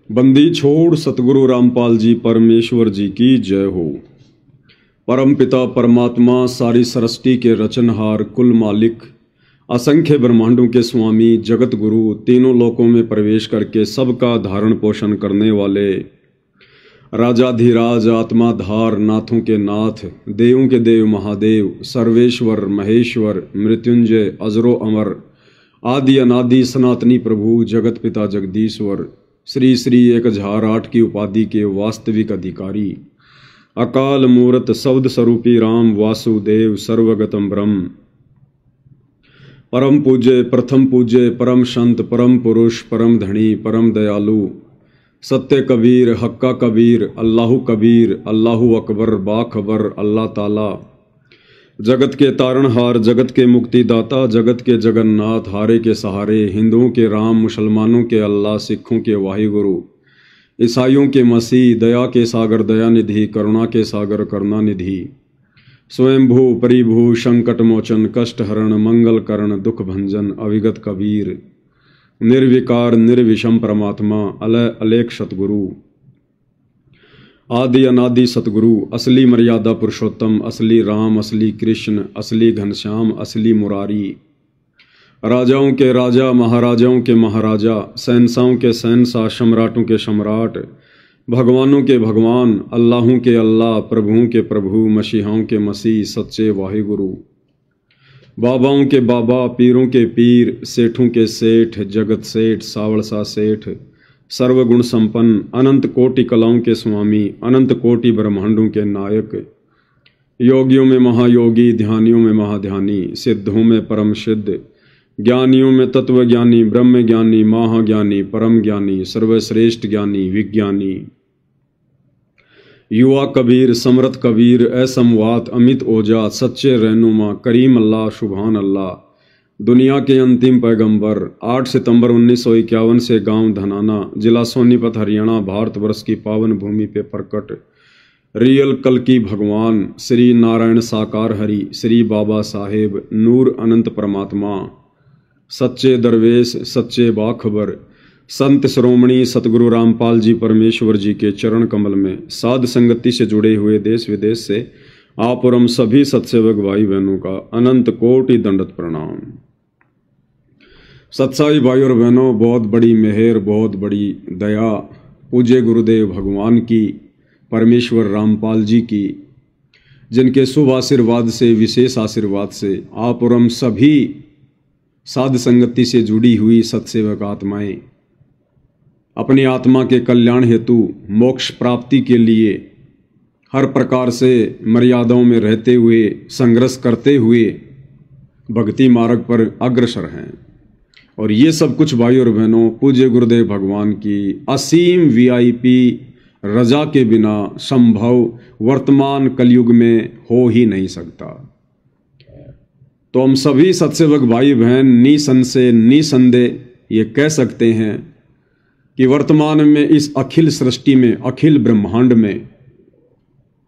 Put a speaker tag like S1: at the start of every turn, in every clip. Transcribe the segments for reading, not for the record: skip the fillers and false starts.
S1: बंदी छोड़ सतगुरु रामपाल जी परमेश्वर जी की जय हो। परम पिता परमात्मा सारी सृष्टि के रचनहार कुल मालिक असंख्य ब्रह्मांडों के स्वामी जगत गुरु तीनों लोकों में प्रवेश करके सबका धारण पोषण करने वाले राजाधिराज आत्माधार नाथों के नाथ देवों के देव महादेव सर्वेश्वर महेश्वर मृत्युंजय अजरो अमर आदि अनादि सनातनी प्रभु जगत पिता जगदीश्वर श्री श्री 1008 की उपाधि के वास्तविक अधिकारी अकाल मूर्त शब्द स्वरूपी राम वासुदेव सर्वगतम ब्रह्म परम पूज्य प्रथम पूज्य परम संत परम पुरुष परम धनी परम दयालु सत्य कबीर हक्का कबीर अल्लाहु अकबर बाखबर अल्लाह ताला जगत के तारणहार जगत के मुक्तिदाता जगत के जगन्नाथ हारे के सहारे हिंदुओं के राम मुसलमानों के अल्लाह सिखों के वाहिगुरु ईसाइयों के मसीह दया के सागर दयानिधि करुणा के सागर करुणानिधि स्वयंभू परिभू संकट मोचन कष्ट हरण मंगल करण दुख भंजन अविगत कबीर निर्विकार निर्विषम परमात्मा अलय अलेख सतगुरु आदि अनादि सतगुरु असली मर्यादा पुरुषोत्तम असली राम असली कृष्ण असली घनश्याम असली मुरारी राजाओं के राजा महाराजाओं के महाराजा शहंशाहों के शहंशाह सम्राटों के सम्राट भगवानों के भगवान अल्लाहों के अल्लाह प्रभुओं के प्रभु मसीहाओं के मसीह सच्चे वाहिगुरु बाबाओं के बाबा पीरों के पीर सेठों के सेठ जगत सेठ सावड़सा सेठ सर्वगुण संपन्न अनंत कोटि कलाओं के स्वामी अनंत कोटि ब्रह्मांडों के नायक योगियों में महायोगी ध्यानियों में महाध्यानी सिद्धों में परम सिद्ध ज्ञानियों में तत्व ज्ञानी ब्रह्म ज्ञानी महाज्ञानी परम ज्ञानी सर्वश्रेष्ठ ज्ञानी विज्ञानी युवा कबीर समरथ कबीर असमवात अमित ओजा सच्चे रहनुमा करीम अल्लाह सुभान अल्लाह दुनिया के अंतिम पैगंबर 8 सितंबर 1951 से गांव धनाना जिला सोनीपत हरियाणा भारतवर्ष की पावन भूमि पे प्रकट रियल कल की भगवान श्री नारायण साकार हरि श्री बाबा साहेब नूर अनंत परमात्मा सच्चे दरवेश सच्चे बाखबर संत श्रोमणी सतगुरु रामपाल जी परमेश्वर जी के चरण कमल में साध संगति से जुड़े हुए देश विदेश से आप और हम सभी सत्सेवक भाई बहनों का अनंत कोटि दंडवत प्रणाम। सत्साई भाई और बहनों, बहुत बड़ी मेहर बहुत बड़ी दया पूज्य गुरुदेव भगवान की परमेश्वर रामपाल जी की, जिनके शुभ आशीर्वाद से विशेष आशीर्वाद से आप और हम सभी साध संगति से जुड़ी हुई सत्सेवक आत्माएं अपनी आत्मा के कल्याण हेतु मोक्ष प्राप्ति के लिए हर प्रकार से मर्यादाओं में रहते हुए संघर्ष करते हुए भक्ति मार्ग पर अग्रसर हैं। और ये सब कुछ भाई और बहनों पूज्य गुरुदेव भगवान की असीम वीआईपी रजा के बिना संभव वर्तमान कलयुग में हो ही नहीं सकता। तो हम सभी सत्सेवक भाई बहन निसंशय निसंदेह ये कह सकते हैं कि वर्तमान में इस अखिल सृष्टि में अखिल ब्रह्मांड में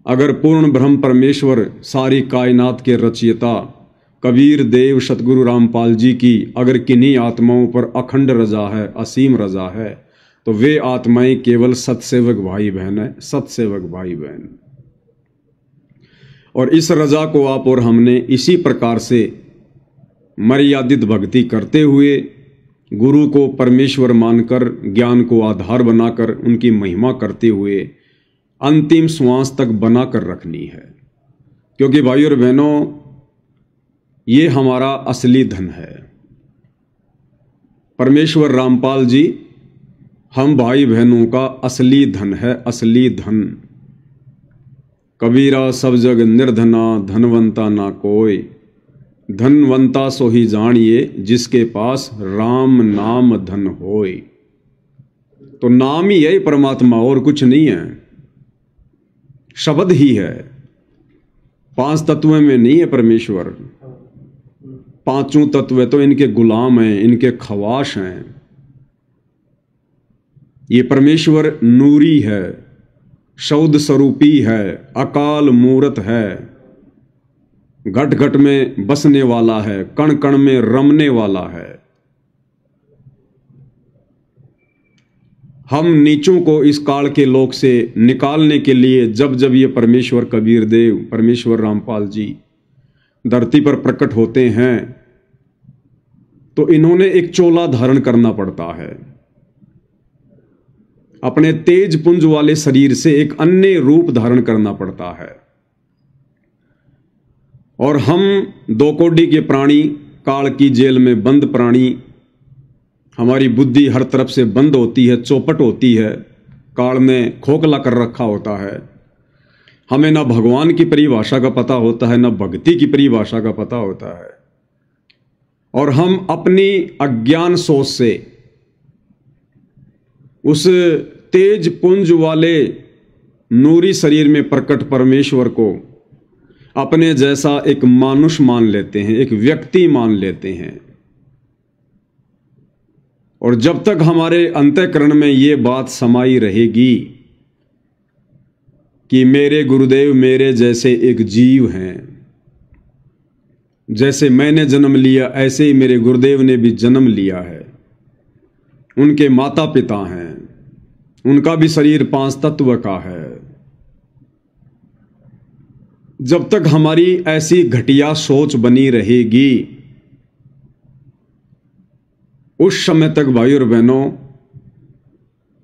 S1: अगर पूर्ण ब्रह्म परमेश्वर सारी कायनात के रचयिता कबीर देव सतगुरु रामपाल जी की अगर किन्हीं आत्माओं पर अखंड रजा है असीम रजा है तो वे आत्माएं केवल सत्सेवक भाई बहन है, सत्सेवक भाई बहन। और इस रजा को आप और हमने इसी प्रकार से मर्यादित भक्ति करते हुए गुरु को परमेश्वर मानकर ज्ञान को आधार बनाकर उनकी महिमा करते हुए अंतिम श्वास तक बनाकर रखनी है। क्योंकि भाई और बहनों ये हमारा असली धन है। परमेश्वर रामपाल जी हम भाई बहनों का असली धन है, असली धन। कबीरा सब जग निर्धना धनवंता ना कोई, धनवंता सो ही जानिए जिसके पास राम नाम धन होय। तो नाम ही है परमात्मा, और कुछ नहीं है, शब्द ही है। 5 तत्व में नहीं है परमेश्वर, 5 तत्व तो इनके गुलाम हैं, इनके खवाश हैं। ये परमेश्वर नूरी है, शौद स्वरूपी है, अकाल मूर्त है, घट घट में बसने वाला है, कण कण में रमने वाला है। हम नीचों को इस काल के लोक से निकालने के लिए जब जब ये परमेश्वर कबीर देव, परमेश्वर रामपाल जी धरती पर प्रकट होते हैं तो इन्होंने एक चोला धारण करना पड़ता है। अपने तेज पुंज वाले शरीर से एक अन्य रूप धारण करना पड़ता है। और हम दो कोडी के प्राणी, काल की जेल में बंद प्राणी, हमारी बुद्धि हर तरफ से बंद होती है, चौपट होती है, काल ने खोखला कर रखा होता है। हमें ना भगवान की परिभाषा का पता होता है, ना भक्ति की परिभाषा का पता होता है। और हम अपनी अज्ञान सोच से उस तेज पुंज वाले नूरी शरीर में प्रकट परमेश्वर को अपने जैसा एक मानुष मान लेते हैं, एक व्यक्ति मान लेते हैं। और जब तक हमारे अंतःकरण में ये बात समाई रहेगी कि मेरे गुरुदेव मेरे जैसे एक जीव हैं, जैसे मैंने जन्म लिया ऐसे ही मेरे गुरुदेव ने भी जन्म लिया है, उनके माता पिता हैं, उनका भी शरीर 5 तत्व का है, जब तक हमारी ऐसी घटिया सोच बनी रहेगी उस समय तक भाई और बहनों,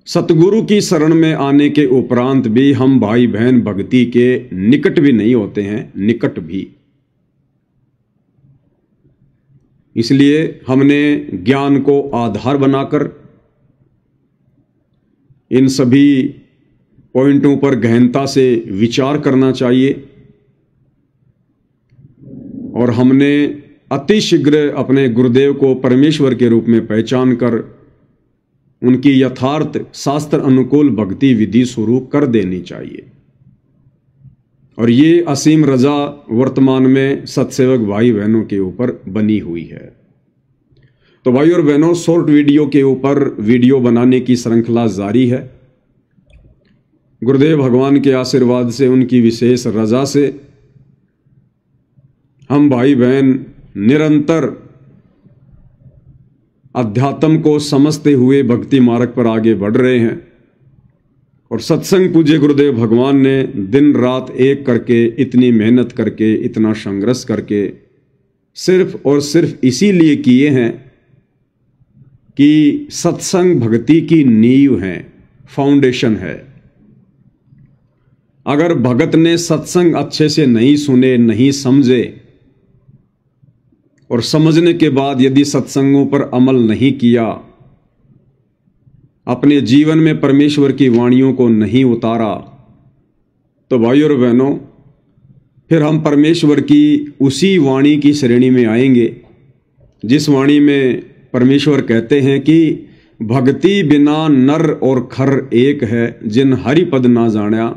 S1: सतगुरु की शरण में आने के उपरांत भी हम भाई बहन भक्ति के निकट भी नहीं होते हैं, निकट भी। इसलिए हमने ज्ञान को आधार बनाकर इन सभी पॉइंटों पर गहनता से विचार करना चाहिए। और हमने अतिशीघ्र अपने गुरुदेव को परमेश्वर के रूप में पहचान कर उनकी यथार्थ शास्त्र अनुकूल भक्ति विधि शुरू कर देनी चाहिए। और ये असीम रजा वर्तमान में सत्सेवक भाई बहनों के ऊपर बनी हुई है। तो भाई और बहनों, शॉर्ट वीडियो के ऊपर वीडियो बनाने की श्रृंखला जारी है। गुरुदेव भगवान के आशीर्वाद से, उनकी विशेष रजा से हम भाई बहन निरंतर अध्यात्म को समझते हुए भक्ति मार्ग पर आगे बढ़ रहे हैं। और सत्संग पूज्य गुरुदेव भगवान ने दिन रात एक करके, इतनी मेहनत करके, इतना संघर्ष करके सिर्फ और सिर्फ इसीलिए किए हैं कि सत्संग भक्ति की नींव है, फाउंडेशन है। अगर भगत ने सत्संग अच्छे से नहीं सुने, नहीं समझे और समझने के बाद यदि सत्संगों पर अमल नहीं किया, अपने जीवन में परमेश्वर की वाणियों को नहीं उतारा, तो भाई और बहनों, फिर हम परमेश्वर की उसी वाणी की श्रेणी में आएंगे जिस वाणी में परमेश्वर कहते हैं कि भक्ति बिना नर और खर एक है, जिन हरि पद ना जाण्या,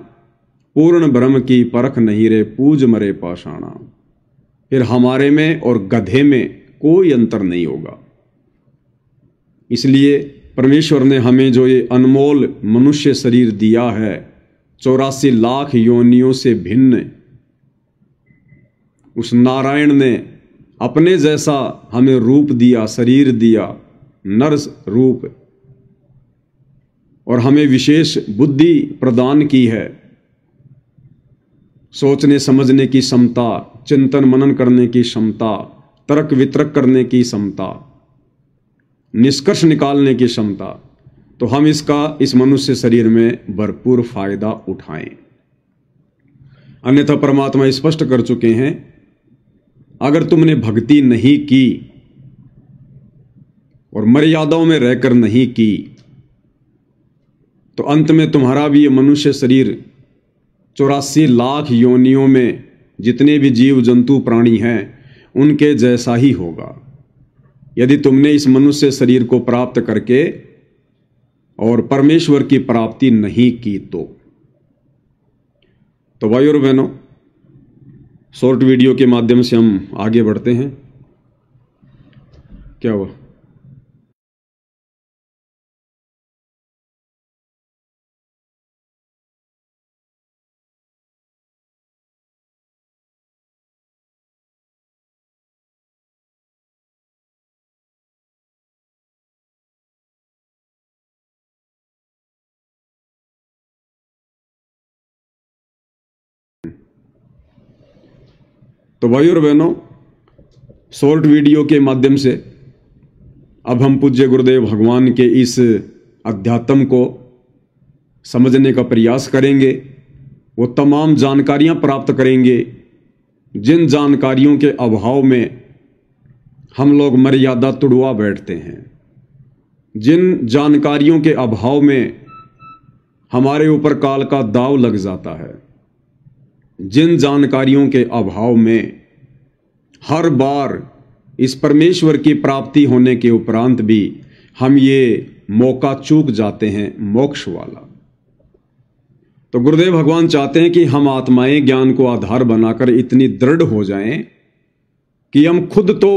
S1: पूर्ण ब्रह्म की परख नहीं रे, पूज मरे पाषाणा। फिर हमारे में और गधे में कोई अंतर नहीं होगा। इसलिए परमेश्वर ने हमें जो ये अनमोल मनुष्य शरीर दिया है, 84 लाख योनियों से भिन्न, उस नारायण ने अपने जैसा हमें रूप दिया, शरीर दिया, नर रूप, और हमें विशेष बुद्धि प्रदान की है, सोचने समझने की क्षमता, चिंतन मनन करने की क्षमता, तर्क वितर्क करने की क्षमता, निष्कर्ष निकालने की क्षमता। तो हम इसका इस मनुष्य शरीर में भरपूर फायदा उठाएं। अन्यथा परमात्मा स्पष्ट कर चुके हैं, अगर तुमने भक्ति नहीं की और मर्यादाओं में रहकर नहीं की तो अंत में तुम्हारा भी ये मनुष्य शरीर 84 लाख योनियों में जितने भी जीव जंतु प्राणी हैं उनके जैसा ही होगा, यदि तुमने इस मनुष्य शरीर को प्राप्त करके और परमेश्वर की प्राप्ति नहीं की तो भाई और बहनों, शॉर्ट वीडियो के माध्यम से हम आगे बढ़ते हैं। क्या हुआ? तो भाइयों और बहनों, शॉर्ट वीडियो के माध्यम से अब हम पूज्य गुरुदेव भगवान के इस अध्यात्म को समझने का प्रयास करेंगे। वो तमाम जानकारियां प्राप्त करेंगे जिन जानकारियों के अभाव में हम लोग मर्यादा तुड़वा बैठते हैं, जिन जानकारियों के अभाव में हमारे ऊपर काल का दाव लग जाता है, जिन जानकारियों के अभाव में हर बार इस परमेश्वर की प्राप्ति होने के उपरांत भी हम ये मौका चूक जाते हैं मोक्ष वाला। तो गुरुदेव भगवान चाहते हैं कि हम आत्माएं ज्ञान को आधार बनाकर इतनी दृढ़ हो जाएं कि हम खुद तो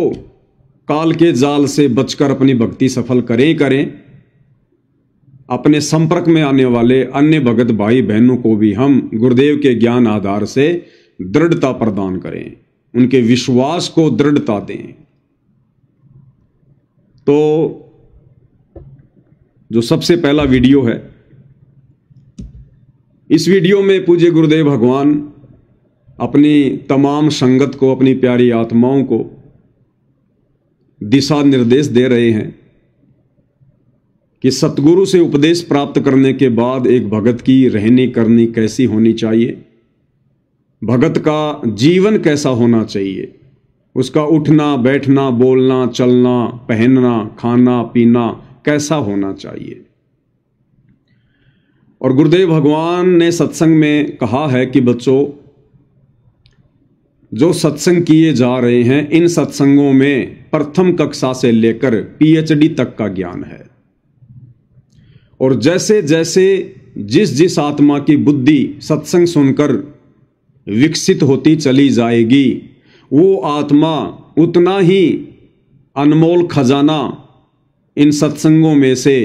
S1: काल के जाल से बचकर अपनी भक्ति सफल करें, अपने संपर्क में आने वाले अन्य भगत भाई बहनों को भी हम गुरुदेव के ज्ञान आधार से दृढ़ता प्रदान करें, उनके विश्वास को दृढ़ता दें। तो जो सबसे पहला वीडियो है, इस वीडियो में पूज्य गुरुदेव भगवान अपनी तमाम संगत को, अपनी प्यारी आत्माओं को दिशा निर्देश दे रहे हैं कि सतगुरु से उपदेश प्राप्त करने के बाद एक भगत की रहनी करनी कैसी होनी चाहिए, भगत का जीवन कैसा होना चाहिए, उसका उठना बैठना बोलना चलना पहनना खाना पीना कैसा होना चाहिए। और गुरुदेव भगवान ने सत्संग में कहा है कि बच्चों, जो सत्संग किए जा रहे हैं इन सत्संगों में प्रथम कक्षा से लेकर PhD तक का ज्ञान है। और जैसे जैसे जिस आत्मा की बुद्धि सत्संग सुनकर विकसित होती चली जाएगी, वो आत्मा उतना ही अनमोल खजाना इन सत्संगों में से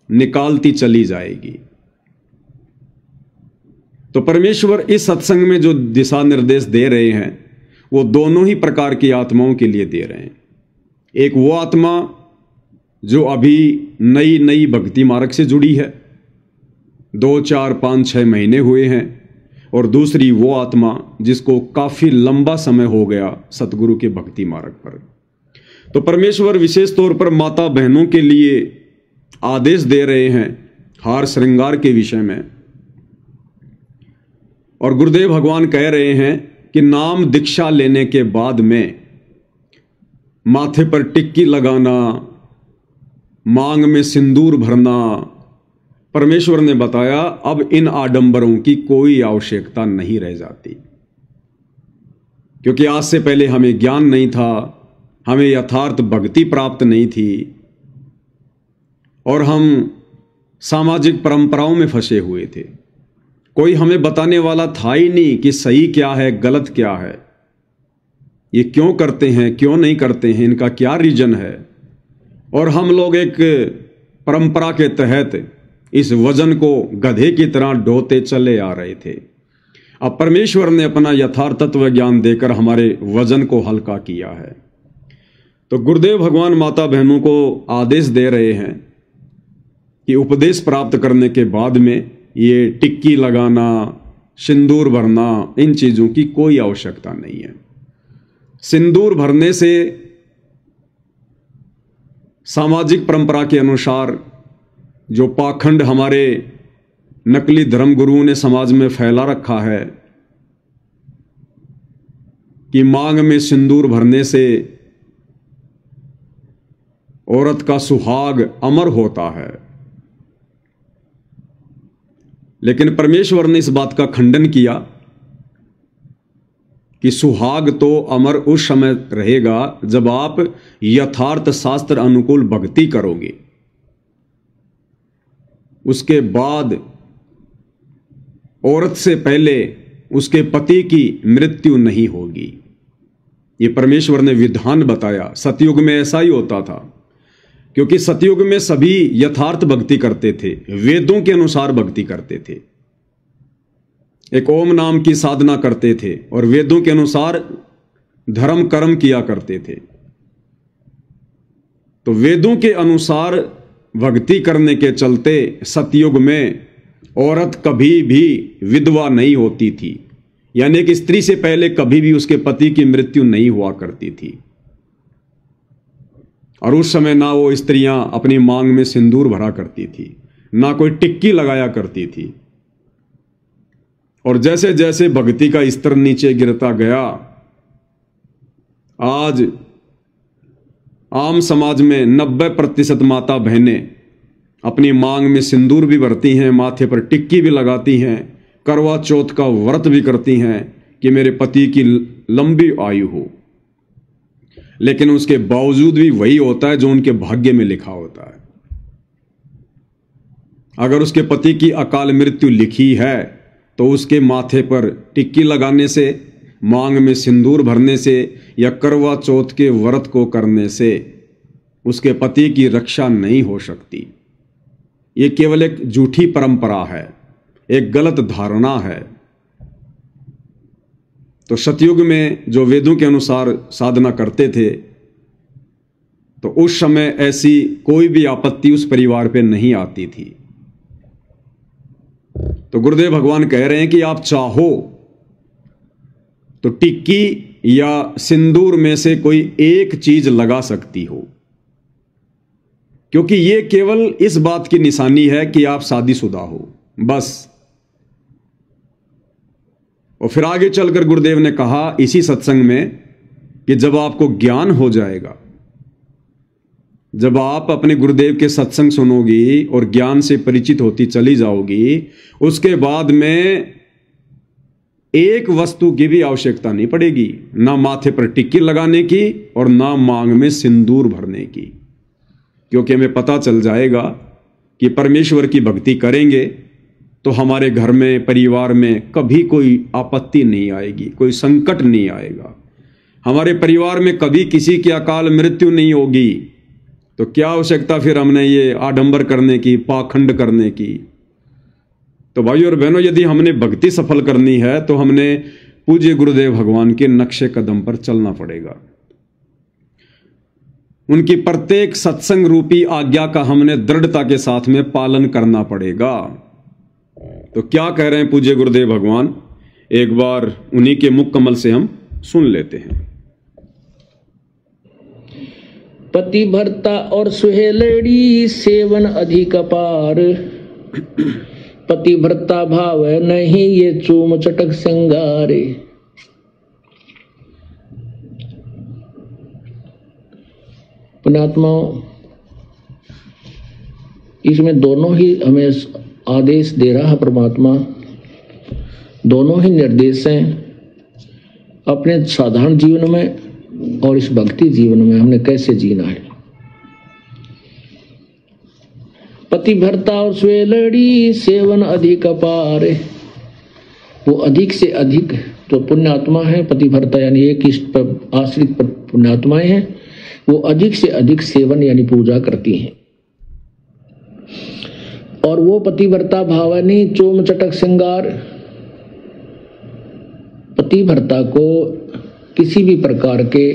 S1: निकालती चली जाएगी। तो परमेश्वर इस सत्संग में जो दिशा निर्देश दे रहे हैं वो दोनों ही प्रकार की आत्माओं के लिए दे रहे हैं। एक वो आत्मा जो अभी नई भक्ति मार्ग से जुड़ी है, 2, 4, 5, 6 महीने हुए हैं, और दूसरी वो आत्मा जिसको काफी लंबा समय हो गया सतगुरु के भक्ति मार्ग पर। तो परमेश्वर विशेष तौर पर माता बहनों के लिए आदेश दे रहे हैं हार श्रृंगार के विषय में। और गुरुदेव भगवान कह रहे हैं कि नाम दीक्षा लेने के बाद में माथे पर टिक्की लगाना, मांग में सिंदूर भरना, परमेश्वर ने बताया अब इन आडंबरों की कोई आवश्यकता नहीं रह जाती, क्योंकि आज से पहले हमें ज्ञान नहीं था, हमें यथार्थ भक्ति प्राप्त नहीं थी, और हम सामाजिक परंपराओं में फंसे हुए थे। कोई हमें बताने वाला था ही नहीं कि सही क्या है गलत क्या है, ये क्यों करते हैं क्यों नहीं करते हैं, इनका क्या रीजन है। और हम लोग एक परंपरा के तहत इस वजन को गधे की तरह ढोते चले आ रहे थे। अब परमेश्वर ने अपना यथार्थ तत्व ज्ञान देकर हमारे वजन को हल्का किया है। तो गुरुदेव भगवान माता बहनों को आदेश दे रहे हैं कि उपदेश प्राप्त करने के बाद में ये टिक्की लगाना, सिंदूर भरना, इन चीजों की कोई आवश्यकता नहीं है। सिंदूर भरने से सामाजिक परंपरा के अनुसार जो पाखंड हमारे नकली धर्म गुरुओं ने समाज में फैला रखा है कि मांग में सिंदूर भरने से औरत का सुहाग अमर होता है, लेकिन परमेश्वर ने इस बात का खंडन किया कि सुहाग तो अमर उस समय रहेगा जब आप यथार्थ शास्त्र अनुकूल भक्ति करोगे। उसके बाद औरत से पहले उसके पति की मृत्यु नहीं होगी। ये परमेश्वर ने विधान बताया। सतयुग में ऐसा ही होता था, क्योंकि सतयुग में सभी यथार्थ भक्ति करते थे, वेदों के अनुसार भक्ति करते थे, एक ओम नाम की साधना करते थे और वेदों के अनुसार धर्म कर्म किया करते थे। तो वेदों के अनुसार भक्ति करने के चलते सतयुग में औरत कभी भी विधवा नहीं होती थी। यानी कि स्त्री से पहले कभी भी उसके पति की मृत्यु नहीं हुआ करती थी। और उस समय ना वो स्त्रियां अपनी मांग में सिंदूर भरा करती थी, ना कोई टिक्की लगाया करती थी। और जैसे जैसे भक्ति का स्तर नीचे गिरता गया, आज आम समाज में 90% माता बहनें अपनी मांग में सिंदूर भी भरती हैं, माथे पर टिक्की भी लगाती हैं, करवा चौथ का व्रत भी करती हैं कि मेरे पति की लंबी आयु हो। लेकिन उसके बावजूद भी वही होता है जो उनके भाग्य में लिखा होता है। अगर उसके पति की अकाल मृत्यु लिखी है तो उसके माथे पर टिक्की लगाने से, मांग में सिंदूर भरने से या करवा चौथ के व्रत को करने से उसके पति की रक्षा नहीं हो सकती। ये केवल एक झूठी परंपरा है, एक गलत धारणा है। तो सतयुग में जो वेदों के अनुसार साधना करते थे, तो उस समय ऐसी कोई भी आपत्ति उस परिवार पे नहीं आती थी। तो गुरुदेव भगवान कह रहे हैं कि आप चाहो तो टिक्की या सिंदूर में से कोई एक चीज लगा सकती हो, क्योंकि यह केवल इस बात की निशानी है कि आप शादीशुदा हो, बस। और फिर आगे चलकर गुरुदेव ने कहा इसी सत्संग में कि जब आपको ज्ञान हो जाएगा, जब आप अपने गुरुदेव के सत्संग सुनोगी और ज्ञान से परिचित होती चली जाओगी, उसके बाद में एक वस्तु की भी आवश्यकता नहीं पड़ेगी, ना माथे पर टिक्की लगाने की और ना मांग में सिंदूर भरने की, क्योंकि हमें पता चल जाएगा कि परमेश्वर की भक्ति करेंगे तो हमारे घर में, परिवार में कभी कोई आपत्ति नहीं आएगी, कोई संकट नहीं आएगा। हमारे परिवार में कभी किसी की अकाल मृत्यु नहीं होगी। तो क्या आवश्यकता फिर हमने ये आडंबर करने की, पाखंड करने की। तो भाइयों और बहनों, यदि हमने भक्ति सफल करनी है तो हमने पूज्य गुरुदेव भगवान के नक्शे कदम पर चलना पड़ेगा। उनकी प्रत्येक सत्संग रूपी आज्ञा का हमने दृढ़ता के साथ में पालन करना पड़ेगा। तो क्या कह रहे हैं पूज्य गुरुदेव भगवान, एक बार उन्हीं के मुख कमल से हम सुन लेते हैं।
S2: पतिव्रता और सुहेलड़ी सेवन अधिक अपार, पतिव्रता भाव नहीं ये चूम चटक श्रृंगारे। पुण्यात्माओं, इसमें दोनों ही हमें आदेश दे रहा है परमात्मा, दोनों ही निर्देश हैं। अपने साधारण जीवन में और इस भक्ति जीवन में हमने कैसे जीना है। पतिव्रता और स्वेलड़ी सेवन अधिक अपार, वो अधिक से अधिक जो पुण्यात्मा है, पतिव्रता यानी एक इष्ट पर आश्रित पुण्यात्माएं हैं, वो अधिक से अधिक सेवन यानी पूजा करती हैं। और वो पतिव्रता भावनी चोम चटक श्रृंगार, पतिव्रता को किसी भी प्रकार के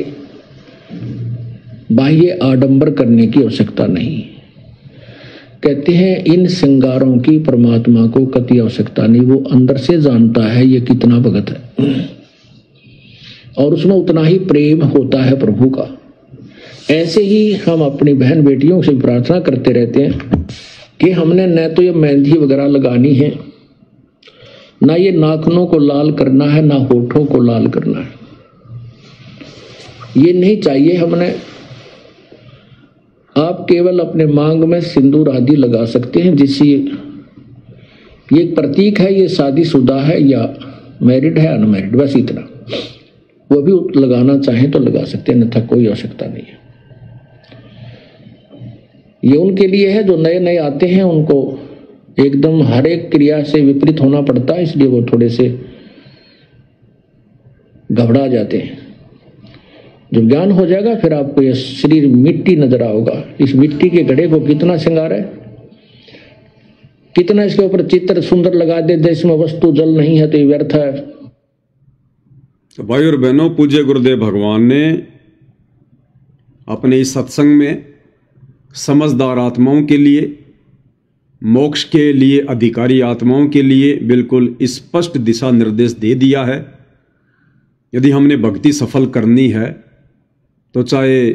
S2: बाह्य आडंबर करने की आवश्यकता नहीं। कहते हैं इन श्रृंगारों की परमात्मा को कति आवश्यकता नहीं, वो अंदर से जानता है ये कितना भगत है और उसमें उतना ही प्रेम होता है प्रभु का। ऐसे ही हम अपनी बहन बेटियों से प्रार्थना करते रहते हैं कि हमने न तो ये मेहंदी वगैरह लगानी है, ना ये नाखूनों को लाल करना है, ना होठों को लाल करना है, ये नहीं चाहिए हमने। आप केवल अपने मांग में सिंदूर आदि लगा सकते हैं, जिससे ये एक प्रतीक है ये शादीशुदा है या मैरिड है अनमैरिड, बस इतना। वो भी लगाना चाहें तो लगा सकते हैं, अन्यथा कोई आवश्यकता नहीं है। ये उनके लिए है जो नए नए आते हैं, उनको एकदम हर एक क्रिया से विपरीत होना पड़ता है, इसलिए वो थोड़े से घबरा जाते हैं। जब ज्ञान हो जाएगा फिर आपको ये शरीर मिट्टी नजर आओगा। इस मिट्टी के घड़े को कितना श्रृंगार है, कितना इसके ऊपर चित्र सुंदर लगा दे, इसमें वस्तु जल नहीं है तो ये व्यर्थ है।
S1: तो भाई और बहनों, पूज्य गुरुदेव भगवान ने अपने इस सत्संग में समझदार आत्माओं के लिए मोक्ष के लिए अधिकारी आत्माओं के लिए बिल्कुल स्पष्ट दिशा निर्देश दे दिया है। यदि हमने भक्ति सफल करनी है तो चाहे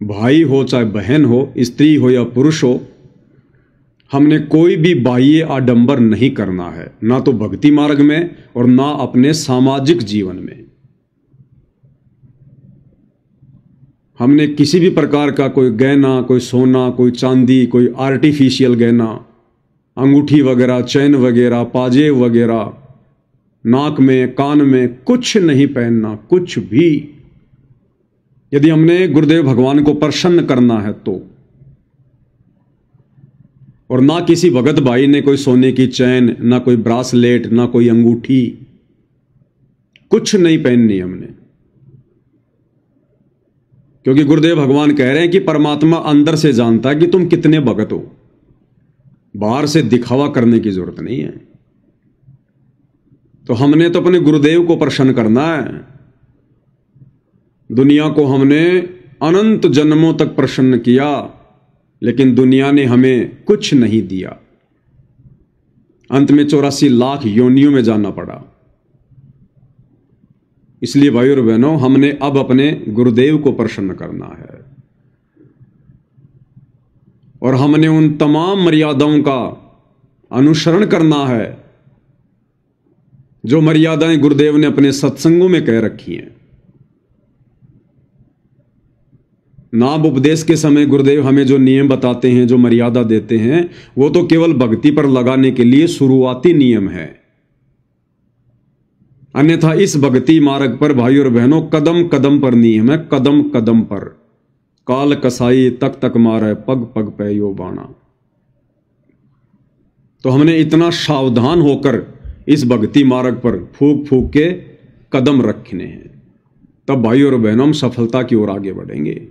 S1: भाई हो, चाहे बहन हो, स्त्री हो या पुरुष हो, हमने कोई भी बाह्य आडंबर नहीं करना है, ना तो भक्ति मार्ग में और ना अपने सामाजिक जीवन में। हमने किसी भी प्रकार का कोई गहना, कोई सोना, कोई चांदी, कोई आर्टिफिशियल गहना, अंगूठी वगैरह, चैन वगैरह, पाजेब वगैरह, नाक में, कान में कुछ नहीं पहनना, कुछ भी। यदि हमने गुरुदेव भगवान को प्रसन्न करना है तो। और ना किसी भगत भाई ने कोई सोने की चैन, ना कोई ब्रासलेट, ना कोई अंगूठी, कुछ नहीं पहननी हमने। क्योंकि गुरुदेव भगवान कह रहे हैं कि परमात्मा अंदर से जानता है कि तुम कितने भगत हो, बाहर से दिखावा करने की जरूरत नहीं है। तो हमने तो अपने गुरुदेव को प्रसन्न करना है। दुनिया को हमने अनंत जन्मों तक प्रसन्न किया, लेकिन दुनिया ने हमें कुछ नहीं दिया। अंत में 84 लाख योनियों में जाना पड़ा। इसलिए भाई और बहनों, हमने अब अपने गुरुदेव को प्रसन्न करना है और हमने उन तमाम मर्यादाओं का अनुसरण करना है जो मर्यादाएं गुरुदेव ने अपने सत्संगों में कह रखी हैं। नाम उपदेश के समय गुरुदेव हमें जो नियम बताते हैं, जो मर्यादा देते हैं, वो तो केवल भक्ति पर लगाने के लिए शुरुआती नियम है। अन्यथा इस भक्ति मार्ग पर भाई और बहनों कदम कदम पर नियम है, कदम कदम पर। काल कसाई तक तक मारे, पग पग पे यो बाणा। तो हमने इतना सावधान होकर इस भक्ति मार्ग पर फूक फूक के कदम रखने हैं, तब भाई और बहनों हम सफलता की ओर आगे बढ़ेंगे।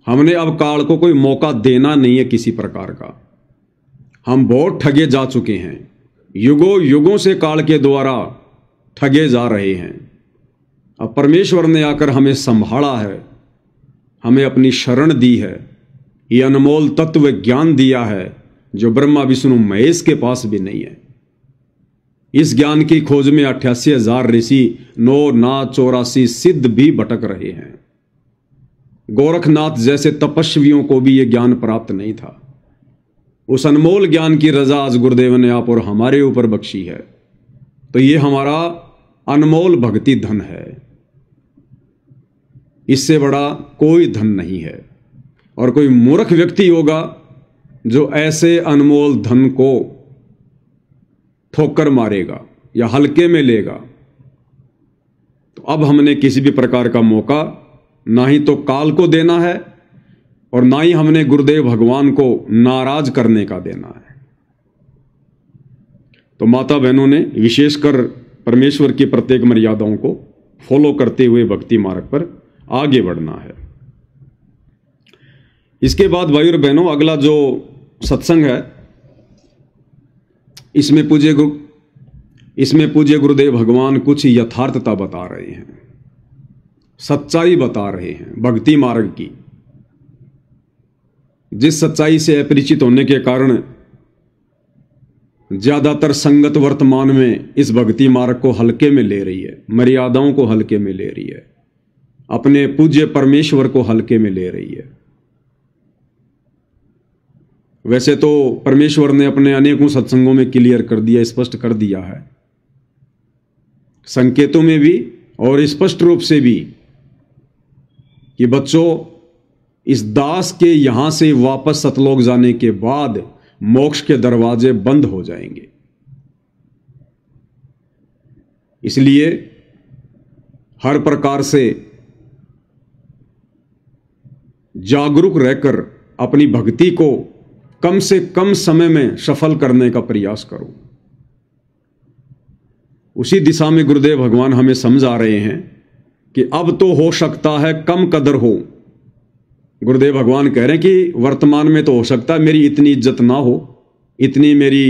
S1: हमने अब काल को कोई मौका देना नहीं है किसी प्रकार का। हम बहुत ठगे जा चुके हैं, युगों युगों से काल के द्वारा ठगे जा रहे हैं। अब परमेश्वर ने आकर हमें संभाला है, हमें अपनी शरण दी है, ये अनमोल तत्व ज्ञान दिया है जो ब्रह्मा विष्णु महेश के पास भी नहीं है। इस ज्ञान की खोज में 88,000 ऋषि, 9 नाथ 84 सिद्ध भी भटक रहे हैं। गोरखनाथ जैसे तपस्वियों को भी यह ज्ञान प्राप्त नहीं था। उस अनमोल ज्ञान की रजा आज गुरुदेव ने आप और हमारे ऊपर बख्शी है। तो ये हमारा अनमोल भक्ति धन है, इससे बड़ा कोई धन नहीं है। और कोई मूर्ख व्यक्ति होगा जो ऐसे अनमोल धन को ठोकर मारेगा या हल्के में लेगा। तो अब हमने किसी भी प्रकार का मौका ना ही तो काल को देना है और ना ही हमने गुरुदेव भगवान को नाराज करने का देना है। तो माता बहनों ने विशेषकर परमेश्वर की प्रत्येक मर्यादाओं को फॉलो करते हुए भक्ति मार्ग पर आगे बढ़ना है। इसके बाद भाई और बहनों, अगला जो सत्संग है इसमें पूज्य गुरुदेव भगवान कुछ यथार्थता बता रहे हैं, सच्चाई बता रहे हैं भक्ति मार्ग की। जिस सच्चाई से अपरिचित होने के कारण ज्यादातर संगत वर्तमान में इस भक्ति मार्ग को हल्के में ले रही है, मर्यादाओं को हल्के में ले रही है, अपने पूज्य परमेश्वर को हल्के में ले रही है। वैसे तो परमेश्वर ने अपने अनेकों सत्संगों में क्लियर कर दिया, स्पष्ट कर दिया है, संकेतों में भी और स्पष्ट रूप से भी, कि बच्चों इस दास के यहां से वापस सतलोक जाने के बाद मोक्ष के दरवाजे बंद हो जाएंगे। इसलिए हर प्रकार से जागरूक रहकर अपनी भक्ति को कम से कम समय में सफल करने का प्रयास करो। उसी दिशा में गुरुदेव भगवान हमें समझा रहे हैं कि अब तो हो सकता है कम कदर हो। गुरुदेव भगवान कह रहे हैं कि वर्तमान में तो हो सकता है मेरी इतनी इज्जत ना हो, इतनी मेरी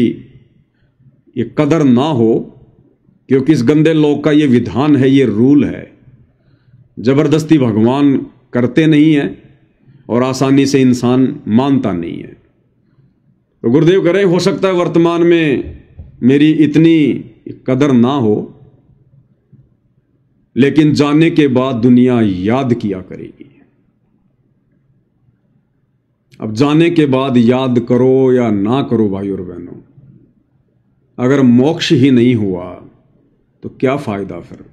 S1: ये कदर ना हो, क्योंकि इस गंदे लोक का ये विधान है, ये रूल है। जबरदस्ती भगवान करते नहीं है और आसानी से इंसान मानता नहीं है। तो गुरुदेव कह रहे हो सकता है वर्तमान में मेरी इतनी कदर ना हो, लेकिन जाने के बाद दुनिया याद किया करेगी। अब जाने के बाद याद करो या ना करो भाई और बहनों, अगर मोक्ष ही नहीं हुआ तो क्या फायदा फिर।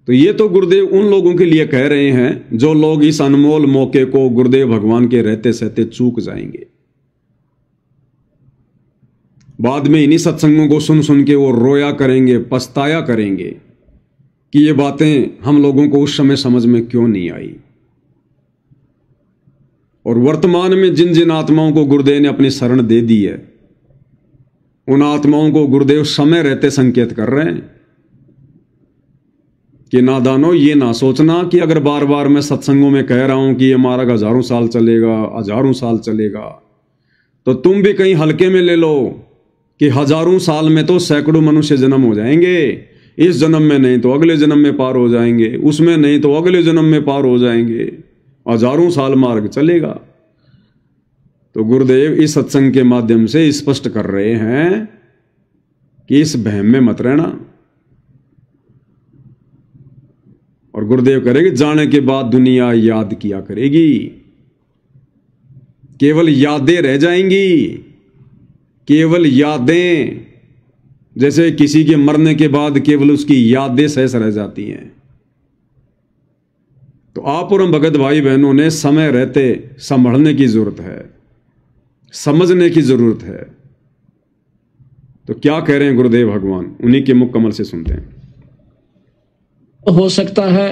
S1: तो ये तो गुरुदेव उन लोगों के लिए कह रहे हैं जो लोग इस अनमोल मौके को गुरुदेव भगवान के रहते सहते चूक जाएंगे। बाद में इन्हीं सत्संगों को सुन सुन के वो रोया करेंगे, पछताया करेंगे कि ये बातें हम लोगों को उस समय समझ में क्यों नहीं आई। और वर्तमान में जिन जिन आत्माओं को गुरुदेव ने अपनी शरण दे दी है, उन आत्माओं को गुरुदेव समय रहते संकेत कर रहे हैं कि नादानो, ये ना सोचना कि अगर बार बार मैं सत्संगों में कह रहा हूं कि ये मार्ग हजारों साल चलेगा, हजारों साल चलेगा, तो तुम भी कहीं हल्के में ले लो कि हजारों साल में तो सैकड़ों मनुष्य जन्म हो जाएंगे, इस जन्म में नहीं तो अगले जन्म में पार हो जाएंगे, उसमें नहीं तो अगले जन्म में पार हो जाएंगे, हजारों साल मार्ग चलेगा। तो गुरुदेव इस सत्संग के माध्यम से स्पष्ट कर रहे हैं कि इस बहम में मत रहना। और गुरुदेव करेंगे जाने के बाद दुनिया याद किया करेगी, केवल यादें रह जाएंगी, केवल यादें, जैसे किसी के मरने के बाद केवल उसकी यादें शेष रह जाती हैं। तो आप और हम भगत भाई बहनों ने समय रहते संभलने की जरूरत है, समझने की जरूरत है। तो क्या कह रहे हैं गुरुदेव भगवान, उन्हीं के मुख कमल से सुनते हैं।
S2: हो सकता है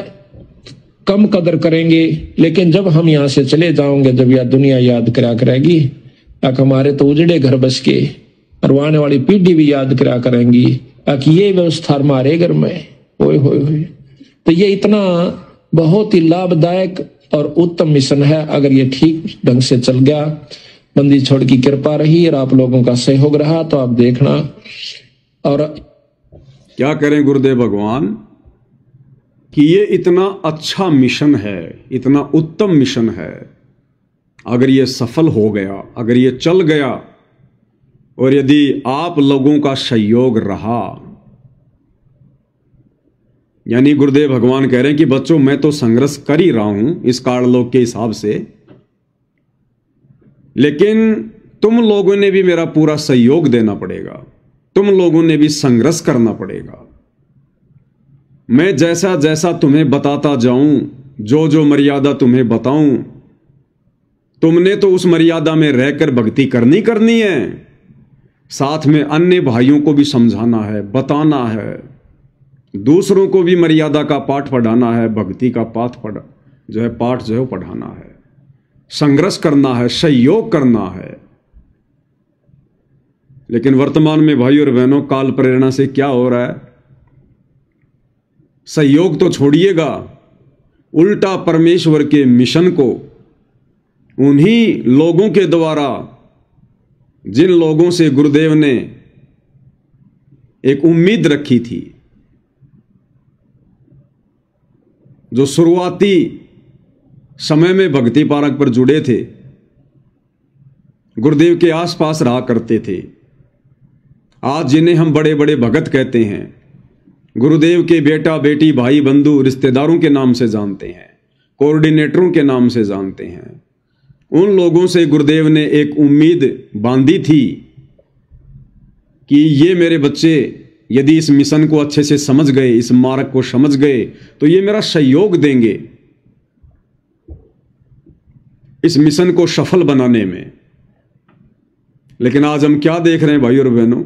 S2: कम कदर करेंगे, लेकिन जब हम यहां से चले जाओगे, जब यह दुनिया याद करा करेगी, ताकि हमारे तो उजड़े घर बस के और आने वाली पीढ़ी भी याद करा करेंगी ताकि ये व्यवस्था हमारे घर में होए होए। तो ये इतना बहुत ही लाभदायक और उत्तम मिशन है। अगर ये ठीक ढंग से चल गया, बंदी छोड़ की कृपा रही और आप लोगों का सहयोग रहा, तो आप देखना। और
S1: क्या करें गुरुदेव भगवान कि ये इतना अच्छा मिशन है, इतना उत्तम मिशन है, अगर ये सफल हो गया, अगर ये चल गया, और यदि आप लोगों का सहयोग रहा, यानी गुरुदेव भगवान कह रहे हैं कि बच्चों मैं तो संघर्ष कर ही रहा हूं इस काललोक के हिसाब से, लेकिन तुम लोगों ने भी मेरा पूरा सहयोग देना पड़ेगा, तुम लोगों ने भी संघर्ष करना पड़ेगा। मैं जैसा जैसा तुम्हें बताता जाऊं, जो जो मर्यादा तुम्हें बताऊं, तुमने तो उस मर्यादा में रहकर भक्ति करनी है, साथ में अन्य भाइयों को भी समझाना है, बताना है, दूसरों को भी मर्यादा का पाठ पढ़ाना है, भक्ति का पाठ पढ़ाना है, संघर्ष करना है, सहयोग करना है। लेकिन वर्तमान में भाई और बहनों काल प्रेरणा से क्या हो रहा है, सहयोग तो छोड़िएगा, उल्टा परमेश्वर के मिशन को उन्हीं लोगों के द्वारा, जिन लोगों से गुरुदेव ने एक उम्मीद रखी थी, जो शुरुआती समय में भक्ति पारक पर जुड़े थे, गुरुदेव के आसपास रहा करते थे, आज जिन्हें हम बड़े बड़े भगत कहते हैं, गुरुदेव के बेटा बेटी भाई बंधु रिश्तेदारों के नाम से जानते हैं, कोऑर्डिनेटरों के नाम से जानते हैं, उन लोगों से गुरुदेव ने एक उम्मीद बांधी थी कि ये मेरे बच्चे यदि इस मिशन को अच्छे से समझ गए, इस मार्ग को समझ गए, तो ये मेरा सहयोग देंगे इस मिशन को सफल बनाने में। लेकिन आज हम क्या देख रहे हैं भाई और बहनों,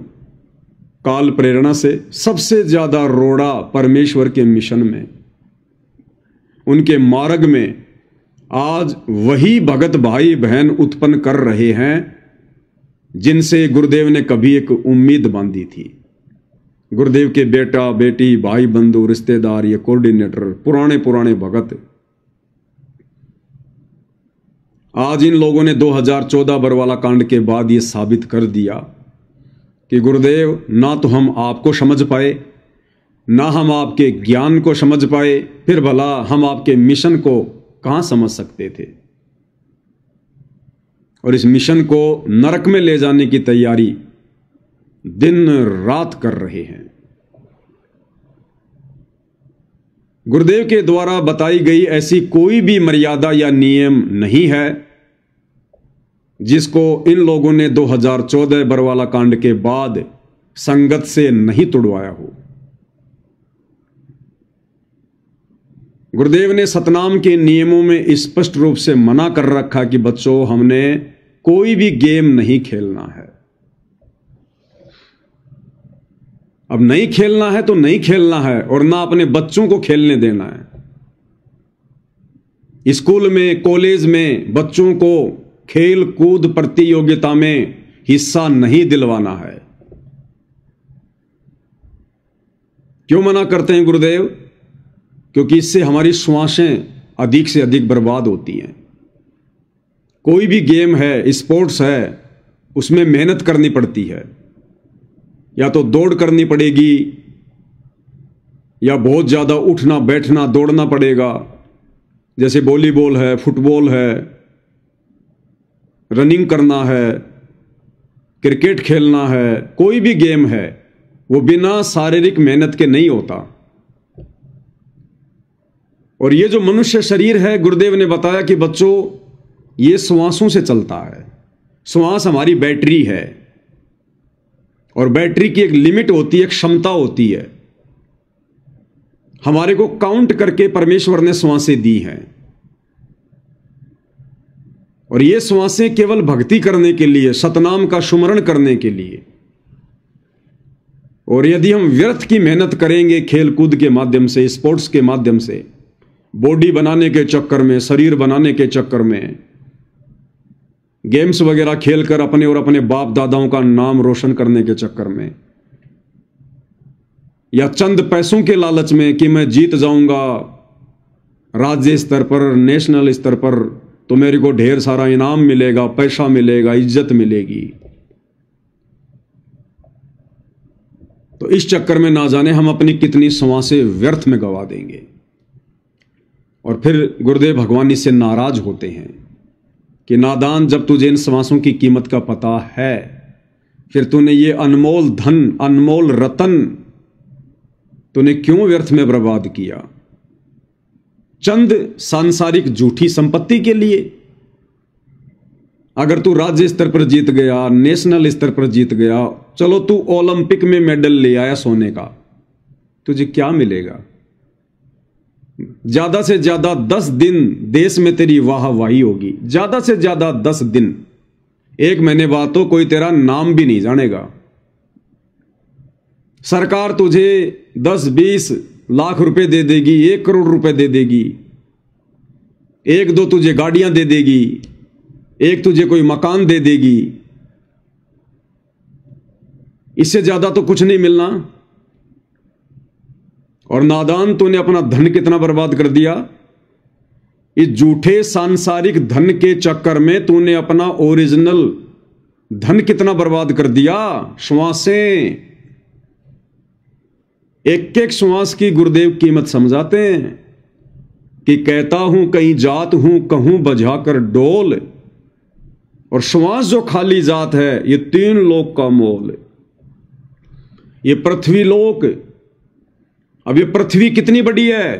S1: काल प्रेरणा से सबसे ज्यादा रोड़ा परमेश्वर के मिशन में, उनके मार्ग में आज वही भगत भाई बहन उत्पन्न कर रहे हैं जिनसे गुरुदेव ने कभी एक उम्मीद बांधी थी। गुरुदेव के बेटा बेटी भाई बंधु रिश्तेदार, ये कोऑर्डिनेटर, पुराने पुराने भगत, आज इन लोगों ने 2014 बरवाला कांड के बाद ये साबित कर दिया कि गुरुदेव ना तो हम आपको समझ पाए, ना हम आपके ज्ञान को समझ पाए, फिर भला हम आपके मिशन को कहां समझ सकते थे। और इस मिशन को नरक में ले जाने की तैयारी दिन रात कर रहे हैं। गुरुदेव के द्वारा बताई गई ऐसी कोई भी मर्यादा या नियम नहीं है जिसको इन लोगों ने 2014 बरवाला कांड के बाद संगत से नहीं तुड़वाया हो। गुरुदेव ने सतनाम के नियमों में स्पष्ट रूप से मना कर रखा कि बच्चों, हमने कोई भी गेम नहीं खेलना है। अब नहीं खेलना है तो नहीं खेलना है, और ना अपने बच्चों को खेलने देना है। स्कूल में, कॉलेज में बच्चों को खेल कूद प्रतियोगिता में हिस्सा नहीं दिलवाना है। क्यों मना करते हैं गुरुदेव? क्योंकि इससे हमारी श्वासें अधिक से अधिक बर्बाद होती हैं। कोई भी गेम है, स्पोर्ट्स है, उसमें मेहनत करनी पड़ती है। या तो दौड़ करनी पड़ेगी, या बहुत ज्यादा उठना बैठना दौड़ना पड़ेगा। जैसे वॉलीबॉल है, फुटबॉल है, रनिंग करना है, क्रिकेट खेलना है, कोई भी गेम है, वो बिना शारीरिक मेहनत के नहीं होता। और ये जो मनुष्य शरीर है, गुरुदेव ने बताया कि बच्चों, ये श्वासों से चलता है। श्वास हमारी बैटरी है, और बैटरी की एक लिमिट होती है, एक क्षमता होती है। हमारे को काउंट करके परमेश्वर ने श्वासें दी हैं, और ये श्वासें केवल भक्ति करने के लिए, सतनाम का सुमरण करने के लिए। और यदि हम व्यर्थ की मेहनत करेंगे खेल कूद के माध्यम से, स्पोर्ट्स के माध्यम से, बॉडी बनाने के चक्कर में, शरीर बनाने के चक्कर में, गेम्स वगैरह खेलकर अपने और अपने बाप दादाओं का नाम रोशन करने के चक्कर में, या चंद पैसों के लालच में कि मैं जीत जाऊंगा राज्य स्तर पर, नेशनल स्तर पर, तो मेरे को ढेर सारा इनाम मिलेगा, पैसा मिलेगा, इज्जत मिलेगी, तो इस चक्कर में ना जाने हम अपनी कितनी श्वासें व्यर्थ में गवा देंगे। और फिर गुरुदेव भगवान इससे नाराज होते हैं कि नादान, जब तुझे इन श्वासों की कीमत का पता है, फिर तूने ये अनमोल धन, अनमोल रतन तूने क्यों व्यर्थ में बर्बाद किया? चंद सांसारिक झूठी संपत्ति के लिए? अगर तू राज्य स्तर पर जीत गया, नेशनल स्तर पर जीत गया, चलो तू ओलंपिक में मेडल ले आया सोने का, तुझे क्या मिलेगा? ज्यादा से ज्यादा 10 दिन देश में तेरी वाहवाही होगी, ज्यादा से ज्यादा 10 दिन। 1 महीने बाद तो कोई तेरा नाम भी नहीं जानेगा। सरकार तुझे 10-20 लाख रुपए दे देगी, 1 करोड़ रुपए दे देगी, 1-2 तुझे गाड़ियां दे देगी, 1 तुझे कोई मकान दे देगी। इससे ज्यादा तो कुछ नहीं मिलना। और नादान, तूने अपना धन कितना बर्बाद कर दिया? इस झूठे सांसारिक धन के चक्कर में तूने अपना ओरिजिनल धन कितना बर्बाद कर दिया? श्वासें। एक एक श्वास की गुरुदेव कीमत समझाते हैं कि कहता हूं कहीं जात हूं, कहूं बजाकर डोल, और श्वास जो खाली जात है, ये 3 लोक का मोल। ये पृथ्वी लोक, अब ये पृथ्वी कितनी बड़ी है?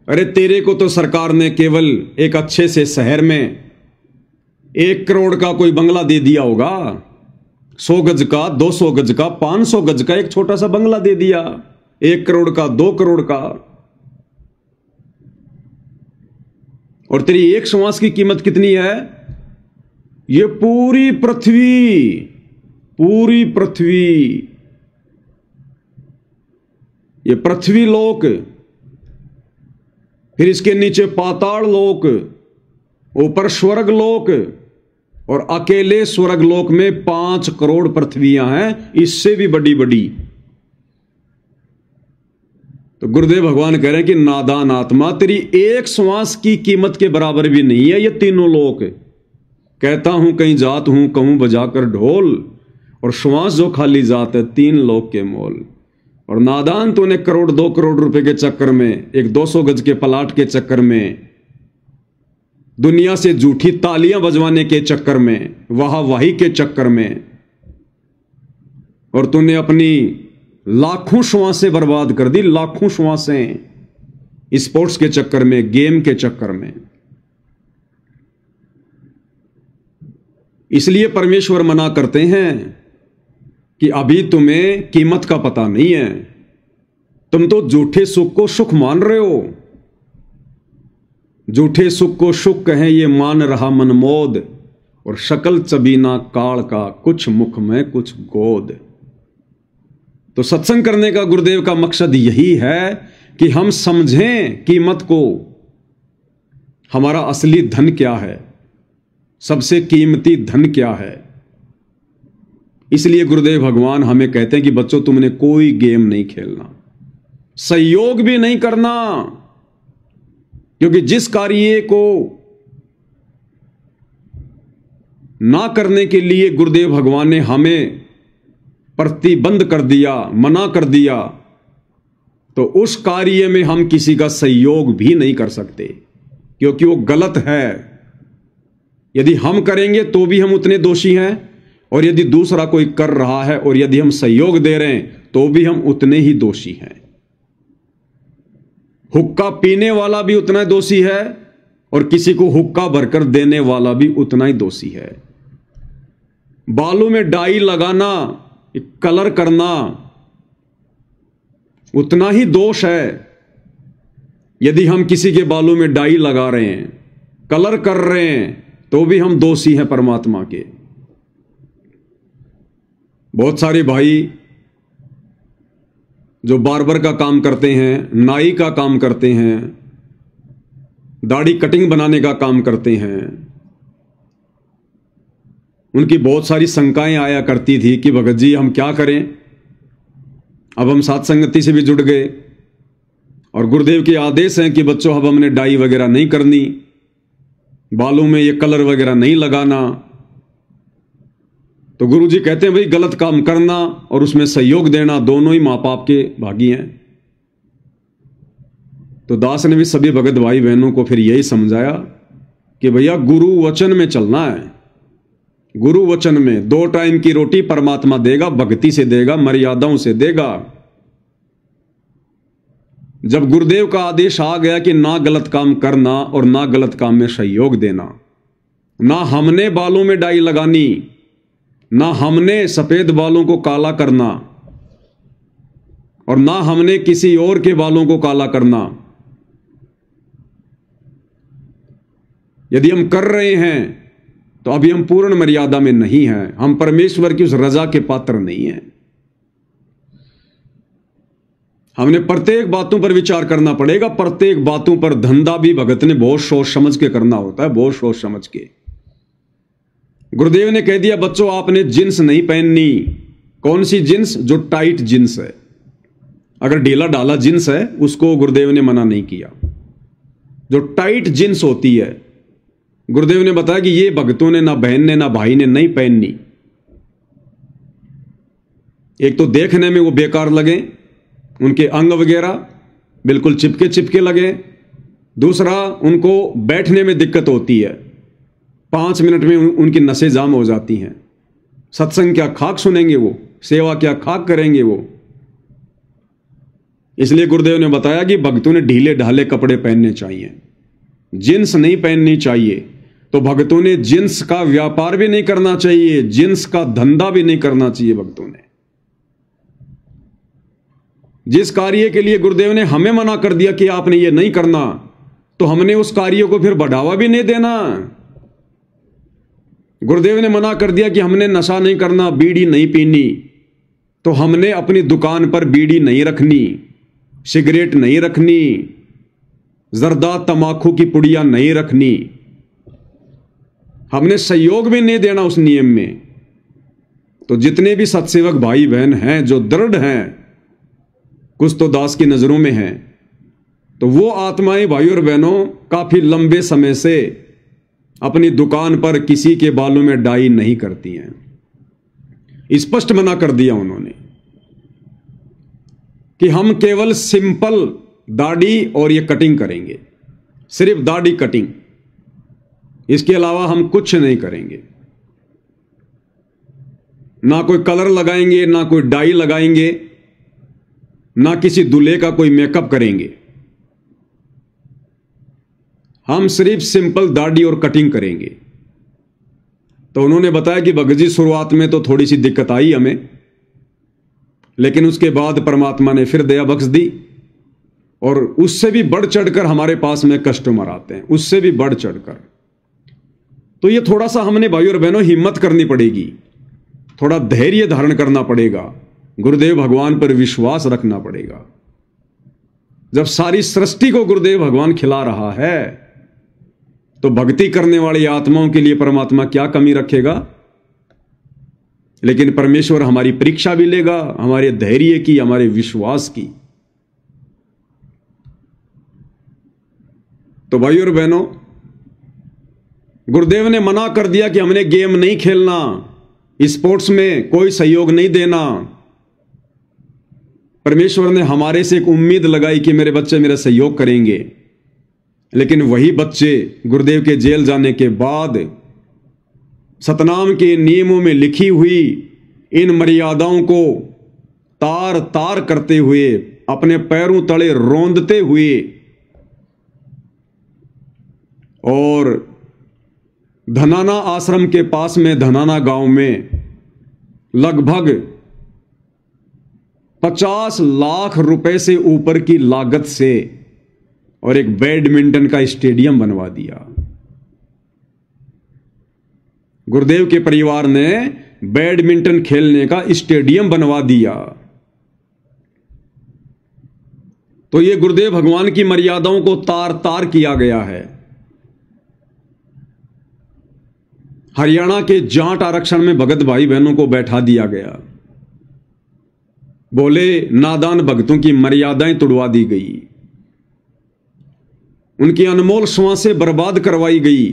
S1: अरे तेरे को तो सरकार ने केवल एक अच्छे से शहर में 1 करोड़ का कोई बंगला दे दिया होगा। 100 गज का, 200 गज का, 500 गज का एक छोटा सा बंगला दे दिया। 1 करोड़ का, 2 करोड़ का। और तेरी एक श्वास की कीमत कितनी है? ये पूरी पृथ्वी, पूरी पृथ्वी, ये पृथ्वी लोक, फिर इसके नीचे पाताल लोक, ऊपर स्वर्ग लोक, और अकेले स्वर्ग लोक में 5 करोड़ पृथ्वियां हैं, इससे भी बड़ी बड़ी। तो गुरुदेव भगवान कह रहे हैं कि नादान आत्मा, तेरी एक श्वास की कीमत के बराबर भी नहीं है ये तीनों लोक। कहता हूं कहीं जात हूं, कहूं बजाकर ढोल, और श्वास जो खाली जात है 3 लोक के मोल। और नादान, तूने 1 करोड़ 2 करोड़ रुपए के चक्कर में, एक 200 गज के प्लाट के चक्कर में दुनिया से झूठी तालियां बजवाने के चक्कर में, वाहवाही के चक्कर में, और तूने अपनी लाखों श्वासें बर्बाद कर दी, लाखों श्वासें स्पोर्ट्स के चक्कर में, गेम के चक्कर में। इसलिए परमेश्वर मना करते हैं कि अभी तुम्हें कीमत का पता नहीं है, तुम तो झूठे सुख को सुख मान रहे हो। झूठे सुख को सुख कहें ये मान रहा मनमोद, और शकल चबीना काल का, कुछ मुख में कुछ गोद। तो सत्संग करने का गुरुदेव का मकसद यही है कि हम समझें कीमत को, हमारा असली धन क्या है, सबसे कीमती धन क्या है। इसलिए गुरुदेव भगवान हमें कहते हैं कि बच्चों तुमने कोई गेम नहीं खेलना, सहयोग भी नहीं करना, क्योंकि जिस कार्य को ना करने के लिए गुरुदेव भगवान ने हमें प्रतिबंध कर दिया, मना कर दिया, तो उस कार्य में हम किसी का सहयोग भी नहीं कर सकते, क्योंकि वो गलत है। यदि हम करेंगे तो भी हम उतने दोषी हैं, और यदि दूसरा कोई कर रहा है और यदि हम सहयोग दे रहे हैं तो भी हम उतने ही दोषी हैं। हुक्का पीने वाला भी उतना ही दोषी है, और किसी को हुक्का भरकर देने वाला भी उतना ही दोषी है। बालों में डाई लगाना, कलर करना उतना ही दोष है। यदि हम किसी के बालों में डाई लगा रहे हैं, कलर कर रहे हैं, तो भी हम दोषी हैं परमात्मा के। बहुत सारे भाई जो बार्बर का काम करते हैं, नाई का काम करते हैं, दाढ़ी कटिंग बनाने का काम करते हैं, उनकी बहुत सारी शंकाएं आया करती थी कि भगत जी हम क्या करें। अब हम साथ संगति से भी जुड़ गए, और गुरुदेव के आदेश हैं कि बच्चों अब हमने डाई वगैरह नहीं करनी, बालों में ये कलर वगैरह नहीं लगाना। तो गुरु जी कहते हैं भाई गलत काम करना और उसमें सहयोग देना दोनों ही मां बाप के भागी हैं। तो दास ने भी सभी भगत भाई बहनों को फिर यही समझाया कि भैया गुरु वचन में चलना है। गुरु वचन में 2 टाइम की रोटी परमात्मा देगा, भक्ति से देगा, मर्यादाओं से देगा। जब गुरुदेव का आदेश आ गया कि ना गलत काम करना और ना गलत काम में सहयोग देना, ना हमने बालों में डाई लगानी, ना हमने सफेद बालों को काला करना, और ना हमने किसी और के बालों को काला करना। यदि हम कर रहे हैं तो अभी हम पूर्ण मर्यादा में नहीं हैं, हम परमेश्वर की उस रजा के पात्र नहीं हैं। हमने प्रत्येक बातों पर विचार करना पड़ेगा। प्रत्येक बातों पर धंधा भी भगत ने बहुत सोच समझ के करना होता है, बहुत सोच समझ के। गुरुदेव ने कह दिया बच्चों आपने जींस नहीं पहननी। कौन सी जींस? जो टाइट जींस है। अगर ढीला ढाला जींस है उसको गुरुदेव ने मना नहीं किया। जो टाइट जींस होती है गुरुदेव ने बताया कि ये भक्तों ने, ना बहन ने, ना भाई ने नहीं पहननी। एक तो देखने में वो बेकार लगे, उनके अंग वगैरह बिल्कुल चिपके चिपके लगे। दूसरा उनको बैठने में दिक्कत होती है, 5 मिनट में उनकी नसें जाम हो जाती हैं। सत्संग क्या खाक सुनेंगे वो, सेवा क्या खाक करेंगे वो। इसलिए गुरुदेव ने बताया कि भक्तों ने ढीले ढाले कपड़े पहनने चाहिए, जींस नहीं पहननी चाहिए। तो भक्तों ने जींस का व्यापार भी नहीं करना चाहिए, जींस का धंधा भी नहीं करना चाहिए। भक्तों ने जिस कार्य के लिए गुरुदेव ने हमें मना कर दिया कि आपने ये नहीं करना, तो हमने उस कार्य को फिर बढ़ावा भी नहीं देना। गुरुदेव ने मना कर दिया कि हमने नशा नहीं करना, बीड़ी नहीं पीनी, तो हमने अपनी दुकान पर बीड़ी नहीं रखनी, सिगरेट नहीं रखनी, जर्दा तमाकू की पुड़िया नहीं रखनी। हमने सहयोग भी नहीं देना उस नियम में। तो जितने भी सत्सेवक भाई बहन हैं जो दृढ़ हैं, कुछ तो दास की नजरों में हैं, तो वो आत्माएं भाई और बहनों काफी लंबे समय से अपनी दुकान पर किसी के बालों में डाई नहीं करती हैं। स्पष्ट मना कर दिया उन्होंने कि हम केवल सिंपल दाढ़ी और ये कटिंग करेंगे, सिर्फ दाढ़ी कटिंग। इसके अलावा हम कुछ नहीं करेंगे। ना कोई कलर लगाएंगे, ना कोई डाई लगाएंगे, ना किसी दूल्हे का कोई मेकअप करेंगे। हम सिर्फ सिंपल दाढ़ी और कटिंग करेंगे। तो उन्होंने बताया कि भगत जी शुरुआत में तो थोड़ी सी दिक्कत आई हमें, लेकिन उसके बाद परमात्मा ने फिर दया बख्श दी और उससे भी बढ़ चढ़कर हमारे पास में कस्टमर आते हैं, उससे भी बढ़ चढ़कर। तो ये थोड़ा सा हमने भाइयों और बहनों हिम्मत करनी पड़ेगी, थोड़ा धैर्य धारण करना पड़ेगा, गुरुदेव भगवान पर विश्वास रखना पड़ेगा। जब सारी सृष्टि को गुरुदेव भगवान खिला रहा है तो भक्ति करने वाली आत्माओं के लिए परमात्मा क्या कमी रखेगा। लेकिन परमेश्वर हमारी परीक्षा भी लेगा, हमारे धैर्य की, हमारे विश्वास की। तो भाइयों और बहनों, गुरुदेव ने मना कर दिया कि हमने गेम नहीं खेलना, स्पोर्ट्स में कोई सहयोग नहीं देना। परमेश्वर ने हमारे से एक उम्मीद लगाई कि मेरे बच्चे मेरा सहयोग करेंगे, लेकिन वही बच्चे गुरुदेव के जेल जाने के बाद सतनाम के नियमों में लिखी हुई इन मर्यादाओं को तार तार करते हुए, अपने पैरों तले रौंदते हुए और धनाना आश्रम के पास में धनाना गांव में लगभग 50 लाख रुपए से ऊपर की लागत से और एक बैडमिंटन का स्टेडियम बनवा दिया। गुरुदेव के परिवार ने बैडमिंटन खेलने का स्टेडियम बनवा दिया। तो ये गुरुदेव भगवान की मर्यादाओं को तार तार किया गया है। हरियाणा के जाट आरक्षण में भगत भाई बहनों को बैठा दिया गया। बोले नादान भक्तों की मर्यादाएं तोड़वा दी गई, उनकी अनमोल श्वासें बर्बाद करवाई गई।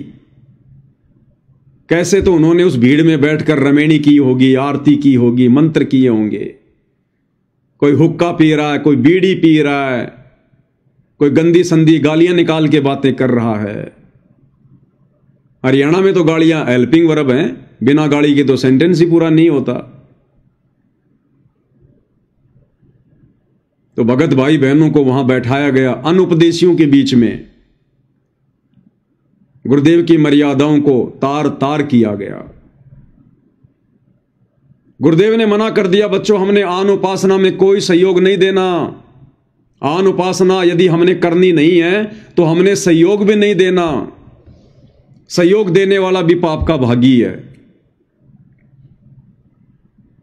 S1: कैसे? तो उन्होंने उस भीड़ में बैठकर रमेणी की होगी, आरती की होगी, मंत्र किए होंगे। कोई हुक्का पी रहा है, कोई बीड़ी पी रहा है, कोई गंदी संदी गालियां निकाल के बातें कर रहा है। हरियाणा में तो गाड़ियां हेल्पिंग वर्ब हैं, बिना गाड़ी के तो सेंटेंस ही पूरा नहीं होता। तो भगत भाई बहनों को वहां बैठाया गया अनुपदेशियों के बीच में, गुरुदेव की मर्यादाओं को तार तार किया गया। गुरुदेव ने मना कर दिया, बच्चों हमने आन उपासना में कोई सहयोग नहीं देना। आन उपासना यदि हमने करनी नहीं है तो हमने सहयोग भी नहीं देना। सहयोग देने वाला भी पाप का भागी है।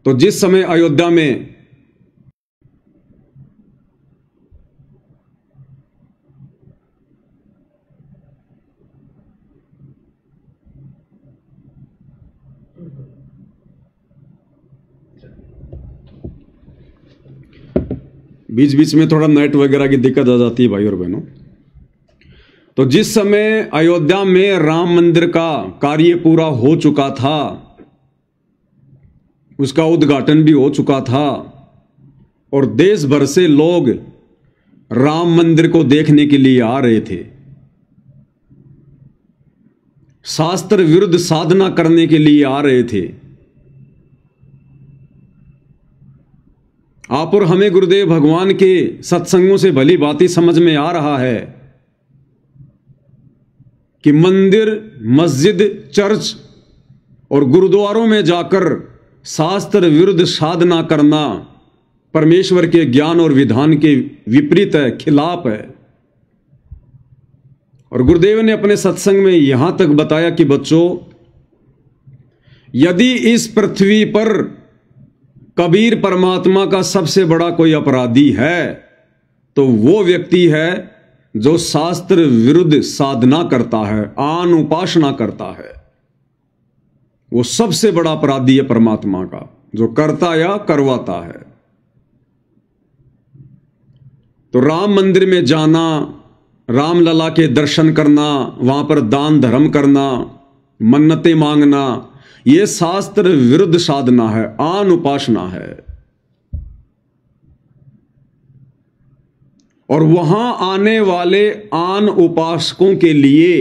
S1: तो जिस समय अयोध्या में बीच बीच में थोड़ा नेट वगैरह की दिक्कत आ जाती है भाई और बहनों। तो जिस समय अयोध्या में राम मंदिर का कार्य पूरा हो चुका था, उसका उद्घाटन भी हो चुका था और देश भर से लोग राम मंदिर को देखने के लिए आ रहे थे, शास्त्र विरुद्ध साधना करने के लिए आ रहे थे। आप और हमें गुरुदेव भगवान के सत्संगों से भली बात समझ में आ रहा है कि मंदिर, मस्जिद, चर्च और गुरुद्वारों में जाकर शास्त्र विरुद्ध साधना करना परमेश्वर के ज्ञान और विधान के विपरीत है, खिलाफ है। और गुरुदेव ने अपने सत्संग में यहां तक बताया कि बच्चों, यदि इस पृथ्वी पर कबीर परमात्मा का सबसे बड़ा कोई अपराधी है तो वो व्यक्ति है जो शास्त्र विरुद्ध साधना करता है, आन उपासना करता है। वो सबसे बड़ा अपराधी है परमात्मा का, जो करता या करवाता है। तो राम मंदिर में जाना, रामलला के दर्शन करना, वहां पर दान धर्म करना, मन्नतें मांगना, यह शास्त्र विरुद्ध साधना है, आन उपासना है। और वहां आने वाले आन उपासकों के लिए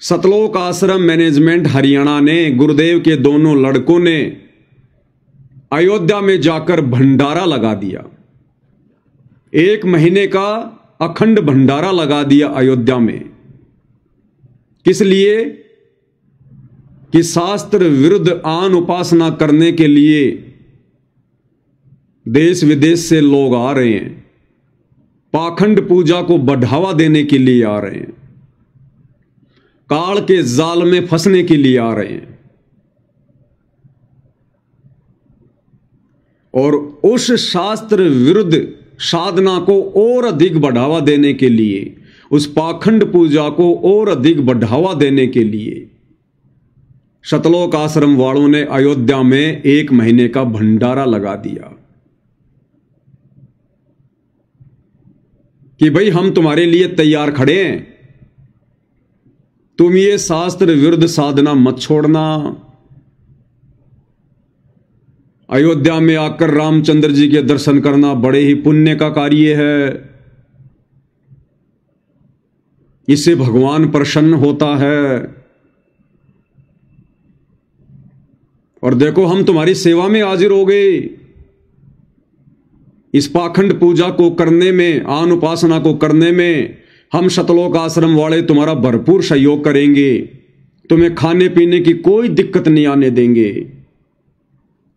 S1: सतलोक आश्रम मैनेजमेंट हरियाणा ने, गुरुदेव के दोनों लड़कों ने अयोध्या में जाकर भंडारा लगा दिया। 1 महीने का अखंड भंडारा लगा दिया अयोध्या में। किस लिए? कि शास्त्र विरुद्ध आन उपासना करने के लिए देश विदेश से लोग आ रहे हैं, पाखंड पूजा को बढ़ावा देने के लिए आ रहे हैं, काल के जाल में फंसने के लिए आ रहे हैं। और उस शास्त्र विरुद्ध साधना को और अधिक बढ़ावा देने के लिए, उस पाखंड पूजा को और अधिक बढ़ावा देने के लिए सतलोक आश्रम वालों ने अयोध्या में 1 महीने का भंडारा लगा दिया कि भाई हम तुम्हारे लिए तैयार खड़े हैं, तुम ये शास्त्र विरुद्ध साधना मत छोड़ना। अयोध्या में आकर रामचंद्र जी के दर्शन करना बड़े ही पुण्य का कार्य है, इससे भगवान प्रसन्न होता है। और देखो हम तुम्हारी सेवा में हाजिर हो गए। इस पाखंड पूजा को करने में, आन उपासना को करने में हम सतलोक आश्रम वाले तुम्हारा भरपूर सहयोग करेंगे। तुम्हें खाने पीने की कोई दिक्कत नहीं आने देंगे।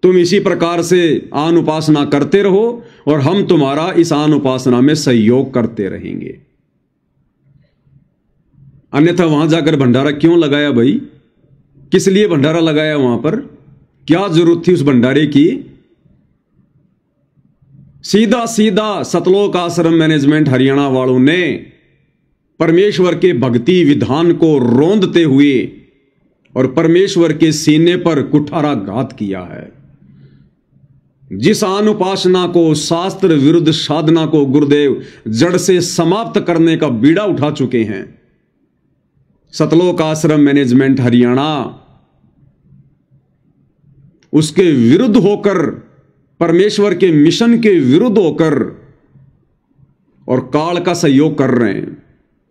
S1: तुम इसी प्रकार से आन उपासना करते रहो और हम तुम्हारा इस आन उपासना में सहयोग करते रहेंगे। अन्यथा वहां जाकर भंडारा क्यों लगाया भाई? किस लिए भंडारा लगाया? वहां पर क्या जरूरत थी उस भंडारे की? सीधा सीधा सतलोक आश्रम मैनेजमेंट हरियाणा वालों ने परमेश्वर के भक्ति विधान को रोंदते हुए और परमेश्वर के सीने पर कुठाराघात किया है। जिस आन उपासना को, शास्त्र विरुद्ध साधना को गुरुदेव जड़ से समाप्त करने का बीड़ा उठा चुके हैं, सतलोक आश्रम मैनेजमेंट हरियाणा उसके विरुद्ध होकर, परमेश्वर के मिशन के विरुद्ध होकर और काल का सहयोग कर रहे हैं,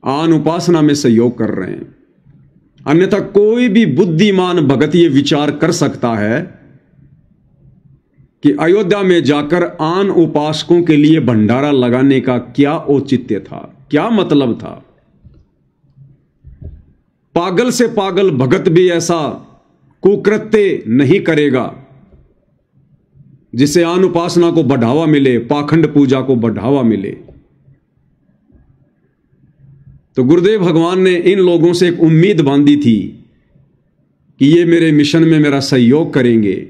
S1: आन उपासना में सहयोग कर रहे हैं। अन्यथा कोई भी बुद्धिमान भगत ये विचार कर सकता है कि अयोध्या में जाकर आन उपासकों के लिए भंडारा लगाने का क्या औचित्य था, क्या मतलब था। पागल से पागल भगत भी ऐसा कुकृत्य नहीं करेगा जिससे आन उपासना को बढ़ावा मिले, पाखंड पूजा को बढ़ावा मिले। तो गुरुदेव भगवान ने इन लोगों से एक उम्मीद बांधी थी कि ये मेरे मिशन में मेरा सहयोग करेंगे,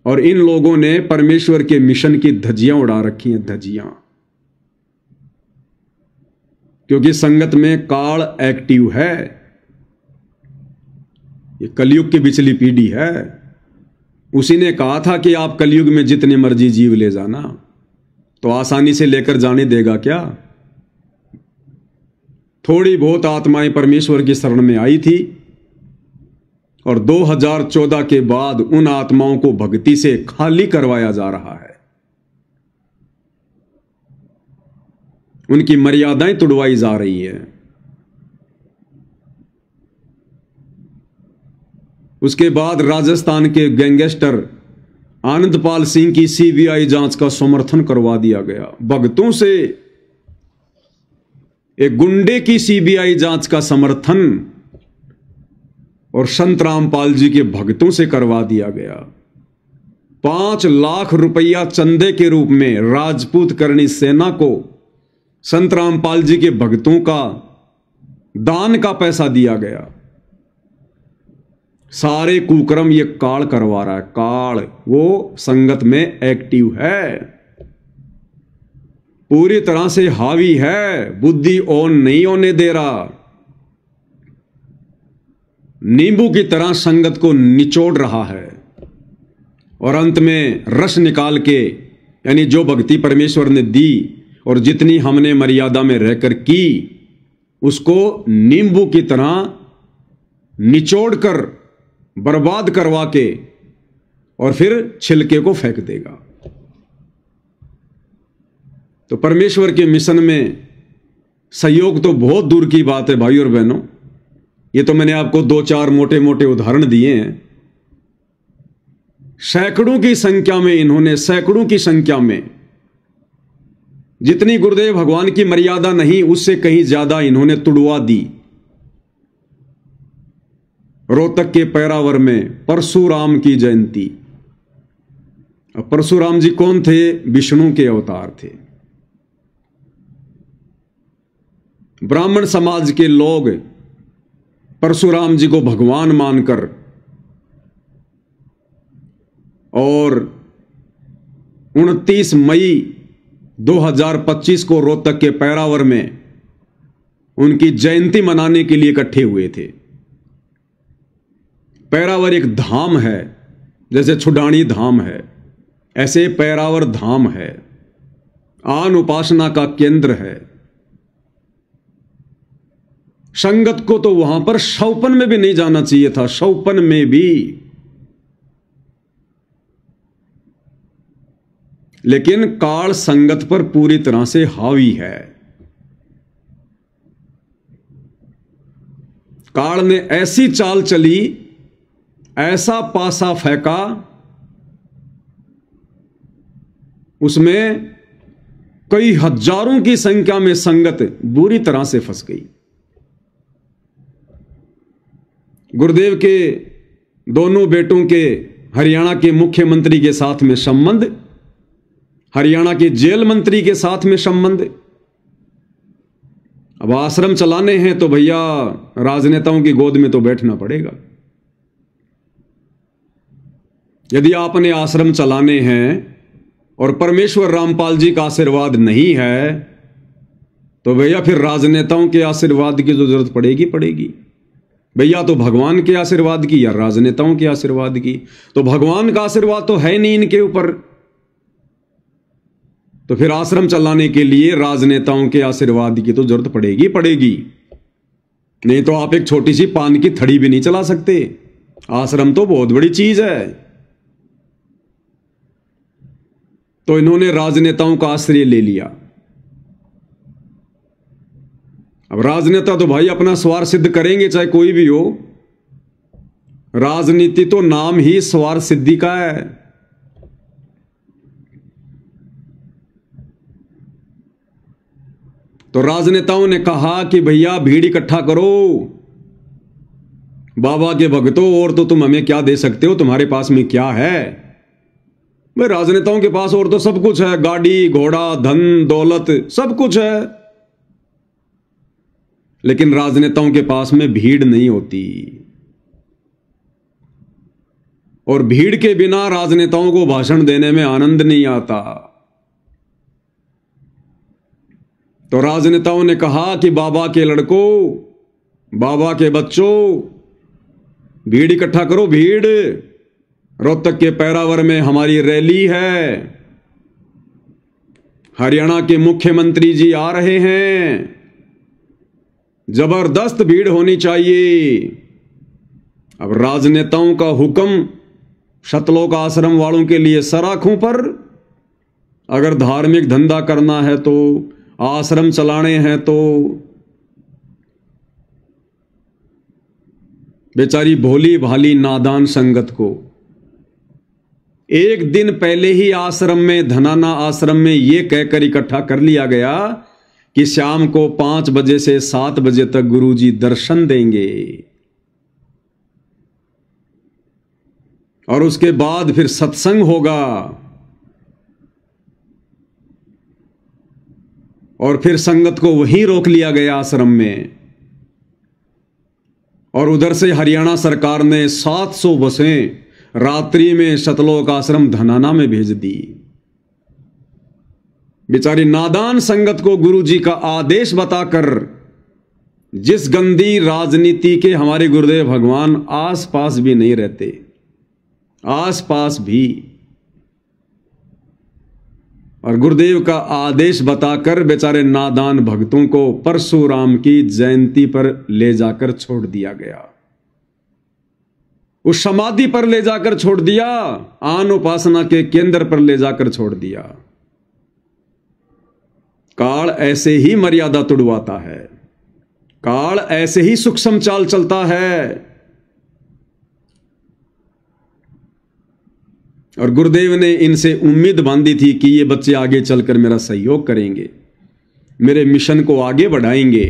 S1: और इन लोगों ने परमेश्वर के मिशन की धज्जियां उड़ा रखी हैं, धज्जियां। क्योंकि संगत में काल एक्टिव है, ये कलयुग की पिछली पीढ़ी है। उसी ने कहा था कि आप कलयुग में जितने मर्जी जीव ले जाना, तो आसानी से लेकर जाने देगा क्या? थोड़ी बहुत आत्माएं परमेश्वर की शरण में आई थी, और 2014 के बाद उन आत्माओं को भक्ति से खाली करवाया जा रहा है, उनकी मर्यादाएं तुड़वाई जा रही है। उसके बाद राजस्थान के गैंगस्टर आनंदपाल सिंह की सीबीआई जांच का समर्थन करवा दिया गया। भक्तों से एक गुंडे की सीबीआई जांच का समर्थन और संत रामपाल जी के भक्तों से करवा दिया गया। 5 लाख रुपया चंदे के रूप में राजपूत करणी सेना को संत रामपाल जी के भक्तों का दान का पैसा दिया गया। सारे कुकर्म ये काल करवा रहा है। काल वो संगत में एक्टिव है, पूरी तरह से हावी है, बुद्धि ऑन नहीं होने दे रहा। नींबू की तरह संगत को निचोड़ रहा है, और अंत में रस निकाल के, यानी जो भक्ति परमेश्वर ने दी और जितनी हमने मर्यादा में रहकर की, उसको नींबू की तरह निचोड़कर बर्बाद करवा के और फिर छिलके को फेंक देगा। तो परमेश्वर के मिशन में सहयोग तो बहुत दूर की बात है भाई और बहनों। ये तो मैंने आपको 2-4 मोटे मोटे उदाहरण दिए हैं। सैकड़ों की संख्या में इन्होंने, सैकड़ों की संख्या में, जितनी गुरुदेव भगवान की मर्यादा नहीं उससे कहीं ज्यादा इन्होंने तुड़वा दी। रोहतक के पैरावर में परशुराम की जयंती। अब परशुराम जी कौन थे? विष्णु के अवतार थे। ब्राह्मण समाज के लोग परशुराम जी को भगवान मानकर और 29 मई 2025 को रोहतक के पैरावर में उनकी जयंती मनाने के लिए इकट्ठे हुए थे। पैरावर एक धाम है, जैसे छुडानी धाम है, ऐसे पैरावर धाम है, आन उपासना का केंद्र है। संगत को तो वहां पर शौपन में भी नहीं जाना चाहिए था, शौपन में भी। लेकिन काल संगत पर पूरी तरह से हावी है। काल ने ऐसी चाल चली, ऐसा पासा फेंका, उसमें कई हजारों की संख्या में संगत बुरी तरह से फंस गई। गुरुदेव के दोनों बेटों के हरियाणा के मुख्यमंत्री के साथ में संबंध, हरियाणा के जेल मंत्री के साथ में संबंध। अब आश्रम चलाने हैं तो भैया राजनेताओं की गोद में तो बैठना पड़ेगा। यदि आपने आश्रम चलाने हैं और परमेश्वर रामपाल जी का आशीर्वाद नहीं है तो भैया फिर राजनेताओं के आशीर्वाद की तो जरूरत पड़ेगी। भैया तो भगवान के आशीर्वाद की या राजनेताओं के आशीर्वाद की? तो भगवान का आशीर्वाद तो है नहीं इनके ऊपर, तो फिर आश्रम चलाने के लिए राजनेताओं के आशीर्वाद की तो जरूरत पड़ेगी। नहीं तो आप एक छोटी सी पान की थड़ी भी नहीं चला सकते। आश्रम तो बहुत बड़ी चीज है। तो इन्होंने राजनेताओं का आश्रय ले लिया। अब राजनेता तो भाई अपना स्वार्थ सिद्ध करेंगे, चाहे कोई भी हो। राजनीति तो नाम ही स्वार्थ सिद्धि का है। तो राजनेताओं ने कहा कि भैया भीड़ इकट्ठा करो, बाबा के भक्तों, और तो तुम हमें क्या दे सकते हो? तुम्हारे पास में क्या है? भाई राजनेताओं के पास और तो सब कुछ है, गाड़ी घोड़ा धन दौलत सब कुछ है, लेकिन राजनेताओं के पास में भीड़ नहीं होती। और भीड़ के बिना राजनेताओं को भाषण देने में आनंद नहीं आता। तो राजनेताओं ने कहा कि बाबा के लड़कों, बाबा के बच्चों, भीड़ इकट्ठा करो, भीड़। रोहतक के पैरावर में हमारी रैली है, हरियाणा के मुख्यमंत्री जी आ रहे हैं, जबरदस्त भीड़ होनी चाहिए। अब राजनेताओं का हुक्म शतलोक आश्रम वालों के लिए सराखों पर। अगर धार्मिक धंधा करना है तो, आश्रम चलाने हैं तो, बेचारी भोली भाली नादान संगत को एक दिन पहले ही आश्रम में, धनाना आश्रम में यह कहकर इकट्ठा कर लिया गया कि शाम को 5 बजे से 7 बजे तक गुरुजी दर्शन देंगे और उसके बाद फिर सत्संग होगा और फिर संगत को वहीं रोक लिया गया आश्रम में। और उधर से हरियाणा सरकार ने 700 बसें रात्रि में शतलोक आश्रम धनाना में भेज दी। बेचारी नादान संगत को गुरुजी का आदेश बताकर, जिस गंदी राजनीति के हमारे गुरुदेव भगवान आसपास भी नहीं रहते, आसपास भी, और गुरुदेव का आदेश बताकर बेचारे नादान भक्तों को परशुराम की जयंती पर ले जाकर छोड़ दिया गया, उस समाधि पर ले जाकर छोड़ दिया, आन उपासना के केंद्र पर ले जाकर छोड़ दिया। काल ऐसे ही मर्यादा तुड़वाता है। काल ऐसे ही सूक्ष्म चाल चलता है। और गुरुदेव ने इनसे उम्मीद बांधी थी कि ये बच्चे आगे चलकर मेरा सहयोग करेंगे, मेरे मिशन को आगे बढ़ाएंगे।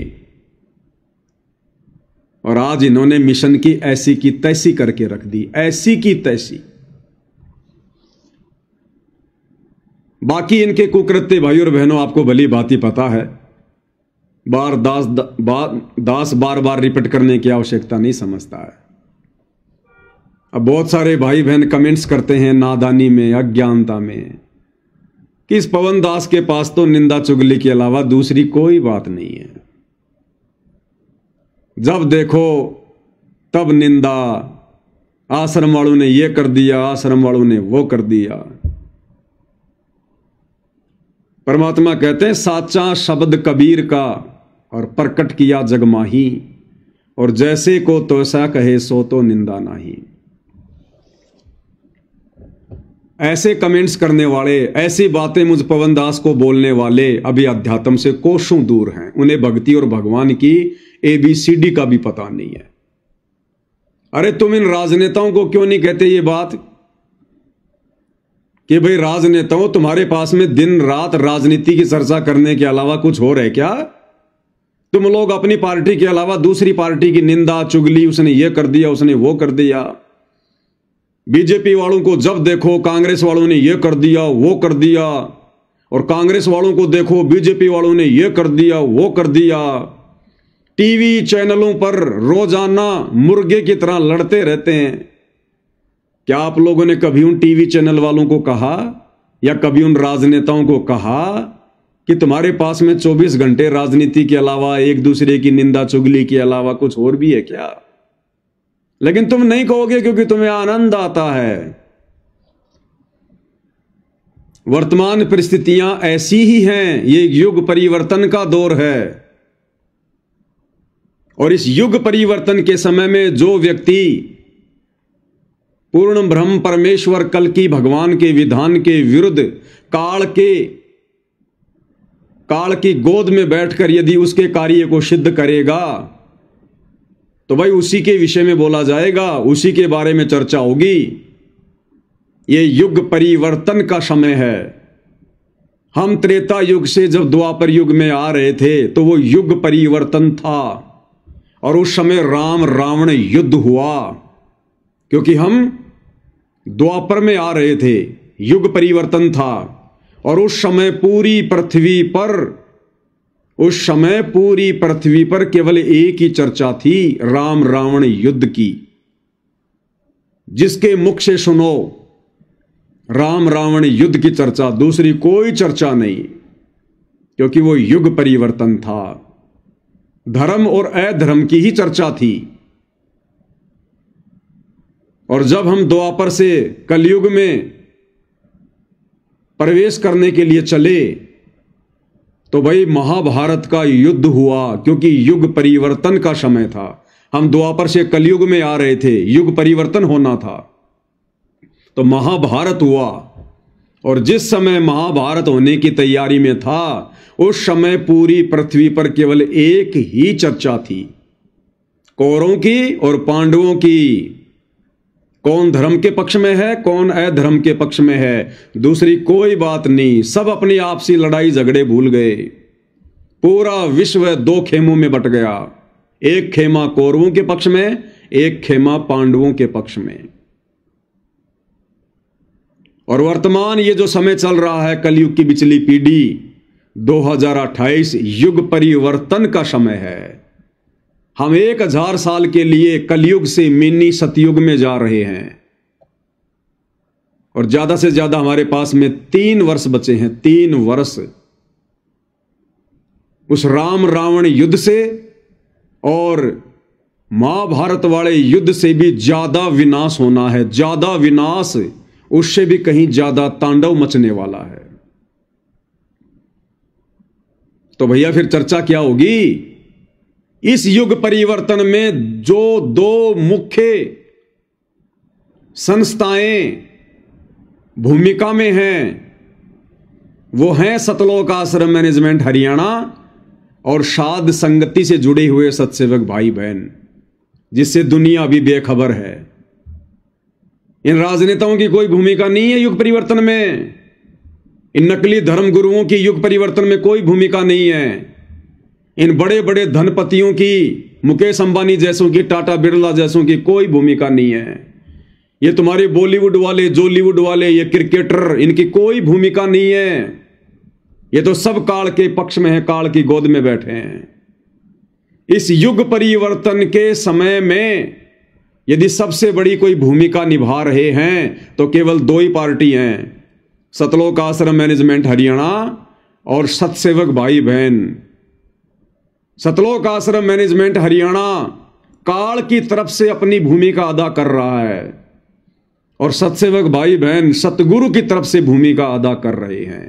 S1: और आज इन्होंने मिशन की ऐसी की तैसी करके रख दी, ऐसी की तैसी। बाकी इनके कुकृत्य भाई और बहनों आपको भली भांति पता है। दास बार बार रिपीट करने की आवश्यकता नहीं समझता है। अब बहुत सारे भाई बहन कमेंट्स करते हैं नादानी में, अज्ञानता में, कि इस पवन दास के पास तो निंदा चुगली के अलावा दूसरी कोई बात नहीं है। जब देखो तब निंदा, आश्रम वालों ने ये कर दिया, आश्रम वालों ने वो कर दिया। परमात्मा कहते हैं साचा शब्द कबीर का और प्रकट किया जगमाही, और जैसे को तैसा कहे सो तो निंदा नाही। ऐसे कमेंट्स करने वाले, ऐसी बातें मुझ पवन दास को बोलने वाले अभी अध्यात्म से कोसों दूर हैं। उन्हें भक्ति और भगवान की ABCD का भी पता नहीं है। अरे तुम इन राजनेताओं को क्यों नहीं कहते ये बात कि भाई राजनेताओं, तुम्हारे पास में दिन रात राजनीति की चर्चा करने के अलावा कुछ और है क्या? तुम लोग अपनी पार्टी के अलावा दूसरी पार्टी की निंदा चुगली, उसने ये कर दिया, उसने वो कर दिया। बीजेपी वालों को जब देखो कांग्रेस वालों ने ये कर दिया, वो कर दिया, और कांग्रेस वालों को देखो बीजेपी वालों ने ये कर दिया, वो कर दिया। टीवी चैनलों पर रोजाना मुर्गे की तरह लड़ते रहते हैं। क्या आप लोगों ने कभी उन टीवी चैनल वालों को कहा या कभी उन राजनेताओं को कहा कि तुम्हारे पास में 24 घंटे राजनीति के अलावा, एक दूसरे की निंदा चुगली के अलावा कुछ और भी है क्या? लेकिन तुम नहीं कहोगे क्योंकि तुम्हें आनंद आता है। वर्तमान परिस्थितियां ऐसी ही हैं। ये युग परिवर्तन का दौर है, और इस युग परिवर्तन के समय में जो व्यक्ति पूर्ण ब्रह्म परमेश्वर कल की भगवान के विधान के विरुद्ध काल की गोद में बैठकर यदि उसके कार्य को सिद्ध करेगा, तो भाई उसी के विषय में बोला जाएगा, उसी के बारे में चर्चा होगी। ये युग परिवर्तन का समय है। हम त्रेता युग से जब द्वापर युग में आ रहे थे तो वो युग परिवर्तन था, और उस समय राम रावण युद्ध हुआ, क्योंकि हम द्वापर में आ रहे थे, युग परिवर्तन था। और उस समय पूरी पृथ्वी पर केवल एक ही चर्चा थी, राम रावण युद्ध की। जिसके मुख से सुनो राम रावण युद्ध की चर्चा, दूसरी कोई चर्चा नहीं, क्योंकि वो युग परिवर्तन था। धर्म और अधर्म की ही चर्चा थी। और जब हम द्वापर से कलयुग में प्रवेश करने के लिए चले तो भाई महाभारत का युद्ध हुआ, क्योंकि युग परिवर्तन का समय था। हम द्वापर से कलयुग में आ रहे थे, युग परिवर्तन होना था, तो महाभारत हुआ। और जिस समय महाभारत होने की तैयारी में था, उस समय पूरी पृथ्वी पर केवल एक ही चर्चा थी, कौरवों की और पांडवों की। कौन धर्म के पक्ष में है, कौन अधर्म के पक्ष में है, दूसरी कोई बात नहीं। सब अपनी आपसी लड़ाई झगड़े भूल गए। पूरा विश्व दो खेमों में बट गया, एक खेमा कौरवों के पक्ष में, एक खेमा पांडवों के पक्ष में। और वर्तमान ये जो समय चल रहा है, कलयुग की बिचली पीढ़ी, 2028 युग परिवर्तन का समय है। हम 1000 साल के लिए कलयुग से मिनी सतयुग में जा रहे हैं, और ज्यादा से ज्यादा हमारे पास में 3 वर्ष बचे हैं। 3 वर्ष उस राम रावण युद्ध से और महाभारत वाले युद्ध से भी ज्यादा विनाश होना है। ज्यादा विनाश, उससे भी कहीं ज्यादा तांडव मचने वाला है। तो भैया फिर चर्चा क्या होगी? इस युग परिवर्तन में जो 2 मुख्य संस्थाएं भूमिका में हैं, वो हैं सतलोक आश्रम मैनेजमेंट हरियाणा और साध संगति से जुड़े हुए सत्सेवक भाई बहन, जिससे दुनिया अभी बेखबर है। इन राजनेताओं की कोई भूमिका नहीं है युग परिवर्तन में। इन नकली धर्म गुरुओं की युग परिवर्तन में कोई भूमिका नहीं है। इन बड़े बड़े धनपतियों की, मुकेश अंबानी जैसों की, टाटा बिरला जैसों की कोई भूमिका नहीं है। ये तुम्हारे बॉलीवुड वाले, जॉलीवुड वाले, ये क्रिकेटर, इनकी कोई भूमिका नहीं है। ये तो सब काल के पक्ष में है, काल की गोद में बैठे हैं। इस युग परिवर्तन के समय में यदि सबसे बड़ी कोई भूमिका निभा रहे हैं तो केवल दो ही पार्टी हैं, सतलोक आश्रम मैनेजमेंट हरियाणा और सतसेवक भाई बहन। सतलोक आश्रम मैनेजमेंट हरियाणा काल की तरफ से अपनी भूमिका अदा कर रहा है और सतसेवक भाई बहन सतगुरु की तरफ से भूमिका अदा कर रहे हैं।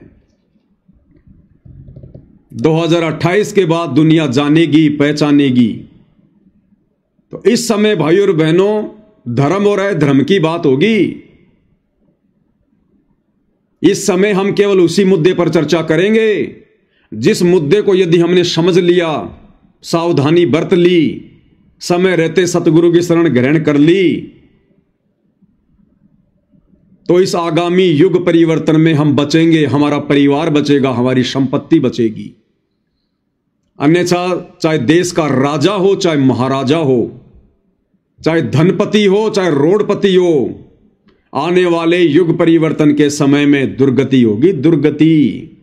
S1: 2028 के बाद दुनिया जानेगी, पहचानेगी। तो इस समय भाइयों और बहनों धर्म और अधर्म की बात होगी। इस समय हम केवल उसी मुद्दे पर चर्चा करेंगे जिस मुद्दे को यदि हमने समझ लिया, सावधानी बरत ली, समय रहते सतगुरु की शरण ग्रहण कर ली, तो इस आगामी युग परिवर्तन में हम बचेंगे, हमारा परिवार बचेगा, हमारी संपत्ति बचेगी। अन्यथा चाहे देश का राजा हो, चाहे महाराजा हो, चाहे धनपति हो, चाहे रोडपति हो, आने वाले युग परिवर्तन के समय में दुर्गति होगी, दुर्गति।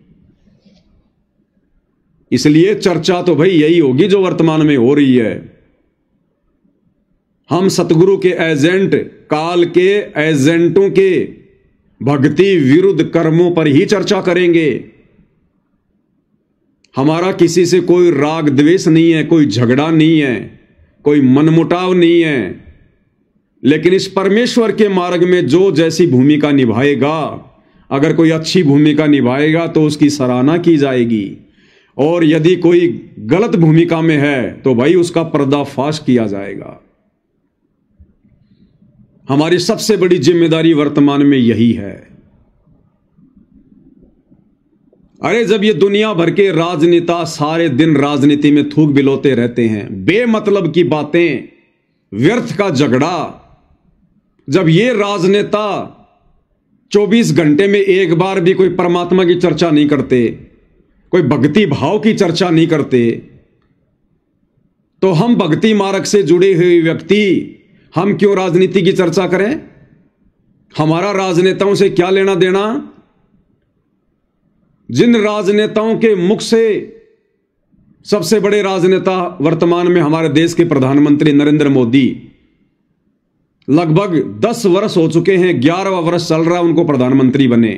S1: इसलिए चर्चा तो भाई यही होगी जो वर्तमान में हो रही है। हम सतगुरु के एजेंट, काल के एजेंटों के भक्ति विरुद्ध कर्मों पर ही चर्चा करेंगे। हमारा किसी से कोई राग द्वेष नहीं है, कोई झगड़ा नहीं है, कोई मनमुटाव नहीं है। लेकिन इस परमेश्वर के मार्ग में जो जैसी भूमिका निभाएगा, अगर कोई अच्छी भूमिका निभाएगा तो उसकी सराहना की जाएगी, और यदि कोई गलत भूमिका में है तो भाई उसका पर्दाफाश किया जाएगा। हमारी सबसे बड़ी जिम्मेदारी वर्तमान में यही है। अरे जब ये दुनिया भर के राजनेता सारे दिन राजनीति में थूक बिलोते रहते हैं, बेमतलब की बातें, व्यर्थ का झगड़ा, जब ये राजनेता 24 घंटे में एक बार भी कोई परमात्मा की चर्चा नहीं करते, कोई भक्ति भाव की चर्चा नहीं करते, तो हम भक्ति मार्ग से जुड़े हुए व्यक्ति हम क्यों राजनीति की चर्चा करें? हमारा राजनेताओं से क्या लेना देना? जिन राजनेताओं के मुख से, सबसे बड़े राजनेता वर्तमान में हमारे देश के प्रधानमंत्री नरेंद्र मोदी, लगभग 10 वर्ष हो चुके हैं, 11वां वर्ष चल रहा है उनको प्रधानमंत्री बने।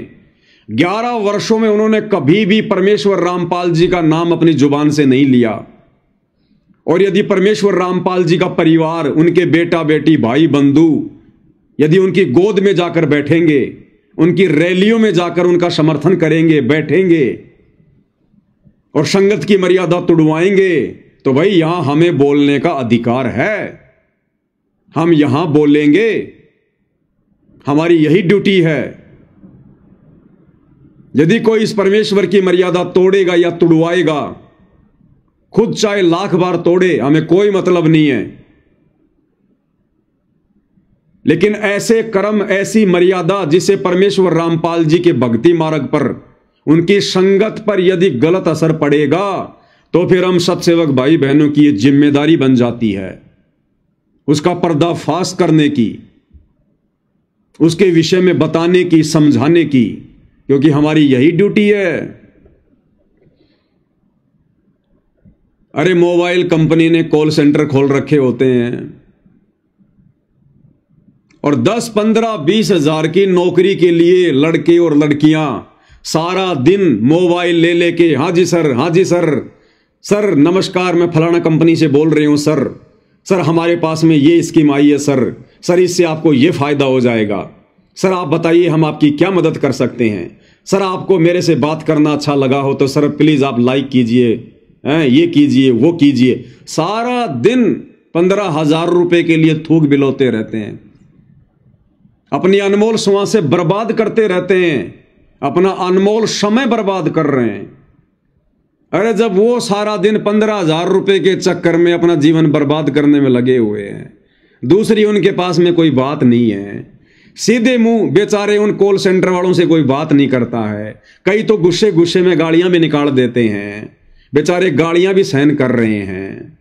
S1: 11 वर्षों में उन्होंने कभी भी परमेश्वर रामपाल जी का नाम अपनी जुबान से नहीं लिया। और यदि परमेश्वर रामपाल जी का परिवार, उनके बेटा बेटी, भाई बंधु, यदि उनकी गोद में जाकर बैठेंगे, उनकी रैलियों में जाकर उनका समर्थन करेंगे, बैठेंगे और संगत की मर्यादा तुड़वाएंगे, तो भाई यहां हमें बोलने का अधिकार है। हम यहां बोलेंगे, हमारी यही ड्यूटी है। यदि कोई इस परमेश्वर की मर्यादा तोड़ेगा या तुड़वाएगा, खुद चाहे लाख बार तोड़े, हमें कोई मतलब नहीं है। लेकिन ऐसे कर्म, ऐसी मर्यादा जिसे परमेश्वर रामपाल जी के भक्ति मार्ग पर, उनकी संगत पर यदि गलत असर पड़ेगा, तो फिर हम सतसेवक भाई बहनों की ये जिम्मेदारी बन जाती है उसका पर्दाफाश करने की, उसके विषय में बताने की, समझाने की, क्योंकि हमारी यही ड्यूटी है। अरे मोबाइल कंपनी ने कॉल सेंटर खोल रखे होते हैं और 10, 15, 20 हजार की नौकरी के लिए लड़के और लड़कियां सारा दिन मोबाइल ले लेके, हाँ जी सर, हाँ जी सर, सर नमस्कार, मैं फलाना कंपनी से बोल रही हूं सर, सर हमारे पास में ये स्कीम आई है सर, सर इससे आपको ये फायदा हो जाएगा, सर आप बताइए हम आपकी क्या मदद कर सकते हैं, सर आपको मेरे से बात करना अच्छा लगा हो तो सर प्लीज आप लाइक कीजिए, ये कीजिए, वो कीजिए। सारा दिन 15,000 रुपए के लिए थूक बिलोते रहते हैं, अपनी अनमोल श्वासें बर्बाद करते रहते हैं, अपना अनमोल समय बर्बाद कर रहे हैं। अरे जब वो सारा दिन 15,000 रुपए के चक्कर में अपना जीवन बर्बाद करने में लगे हुए हैं, दूसरी उनके पास में कोई बात नहीं है, सीधे मुंह बेचारे उन कॉल सेंटर वालों से कोई बात नहीं करता है, कई तो गुस्से गुस्से में गालियां भी निकाल देते हैं, बेचारे गालियां भी सहन कर रहे हैं।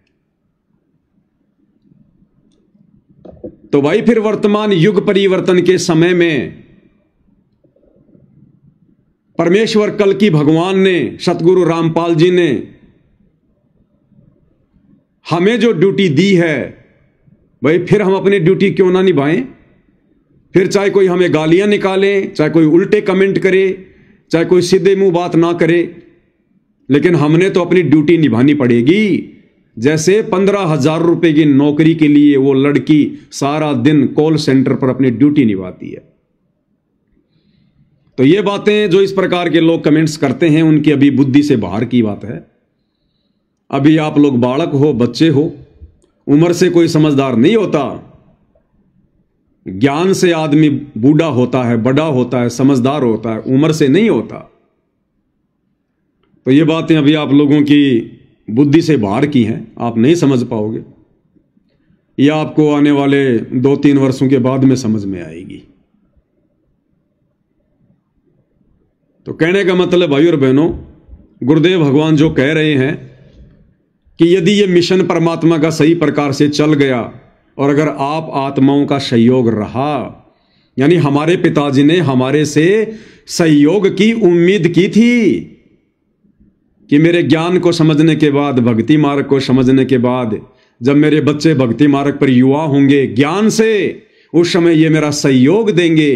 S1: तो भाई फिर वर्तमान युग परिवर्तन के समय में परमेश्वर कल की भगवान ने, सतगुरु रामपाल जी ने हमें जो ड्यूटी दी है, भाई फिर हम अपनी ड्यूटी क्यों ना निभाएं? फिर चाहे कोई हमें गालियां निकाले, चाहे कोई उल्टे कमेंट करे, चाहे कोई सीधे मुंह बात ना करे, लेकिन हमने तो अपनी ड्यूटी निभानी पड़ेगी। जैसे 15,000 रुपए की नौकरी के लिए वो लड़की सारा दिन कॉल सेंटर पर अपनी ड्यूटी निभाती है। तो ये बातें जो इस प्रकार के लोग कमेंट्स करते हैं, उनकी अभी बुद्धि से बाहर की बात है। अभी आप लोग बालक हो, बच्चे हो, उम्र से कोई समझदार नहीं होता। ज्ञान से आदमी बूढ़ा होता है, बड़ा होता है, समझदार होता है, उम्र से नहीं होता। तो ये बातें अभी आप लोगों की बुद्धि से बाहर की हैं, आप नहीं समझ पाओगे। यह आपको आने वाले 2-3 वर्षों के बाद में समझ में आएगी। तो कहने का मतलब भाई और बहनों, गुरुदेव भगवान जो कह रहे हैं कि यदि ये मिशन परमात्मा का सही प्रकार से चल गया और अगर आप आत्माओं का सहयोग रहा, यानी हमारे पिताजी ने हमारे से सहयोग की उम्मीद की थी कि मेरे ज्ञान को समझने के बाद, भक्ति मार्ग को समझने के बाद, जब मेरे बच्चे भक्ति मार्ग पर युवा होंगे ज्ञान से, उस समय ये मेरा सहयोग देंगे।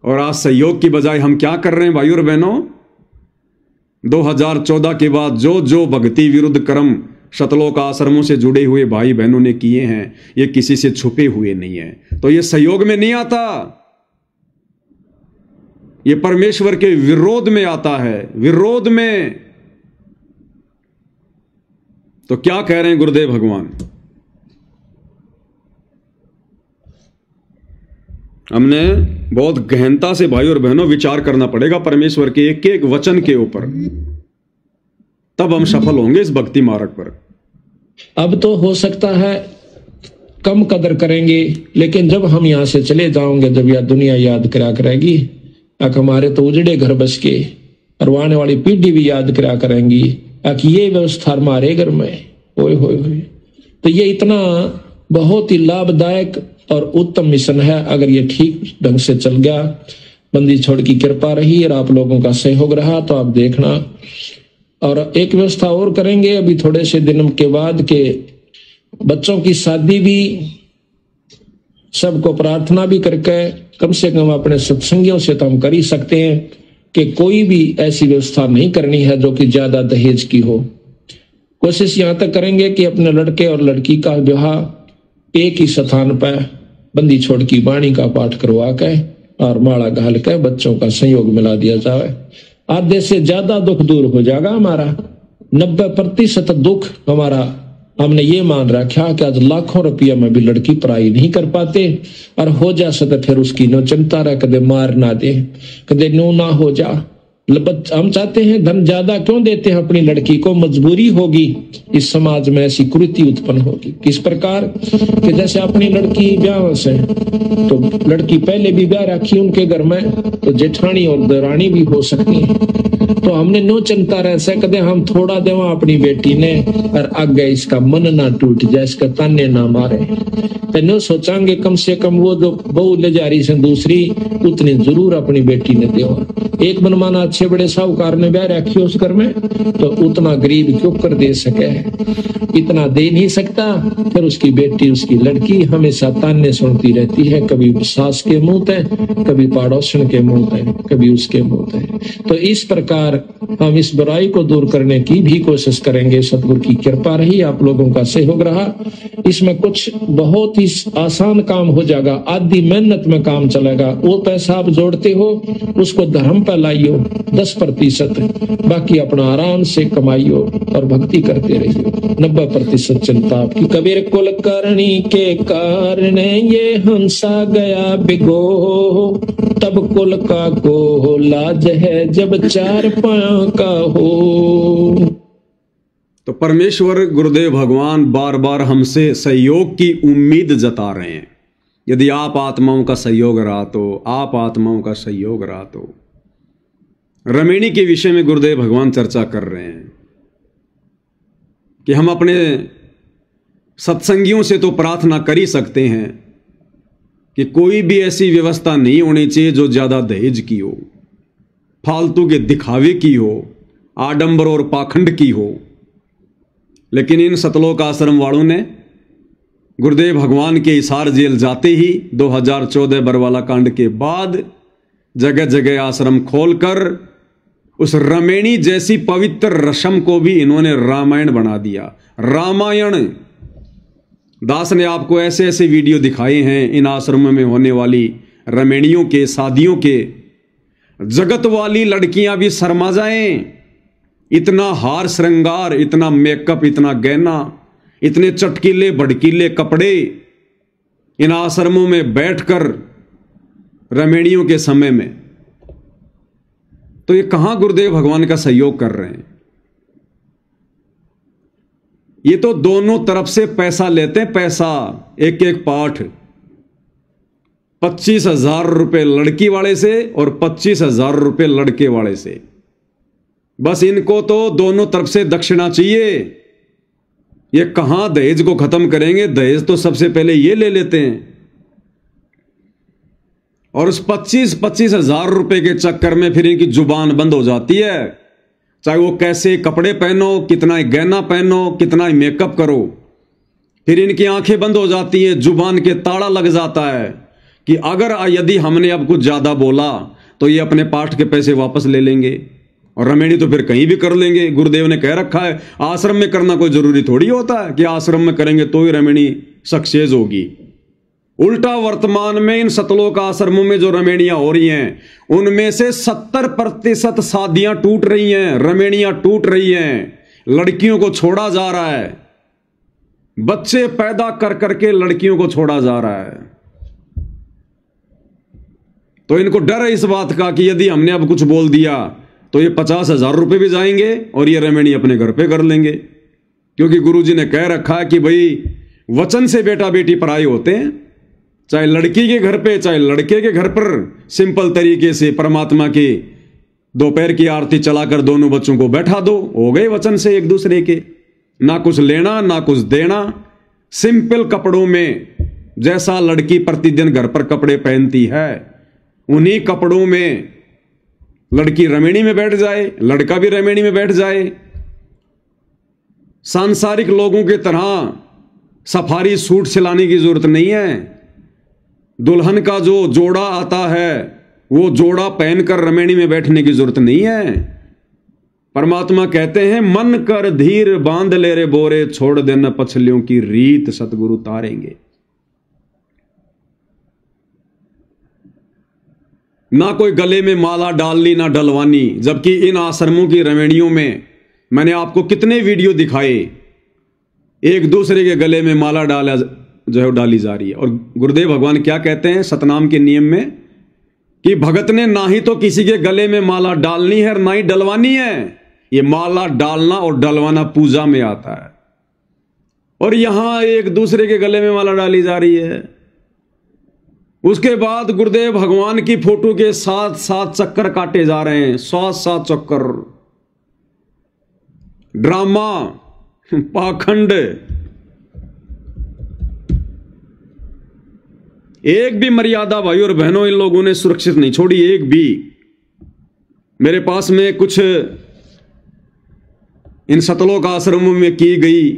S1: और आज सहयोग की बजाय हम क्या कर रहे हैं भाई और बहनों? 2014 के बाद जो जो भक्ति विरुद्ध कर्म शतलोक आश्रमों से जुड़े हुए भाई बहनों ने किए हैं, ये किसी से छुपे हुए नहीं है। तो ये सहयोग में नहीं आता, ये परमेश्वर के विरोध में आता है, विरोध में। तो क्या कह रहे हैं गुरुदेव भगवान? हमने बहुत गहनता से भाई और बहनों विचार करना पड़ेगा परमेश्वर के एक एक वचन के ऊपर, तब हम सफल होंगे इस भक्ति मार्ग पर।
S2: अब तो हो सकता है कम कदर करेंगे, लेकिन जब हम यहां से चले जाओगे, जब यह दुनिया याद करा करेगी, हमारे तो उजड़े घर बस के, और आने वाली पीढ़ी भी याद करा करेंगी कि ये व्यवस्था हमारे घर में होए होए होए। तो ये इतना बहुत ही लाभदायक और उत्तम मिशन है। अगर ये ठीक ढंग से चल गया, बंदी छोड़ की कृपा रही और आप लोगों का सहयोग रहा, तो आप देखना। और एक व्यवस्था और करेंगे अभी थोड़े से दिन के बाद के बच्चों की शादी भी सबको प्रार्थना भी करके, कम से कम अपने सत्संगियों से तो हम कर ही सकते हैं कि कोई भी ऐसी व्यवस्था नहीं करनी है जो कि ज्यादा दहेज की हो। कोशिश यहां तक करेंगे कि अपने लड़के और लड़की का विवाह एक ही स्थान पर बंदी छोड़ की वाणी का पाठ करवा के और माला घाल के बच्चों का संयोग मिला दिया जाए। आधे से ज्यादा दुख दूर हो जाएगा हमारा। 90% दुख हमारा हमने ये मान रखा कि आज लाखों रुपया में भी लड़की पढ़ाई नहीं कर पाते, और हो जा तो फिर उसकी नो चिंता रहे, कदे मार ना दे, कदे नो ना हो जा। हम चाहते हैं धन ज्यादा क्यों देते हैं अपनी लड़की को? मजबूरी होगी, इस समाज में ऐसी कुरीति उत्पन्न होगी। किस प्रकार कि जैसे अपनी लड़की ब्याह से, तो लड़की पहले भी ब्याह रखी उनके घर में, तो जेठानी और दरानी भी हो सकती है। तो हमने नो चिंता रह सकते, हम थोड़ा देवा अपनी बेटी ने, और आगे इसका मन ना टूट जाए, इसका ताने ना मारे। तो सोचांगे कम से कम वो जो बहू ले जा रही से दूसरी, उतनी जरूर अपनी बेटी ने देवा। एक मनमाना अच्छे बड़े साहूकार ने ब्याह रखी उस घर में, तो उतना गरीब क्यों कर दे सके? इतना दे नहीं सकता। फिर उसकी बेटी, उसकी लड़की हमेशा ताने सुनती रहती है, कभी सास के मुंह ते, कभी पड़ोसन के मुंह ते, कभी उसके मुंह ते। तो इस प्रकार हम इस बुराई को दूर करने की भी कोशिश करेंगे। सतगुरु की कृपा रही, आप लोगों का सहयोग रहा। इसमें कुछ बहुत ही आसान काम हो जाएगा, आधी मेहनत में काम चलेगा। वो पैसा आप जोड़ते हो, उसको धर्म पर रुपया लाइयो 10%, बाकी अपना आराम से कमाइयो और भक्ति करते रहियो। 90% चलता आपकी। कबीर कुल करनी के कारण ये हंसा गया बिगो, तब कुल का को लाज है जब 4 पांव का हो।
S1: तो परमेश्वर गुरुदेव भगवान बार बार हमसे सहयोग की उम्मीद जता रहे हैं। यदि आप आत्माओं का सहयोग रहा तो, आप आत्माओं का सहयोग रहा तो। रमेणी के विषय में गुरुदेव भगवान चर्चा कर रहे हैं कि हम अपने सत्संगियों से तो प्रार्थना कर ही सकते हैं कि कोई भी ऐसी व्यवस्था नहीं होनी चाहिए जो ज्यादा दहेज की हो, फालतू के दिखावे की हो, आडंबर और पाखंड की हो। लेकिन इन सतलोक आश्रम वालों ने गुरुदेव भगवान के हिसार जेल जाते ही 2014 बरवाला कांड के बाद जगह जगह आश्रम खोलकर उस रमेणी जैसी पवित्र रस्म को भी इन्होंने रामायण बना दिया। रामायण। दास ने आपको ऐसे ऐसे वीडियो दिखाए हैं इन आश्रमों में होने वाली रमेणियों के, शादियों के। जगत वाली लड़कियां भी शर्मा जाएं। इतना हार श्रृंगार, इतना मेकअप, इतना गहना, इतने चटकीले भड़कीले कपड़े इन आश्रमों में बैठकर रमेणियों के समय में। तो ये कहां गुरुदेव भगवान का सहयोग कर रहे हैं? ये तो दोनों तरफ से पैसा लेते हैं। पैसा, एक एक पाठ 25,000 रुपए लड़की वाले से और 25,000 रुपए लड़के वाले से। बस इनको तो दोनों तरफ से दक्षिणा चाहिए। ये कहां दहेज को खत्म करेंगे? दहेज तो सबसे पहले ये ले लेते हैं और उस 25,000 रुपए के चक्कर में फिर इनकी जुबान बंद हो जाती है। चाहे वो कैसे कपड़े पहनो, कितना ही गहना पहनो, कितना ही मेकअप करो, फिर इनकी आंखें बंद हो जाती है, जुबान के ताला लग जाता है कि अगर यदि हमने अब कुछ ज्यादा बोला तो ये अपने पाठ के पैसे वापस ले लेंगे और रमेणी तो फिर कहीं भी कर लेंगे। गुरुदेव ने कह रखा है आश्रम में करना कोई जरूरी थोड़ी होता है कि आश्रम में करेंगे तो ही रमेणी सक्सेस होगी। उल्टा वर्तमान में इन सतलोक आश्रमों में जो रमेणियां हो रही हैं उनमें से 70% शादियां टूट रही हैं, रमेणियां टूट रही हैं, लड़कियों को छोड़ा जा रहा है। बच्चे पैदा कर करके लड़कियों को छोड़ा जा रहा है। तो इनको डर है इस बात का कि यदि हमने अब कुछ बोल दिया तो ये 50,000 रुपए भी जाएंगे और ये रमेणी अपने घर पे कर लेंगे। क्योंकि गुरुजी ने कह रखा है कि भाई वचन से बेटा बेटी पराये होते हैं। चाहे लड़की के घर पे चाहे लड़के के घर पर सिंपल तरीके से परमात्मा की दोपहर की आरती चलाकर दोनों बच्चों को बैठा दो, हो गए वचन से एक दूसरे के। ना कुछ लेना ना कुछ देना, सिंपल कपड़ों में। जैसा लड़की प्रतिदिन घर पर कपड़े पहनती है उन्हीं कपड़ों में लड़की रमेणी में बैठ जाए, लड़का भी रमेणी में बैठ जाए। सांसारिक लोगों की तरह सफारी सूट सिलाने की जरूरत नहीं है। दुल्हन का जो जोड़ा आता है वो जोड़ा पहनकर रमेणी में बैठने की जरूरत नहीं है। परमात्मा कहते हैं मन कर धीर बांध ले रे बोरे, छोड़ देना पछलियों की रीत सतगुरु तारेंगे। ना कोई गले में माला डालनी ना डलवानी। जबकि इन आश्रमों की रमेणियों में मैंने आपको कितने वीडियो दिखाए, एक दूसरे के गले में माला डाला जो है डाली जा रही है। और गुरुदेव भगवान क्या कहते हैं सतनाम के नियम में कि भगत ने ना ही तो किसी के गले में माला डालनी है ना ही डलवानी है। ये माला डालना और डलवाना पूजा में आता है और यहां एक दूसरे के गले में माला डाली जा रही है। उसके बाद गुरुदेव भगवान की फोटो के साथ साथ चक्कर काटे जा रहे हैं, 7 चक्कर। ड्रामा, पाखंड। एक भी मर्यादा भाई और बहनों इन लोगों ने सुरक्षित नहीं छोड़ी, एक भी। मेरे पास में कुछ इन सतलोक आश्रमों में की गई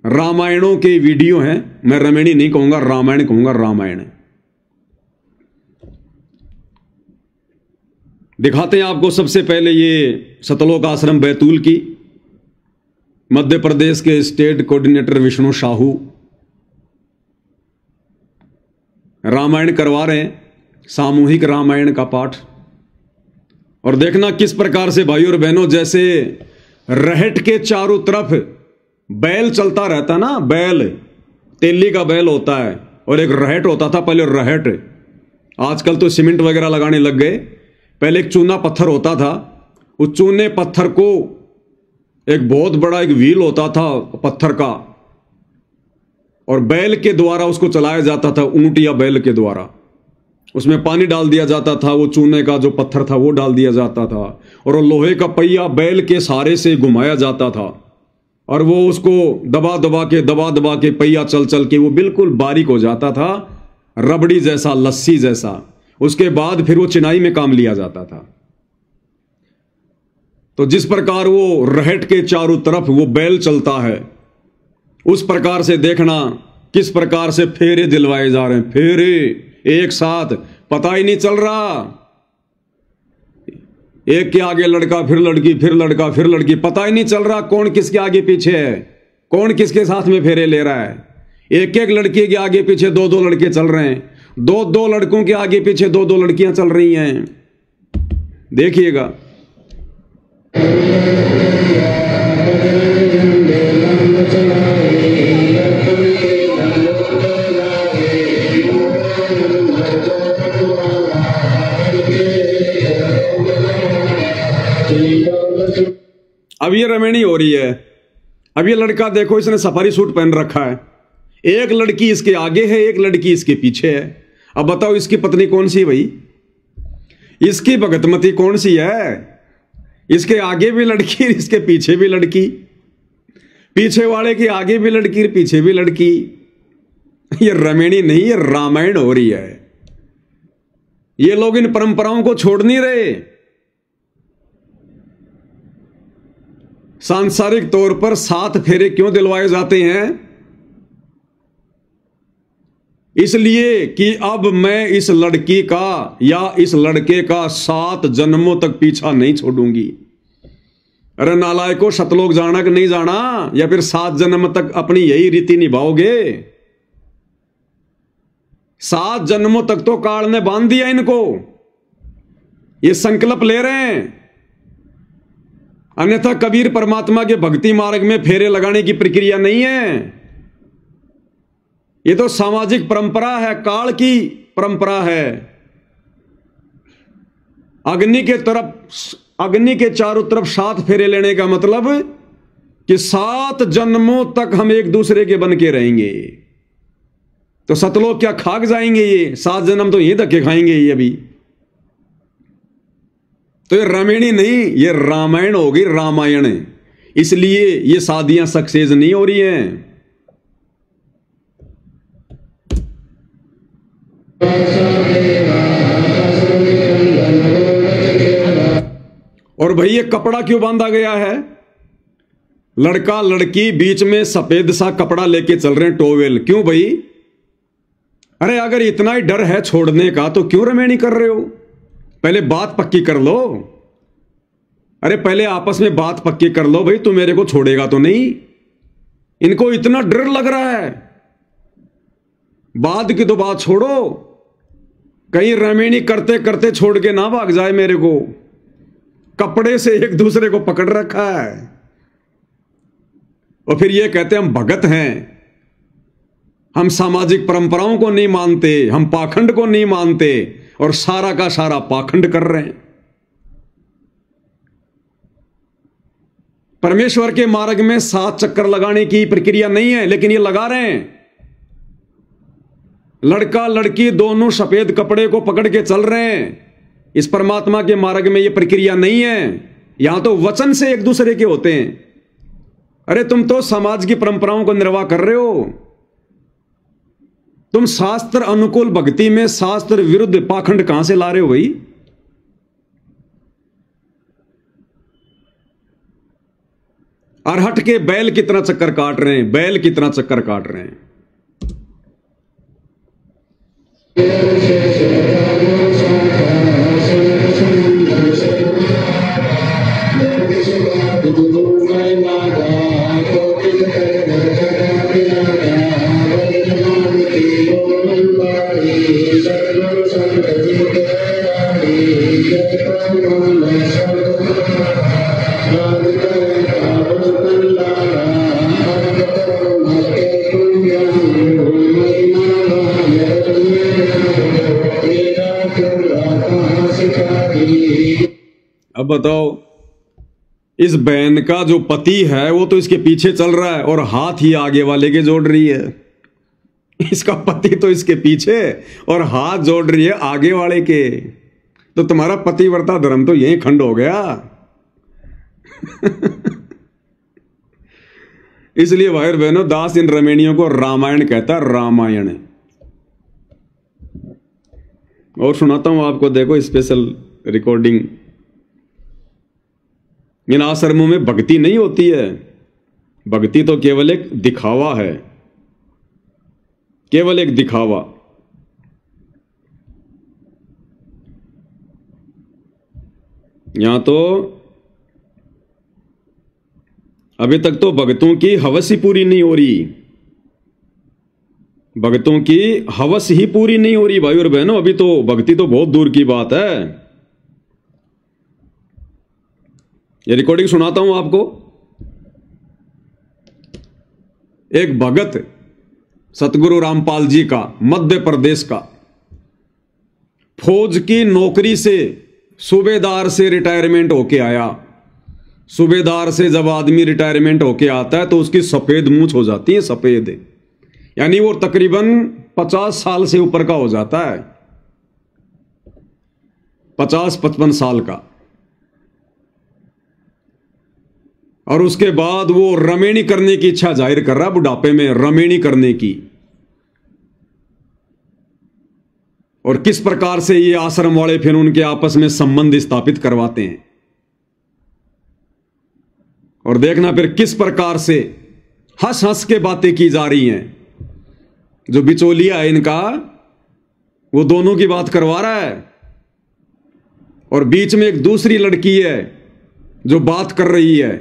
S1: रामायणों के वीडियो हैं। मैं रमेणी नहीं कहूंगा, रामायण कहूंगा, रामायण। दिखाते हैं आपको सबसे पहले ये सतलोक आश्रम बैतूल की, मध्य प्रदेश के स्टेट कोऑर्डिनेटर विष्णु साहू रामायण करवा रहे हैं, सामूहिक रामायण का पाठ। और देखना किस प्रकार से भाई और बहनों, जैसे रहट के चारों तरफ बैल चलता रहता ना, बैल तेली का बैल होता है और एक रहट होता था पहले, रहट। आजकल तो सीमेंट वगैरह लगाने लग गए। पहले एक चूना पत्थर होता था, उस चूने पत्थर को एक बहुत बड़ा एक व्हील होता था पत्थर का, और बैल के द्वारा उसको चलाया जाता था, ऊंट या बैल के द्वारा। उसमें पानी डाल दिया जाता था, वो चूने का जो पत्थर था वो डाल दिया जाता था, और वो लोहे का पहिया बैल के सहारे से घुमाया जाता था, और वो उसको दबा दबा के पहिया चल चल के वो बिल्कुल बारीक हो जाता था, रबड़ी जैसा, लस्सी जैसा। उसके बाद फिर वो चिनाई में काम लिया जाता था। तो जिस प्रकार वो रहट के चारों तरफ वो बैल चलता है, उस प्रकार से देखना किस प्रकार से फेरे दिलवाए जा रहे हैं, फेरे एक साथ, पता ही नहीं चल रहा। एक के आगे लड़का, फिर लड़की, फिर लड़का, फिर लड़की, पता ही नहीं चल रहा कौन किसके आगे पीछे है, कौन किसके साथ में फेरे ले रहा है। एक एक लड़की के आगे पीछे दो दो लड़के चल रहे हैं, दो दो लड़कों के आगे पीछे दो दो लड़कियां चल रही हैं। देखिएगा। अब ये रमेणी हो रही है। अब ये लड़का देखो, इसने सफारी सूट पहन रखा है, एक लड़की इसके आगे है, एक लड़की इसके पीछे है। अब बताओ इसकी पत्नी कौन सी है भाई? इसकी भगतमती कौन सी है? इसके आगे भी लड़की, इसके पीछे भी लड़की, पीछे वाले के आगे भी लड़की, पीछे भी लड़की। ये रमेणी नहीं, ये रामायण हो रही है। ये लोग इन परंपराओं को छोड़ नहीं रहे। सांसारिक तौर पर 7 फेरे क्यों दिलवाए जाते हैं? इसलिए कि अब मैं इस लड़की का या इस लड़के का 7 जन्मों तक पीछा नहीं छोड़ूंगी। अरे नालायकों, सतलोक जाना कि नहीं जाना, या फिर 7 जन्म तक अपनी यही रीति निभाओगे? 7 जन्मों तक तो काल ने बांध दिया इनको, ये संकल्प ले रहे हैं। अन्यथा कबीर परमात्मा के भक्ति मार्ग में फेरे लगाने की प्रक्रिया नहीं है। ये तो सामाजिक परंपरा है, काल की परंपरा है। अग्नि के चारों तरफ 7 फेरे लेने का मतलब कि 7 जन्मों तक हम एक दूसरे के बन के रहेंगे। तो सतलोक क्या खाक जाएंगे? ये 7 जन्म तो यही धक्के खाएंगे ये अभी। तो ये रमेणी नहीं, ये रामायण हो गई, रामायण। इसलिए ये शादियां सक्सेस नहीं हो रही हैं। और भाई ये कपड़ा क्यों बांधा गया है? लड़का लड़की बीच में सफेद सा कपड़ा लेके चल रहे हैं, टोवेल। क्यों भाई? अरे अगर इतना ही डर है छोड़ने का तो क्यों रमेणी कर रहे हो? पहले बात पक्की कर लो। अरे पहले आपस में बात पक्की कर लो भाई, तू मेरे को छोड़ेगा तो नहीं। इनको इतना डर लग रहा है, बाद की तो बात छोड़ो, कहीं रमेणी करते करते छोड़ के ना भाग जाए मेरे को। कपड़े से एक दूसरे को पकड़ रखा है और फिर ये कहते हम भगत हैं, हम सामाजिक परंपराओं को नहीं मानते, हम पाखंड को नहीं मानते, और सारा का सारा पाखंड कर रहे हैं। परमेश्वर के मार्ग में 7 चक्कर लगाने की प्रक्रिया नहीं है, लेकिन ये लगा रहे हैं। लड़का लड़की दोनों सफेद कपड़े को पकड़ के चल रहे हैं। इस परमात्मा के मार्ग में ये प्रक्रिया नहीं है। यहां तो वचन से एक दूसरे के होते हैं। अरे तुम तो समाज की परंपराओं को निर्वाह कर रहे हो। तुम शास्त्र अनुकूल भक्ति में शास्त्र विरुद्ध पाखंड कहां से ला रहे हो भाई? अरहट के बैल कितना चक्कर काट रहे हैं, बैल कितना चक्कर काट रहे हैं। अब बताओ, इस बहन का जो पति है वो तो इसके पीछे चल रहा है और हाथ ही आगे वाले के जोड़ रही है। इसका पति तो इसके पीछे और हाथ जोड़ रही है आगे वाले के। तो तुम्हारा पतिव्रता धर्म तो यही खंड हो गया। इसलिए भाई और बहनों, दास इन रमणियों को रामायण कहता है, रामायण। और सुनाता हूं आपको, देखो स्पेशल रिकॉर्डिंग। इन आश्रमों में भक्ति नहीं होती है, भक्ति तो केवल एक दिखावा है, केवल एक दिखावा। यहां तो अभी तक तो भक्तों की हवस ही पूरी नहीं हो रही, भक्तों की हवस ही पूरी नहीं हो रही भाई और बहनों। अभी तो भक्ति तो बहुत दूर की बात है। ये रिकॉर्डिंग सुनाता हूं आपको। एक भगत सतगुरु रामपाल जी का, मध्य प्रदेश का, फौज की नौकरी से सूबेदार से रिटायरमेंट होके आया। सूबेदार से जब आदमी रिटायरमेंट होके आता है तो उसकी सफेद मूंछ हो जाती है, सफेद, यानी वो तकरीबन 50 साल से ऊपर का हो जाता है, 50-55 साल का। और उसके बाद वो रमेणी करने की इच्छा जाहिर कर रहा, बुढ़ापे में रमेणी करने की। और किस प्रकार से ये आश्रम वाले फिर उनके आपस में संबंध स्थापित करवाते हैं, और देखना फिर किस प्रकार से हंस हंस के बातें की जा रही हैं। जो बिचौलिया है इनका, वो दोनों की बात करवा रहा है, और बीच में एक दूसरी लड़की है जो बात कर रही है।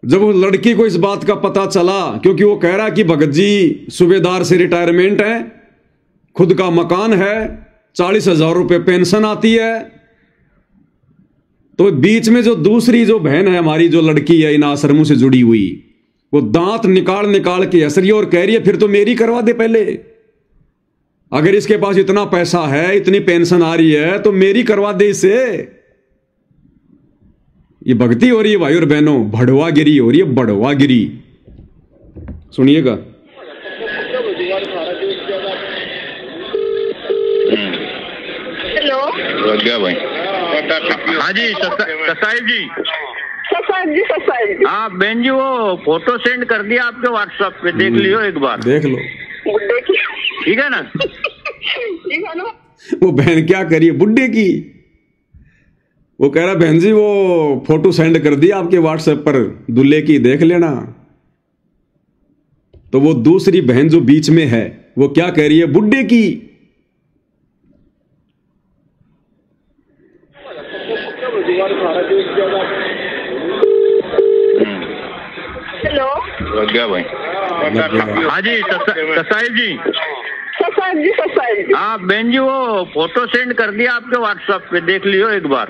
S1: जब वो लड़की को इस बात का पता चला, क्योंकि वो कह रहा कि भगत जी सूबेदार से रिटायरमेंट है, खुद का मकान है, 40,000 रुपए पेंशन आती है, तो बीच में जो दूसरी जो बहन है हमारी, जो लड़की है इन आश्रमों से जुड़ी हुई, वो दांत निकाल निकाल के हंस रही है और कह रही है फिर तो मेरी करवा दे पहले। अगर इसके पास इतना पैसा है, इतनी पेंशन आ रही है, तो मेरी करवा दे इसे। ये भक्ति हो रही है भाई और बहनों, भड़वागिरी हो रही है, भड़वागिरी। सुनिएगा।
S3: हेलो क्या भाई? हाँ जी ससाइल जी। हाँ बहन जी, वो फोटो सेंड कर दिया आपके व्हाट्सएप पे, देख लियो एक बार।
S1: देख लो,
S3: ठीक है ना?
S1: वो बहन क्या करिए बुड्ढे की, वो कह रहा बहन जी वो फोटो सेंड कर दिया आपके व्हाट्सएप पर दूल्हे की, देख लेना। तो वो दूसरी बहन जो बीच में है वो क्या कह रही है, बुड्ढे की।
S3: हेलो क्या भाई? हाँ जी ससाइल जी। हाँ बहन जी, वो फोटो सेंड कर दिया आपके व्हाट्सएप पे, देख लियो एक बार।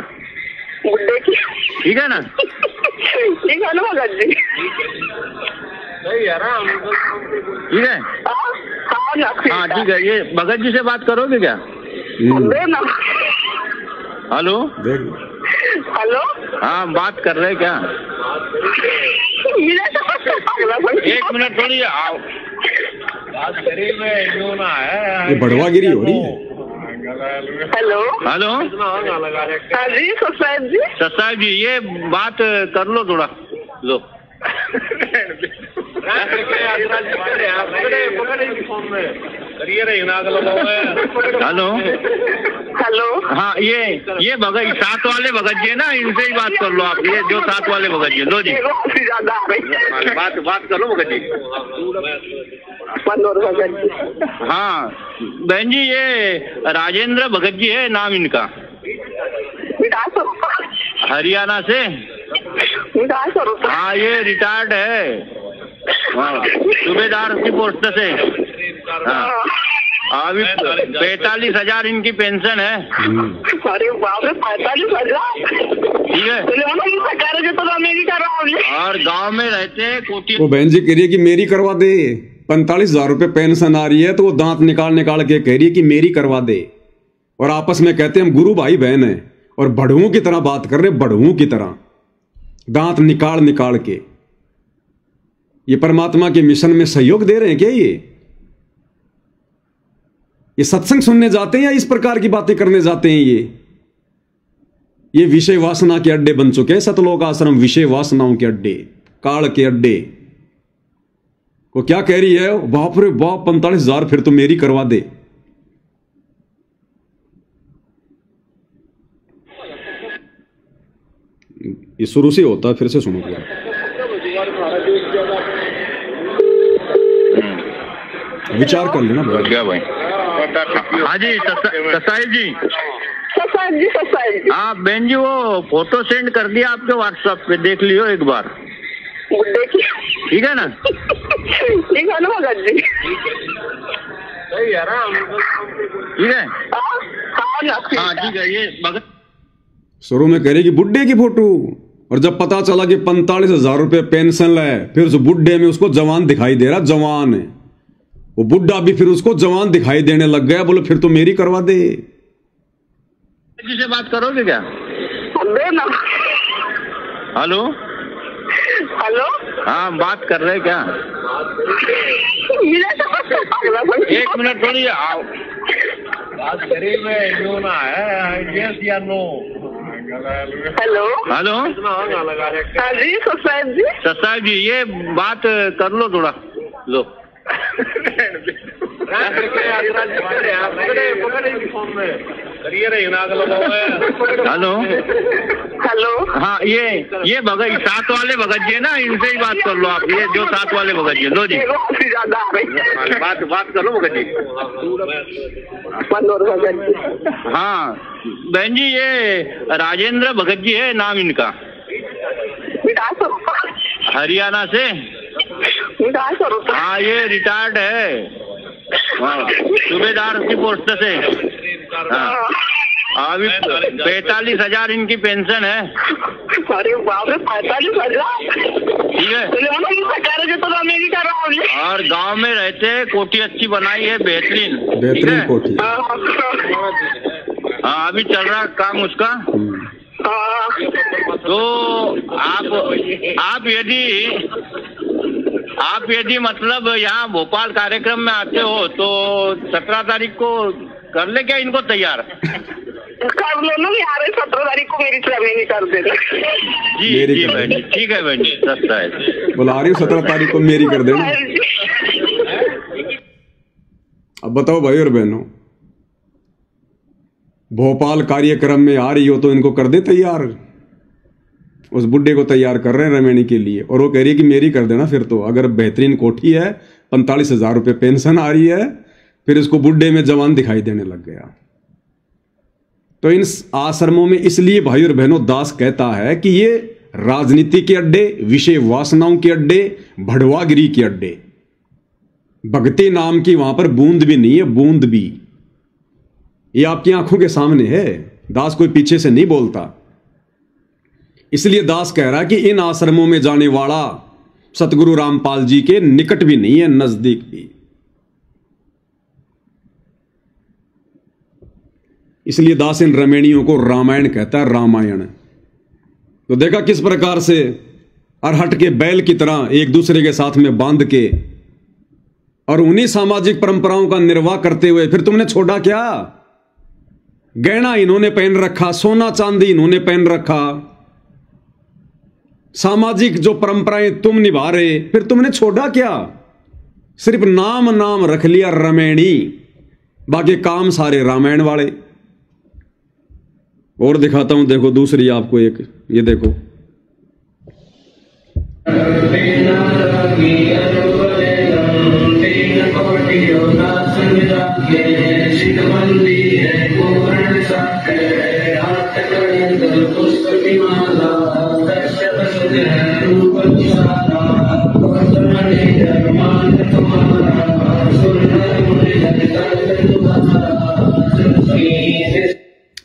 S3: ठीक है ना?
S4: ठीक है ना भगत जी?
S3: ठीक है। हाँ ठीक है। ये भगत जी से बात करोगे क्या? Hello
S4: hello.
S3: हाँ बात कर रहे क्या? एक मिनट थोड़ी आओ।
S1: ये भड़वागिरी हो रही है।
S4: Hello
S3: hello.
S4: हाँ जी ससाइल जी।
S3: ससाइल जी, ये बात कर लो थोड़ा, लो। Hello
S4: hello.
S3: हाँ ये भगत, साथ वाले भगत जी है ना, इनसे ही बात कर लो आप। ये जो साथ वाले भगत जी, लो जी बात कर लो भगत जी। हाँ बहन जी, ये राजेंद्र भगत जी है नाम इनका, हरियाणा से। हाँ ये रिटायर्ड है, सूबेदार की पोस्ट से। हाँ अभी 45,000 इनकी पेंशन है।
S4: अरे बाप रे, 45,000।
S3: ठीक है।
S4: तो
S3: और गांव में रहते हैं कोठी।
S1: वो बहन जी कह रही है कि मेरी करवा दे, 45,000 रुपए पेंशन आ रही है, तो वो दांत निकाल निकाल के कह रही है कि मेरी करवा दे। और आपस में कहते हैं हम गुरु भाई बहन हैं, और बड़ुओं की तरह बात कर रहे हैं, बड़ुओं की तरह दांत निकाल निकाल के। ये परमात्मा के मिशन में सहयोग दे रहे हैं क्या? ये सत्संग सुनने जाते हैं या इस प्रकार की बातें करने जाते हैं? ये विषय वासना के अड्डे बन चुके हैं सतलोक आश्रम, विषय वासनाओं के अड्डे, काल के अड्डे। वो क्या कह रही है? बाप रे बाप 45,000 फिर तो मेरी करवा दे। ये शुरू से होता है, फिर से सुनो क्या विचार कर लेना
S3: क्या भाई। हाँ जी ससाई जी, हाँ बहन जी, वो फोटो सेंड कर दिया आपके व्हाट्सएप पे, देख लियो एक बार। ठीक है ना?
S4: ठीक है ना भगत जी?
S3: ठीक है,
S4: हाँ
S3: ठीक है। ये भगत
S1: शुरू में कह रही कि बुड्ढे की फोटो, और जब पता चला कि 45,000 रुपए पेंशन है, फिर उस बुड्ढे में उसको जवान दिखाई दे रहा, जवान है वो बुड्ढा भी, फिर उसको जवान दिखाई देने लग गया। बोलो फिर तो मेरी करवा दे।
S3: जी से बात करोगे क्या? हेलो
S4: हेलो,
S3: हाँ बात कर रहे क्या? एक मिनट थोड़ी आओ, बात करिए में जो ना है यस या नो।
S4: हेलो
S3: हेलो,
S4: हाँ जी ससाई जी।
S3: ससाई जी ये बात कर लो थोड़ा, लो। हेलो
S4: हेलो,
S3: हाँ ये भगत साथ वाले भगत जी है ना, इनसे ही बात कर लो आप। ये जो साथ वाले भगत जी, लो जी
S4: ज्यादा आ रही,
S3: बात कर लो भगत जी।
S4: मनोहर भगत जी।
S3: हाँ बहन जी, ये राजेंद्र भगत जी है नाम इनका, हरियाणा से। हाँ ये रिटायर्ड है, हाँ सूबेदार की पोस्ट से। हाँ अभी 45,000 इनकी पेंशन है।
S4: अरे बाप रे, 45,000!
S3: ठीक है,
S4: तो अमेरिका रहा।
S3: और गांव में रहते, कोठी अच्छी बनाई है, बेहतरीन
S1: बेहतरीन कोठी।
S3: हाँ अभी चल रहा काम उसका। तो आप यदि मतलब यहाँ भोपाल कार्यक्रम में आते हो तो 17 तारीख को कर ले क्या इनको तैयार?
S4: कर लो ना यार, 17 तारीख को मेरी ट्रेनिंग कर देना।
S3: जी बहन, ठीक है बहन जी, सस्ता है।
S1: बुला रही हूँ 17 तारीख को मेरी कर देना। अब बताओ भाई और बहनों, भोपाल कार्यक्रम में आ रही हो तो इनको कर दे तैयार। उस बुड्ढे को तैयार कर रहे हैं रमेणी के लिए, और वो कह रही है कि मेरी कर देना। फिर तो अगर बेहतरीन कोठी है, 45,000 रुपये पेंशन आ रही है, फिर इसको बुड्ढे में जवान दिखाई देने लग गया। तो इन आश्रमों में इसलिए भाई और बहनों दास कहता है कि ये राजनीति के अड्डे, विषय वासनाओं के अड्डे, भड़वागिरी के अड्डे, भक्ति नाम की वहां पर बूंद भी नहीं है, बूंद भी। ये आपकी आंखों के सामने है, दास कोई पीछे से नहीं बोलता। इसलिए दास कह रहा है कि इन आश्रमों में जाने वाला सतगुरु रामपाल जी के निकट भी नहीं है, नजदीक भी। इसलिए दास इन रमेणियों को रामायण कहता है, रामायण। तो देखा किस प्रकार से अरहट के बैल की तरह एक दूसरे के साथ में बांध के और उन्हीं सामाजिक परंपराओं का निर्वाह करते हुए फिर तुमने छोड़ा क्या? गहना इन्होंने पहन रखा, सोना चांदी इन्होंने पहन रखा, सामाजिक जो परंपराएं तुम निभा रहे, फिर तुमने छोड़ा क्या? सिर्फ नाम रख लिया रमेणी, बाकी काम सारे रामायण वाले। और दिखाता हूं, देखो दूसरी आपको एक, ये देखो।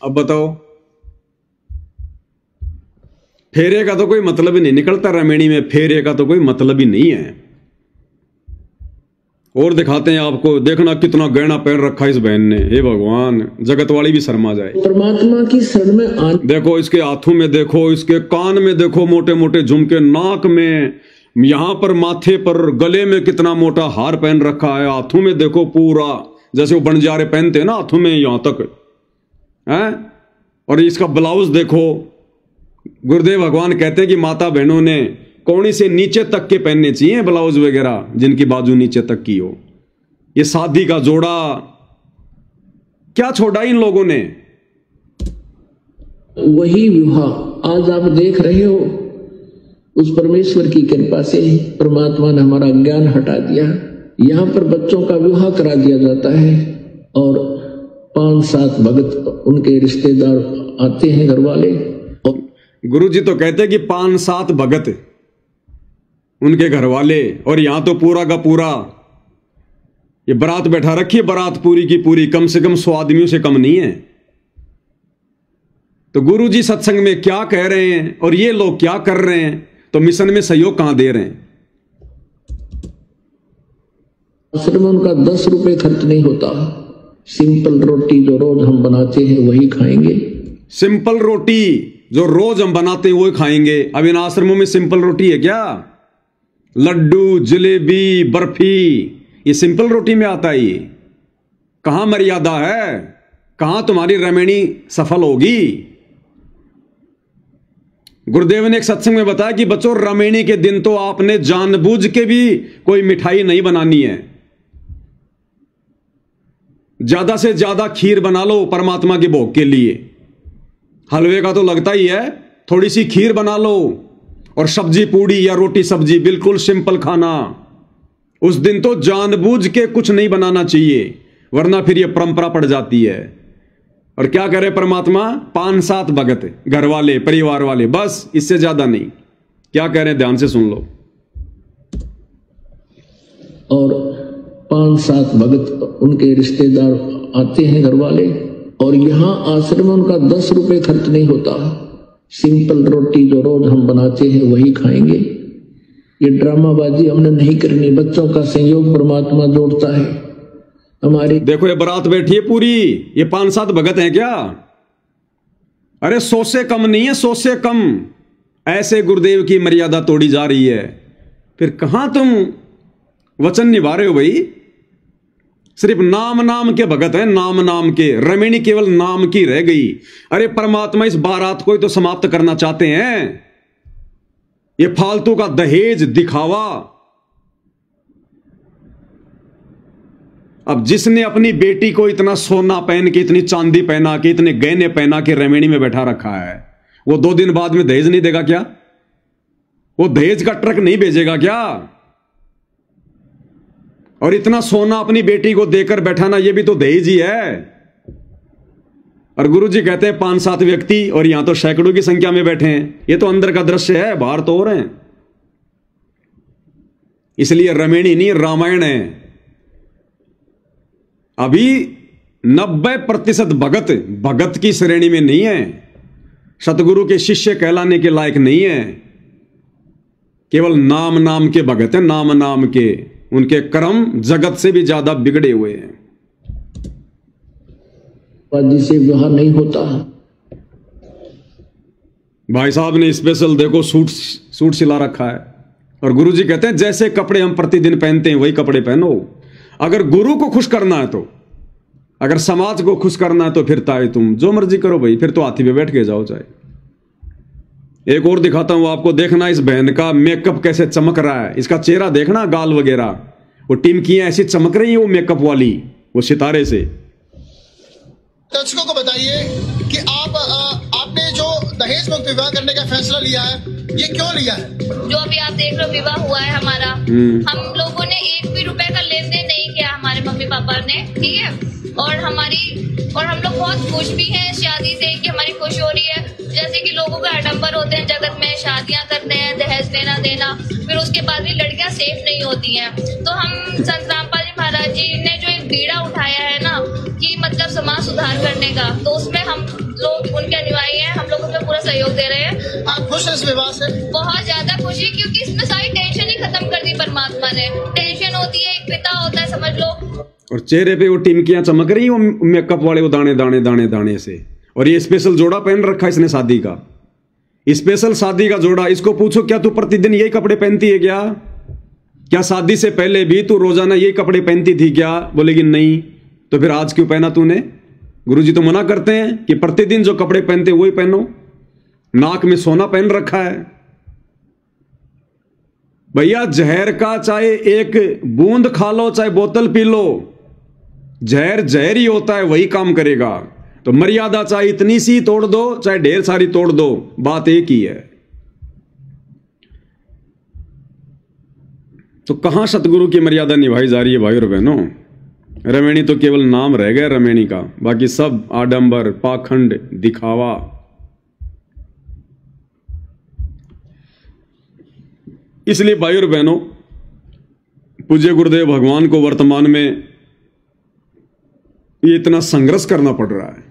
S1: अब बताओ, फेरे का तो कोई मतलब ही नहीं निकलता रमेणी में, फेरे का तो कोई मतलब ही नहीं है। और दिखाते हैं आपको, देखना कितना गहना पहन रखा है इस बहन ने। हे भगवान, जगत वाली भी शर्मा जाए।
S2: परमात्मा की शरण में
S1: देखो इसके हाथों में, देखो इसके कान में, देखो मोटे मोटे झुमके, नाक में, यहां पर माथे पर, गले में कितना मोटा हार पहन रखा है, हाथों में देखो पूरा जैसे वो बंजारे पहनते हैं ना, हाथों में यहां तक है। और इसका ब्लाउज देखो, गुरुदेव भगवान कहते हैं कि माता बहनों ने कोहनी से नीचे तक के पहनने चाहिए ब्लाउज वगैरह, जिनकी बाजू नीचे तक की हो। ये शादी का जोड़ा क्या छोड़ा इन लोगों ने।
S2: वही विवाह आज आप देख रहे हो, उस परमेश्वर की कृपा से परमात्मा ने हमारा ज्ञान हटा दिया। यहाँ पर बच्चों का विवाह करा दिया जाता है और 5-7 भगत उनके रिश्तेदार आते हैं, घर वाले। और
S1: गुरु जी तो कहते हैं कि 5-7 भगत उनके घर वाले, और यहां तो पूरा का पूरा ये बारात बैठा रखी है, बारात पूरी की पूरी, कम से कम 100 आदमियों से कम नहीं है। तो गुरु जी सत्संग में क्या कह रहे हैं और ये लोग क्या कर रहे हैं, तो मिशन में सहयोग कहां दे रहे हैं।
S2: आश्रम में उनका 10 रुपए खर्च नहीं होता। सिंपल रोटी जो रोज हम बनाते हैं वही खाएंगे।
S1: सिंपल रोटी जो रोज हम बनाते हैं वही खाएंगे। अब इन आश्रमों में सिंपल रोटी है क्या? लड्डू, जलेबी, बर्फी, ये सिंपल रोटी में आता है। ये कहां मर्यादा है, कहां तुम्हारी रमणी सफल होगी। गुरुदेव ने एक सत्संग में बताया कि बच्चों, रमणी के दिन तो आपने जानबूझ के भी कोई मिठाई नहीं बनानी है। ज्यादा से ज्यादा खीर बना लो परमात्मा के भोग के लिए। हलवे का तो लगता ही है, थोड़ी सी खीर बना लो, और सब्जी पूड़ी या रोटी सब्जी, बिल्कुल सिंपल खाना। उस दिन तो जानबूझ के कुछ नहीं बनाना चाहिए, वरना फिर यह परंपरा पड़ जाती है। और क्या करे परमात्मा? 5-7 भगत, घर वाले, परिवार वाले, बस, इससे ज्यादा नहीं। क्या कह रहे हैं, ध्यान से सुन लो।
S2: और 5-7 भगत उनके रिश्तेदार आते हैं, घर वाले। और यहाँ आश्रम में उनका 10 रुपए खर्च नहीं होता। सिंपल रोटी जो रोज हम बनाते हैं वही खाएंगे। ये ड्रामाबाजी हमने नहीं करनी। बच्चों का सहयोग परमात्मा जोड़ता है। हमारे
S1: देखो ये बारात बैठी है पूरी, ये 5-7 भगत हैं क्या? अरे 100 से कम नहीं है, 100 से कम। ऐसे गुरुदेव की मर्यादा तोड़ी जा रही है। फिर कहां तुम वचन निभा रहे हो भाई? सिर्फ नाम नाम के भगत हैं, नाम नाम के। रमणी केवल नाम की रह गई। अरे परमात्मा इस बारात को ही तो समाप्त करना चाहते हैं। ये फालतू का दहेज, दिखावा। अब जिसने अपनी बेटी को इतना सोना पहन के, इतनी चांदी पहना के, इतने गहने पहना के रमणी में बैठा रखा है, वो 2 दिन बाद में दहेज नहीं देगा क्या? वो दहेज का ट्रक नहीं भेजेगा क्या? और इतना सोना अपनी बेटी को देकर बैठाना, ये भी तो दहेज ही है। और गुरुजी कहते हैं 5-7 व्यक्ति, और यहां तो सैकड़ों की संख्या में बैठे हैं। ये तो अंदर का दृश्य है, बाहर तो हो रहे हैं। इसलिए रमणी नहीं, रामायण है। अभी 90% भगत भगत की श्रेणी में नहीं है, सतगुरु के शिष्य कहलाने के लायक नहीं है। केवल नाम नाम के भगत हैं, नाम नाम के। उनके कर्म जगत से भी ज्यादा बिगड़े हुए हैं।
S2: से विवाह नहीं होता।
S1: भाई साहब ने स्पेशल देखो सूट सिला रखा है। और गुरुजी कहते हैं जैसे कपड़े हम प्रतिदिन पहनते हैं वही कपड़े पहनो। अगर गुरु को खुश करना है तो, अगर समाज को खुश करना है तो फिर ताए तुम जो मर्जी करो भाई, फिर तो हाथी पे बैठ के जाओ चाहे। एक और दिखाता हूं आपको, देखना इस बहन का मेकअप कैसे चमक रहा है। इसका चेहरा देखना, गाल वगैरह, वो टिमकियां ऐसी चमक रही है वो मेकअप वाली, वो सितारे से।
S5: दर्शकों को बताइए कि आपने जो दहेज मुक्त विवाह करने का फैसला लिया है, ये क्यों लिया है?
S6: जो अभी आप देख रहे हो विवाह हुआ है हमारा, हम लोगों ने 1 भी रुपए का लेन देन नहीं किया हमारे मम्मी पापा ने, ठीक है। और हम लोग बहुत खुश भी हैं शादी से, कि हमारी खुशी हो रही है। जैसे कि लोगों का आडंबर होते हैं जगत में, शादियां करते हैं, दहेज देना, फिर उसके बाद भी लड़कियां सेफ नहीं होती हैं। तो हम संत रामपाल जी महाराज जी ने जो एक बीड़ा उठाया है ना, कि मतलब समाज सुधार करने का, तो उसमें हम लोग उनके अनुयायी हैं। हम लोग उसमें पूरा सहयोग दे रहे हैं।
S5: आप खुश हैं इस विवाह से?
S6: बहुत ज्यादा खुश है, क्योंकि इसमें सारी टेंशन ही खत्म कर दी परमात्मा ने। टेंशन होती है, एक पिता होता है, समझ लो।
S1: और चेहरे पे वो टिमकियां चमक रही, वो मेकअप वाले वो दाने दाने दाने दाने से। और ये स्पेशल जोड़ा पहन रखा इसने शादी का, स्पेशल शादी का जोड़ा। इसको पूछो क्या तू प्रतिदिन यही कपड़े पहनती है क्या? क्या शादी से पहले भी तू रोजाना यही कपड़े पहनती थी क्या? बोलेगी नहीं। तो फिर आज क्यों पहना तूने? गुरुजी तो मना करते हैं कि प्रतिदिन जो कपड़े पहनते वही पहनो। नाक में सोना पहन रखा है। भैया जहर का चाहे एक बूंद खा लो, चाहे बोतल पी लो, जहर जहर ही होता है, वही काम करेगा। तो मर्यादा चाहे इतनी सी तोड़ दो, चाहे ढेर सारी तोड़ दो, बात एक ही है। तो कहां सतगुरु की मर्यादा निभाई जा रही है भाई और बहनों? रमेणी तो केवल नाम रह गया रमेणी का, बाकी सब आडंबर, पाखंड, दिखावा। इसलिए भाई और बहनों, पूज्य गुरुदेव भगवान को वर्तमान में ये इतना संघर्ष करना पड़ रहा है,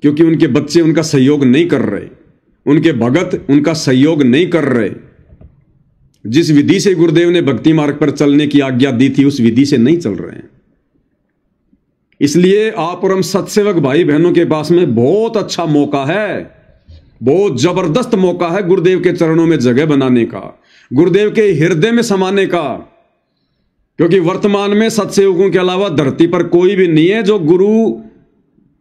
S1: क्योंकि उनके बच्चे उनका सहयोग नहीं कर रहे, उनके भगत उनका सहयोग नहीं कर रहे। जिस विधि से गुरुदेव ने भक्ति मार्ग पर चलने की आज्ञा दी थी, उस विधि से नहीं चल रहे हैं। इसलिए आप और हम सत्सेवक भाई बहनों के पास में बहुत अच्छा मौका है, बहुत जबरदस्त मौका है गुरुदेव के चरणों में जगह बनाने का, गुरुदेव के हृदय में समाने का। क्योंकि वर्तमान में सत्सेवकों के अलावा धरती पर कोई भी नहीं है जो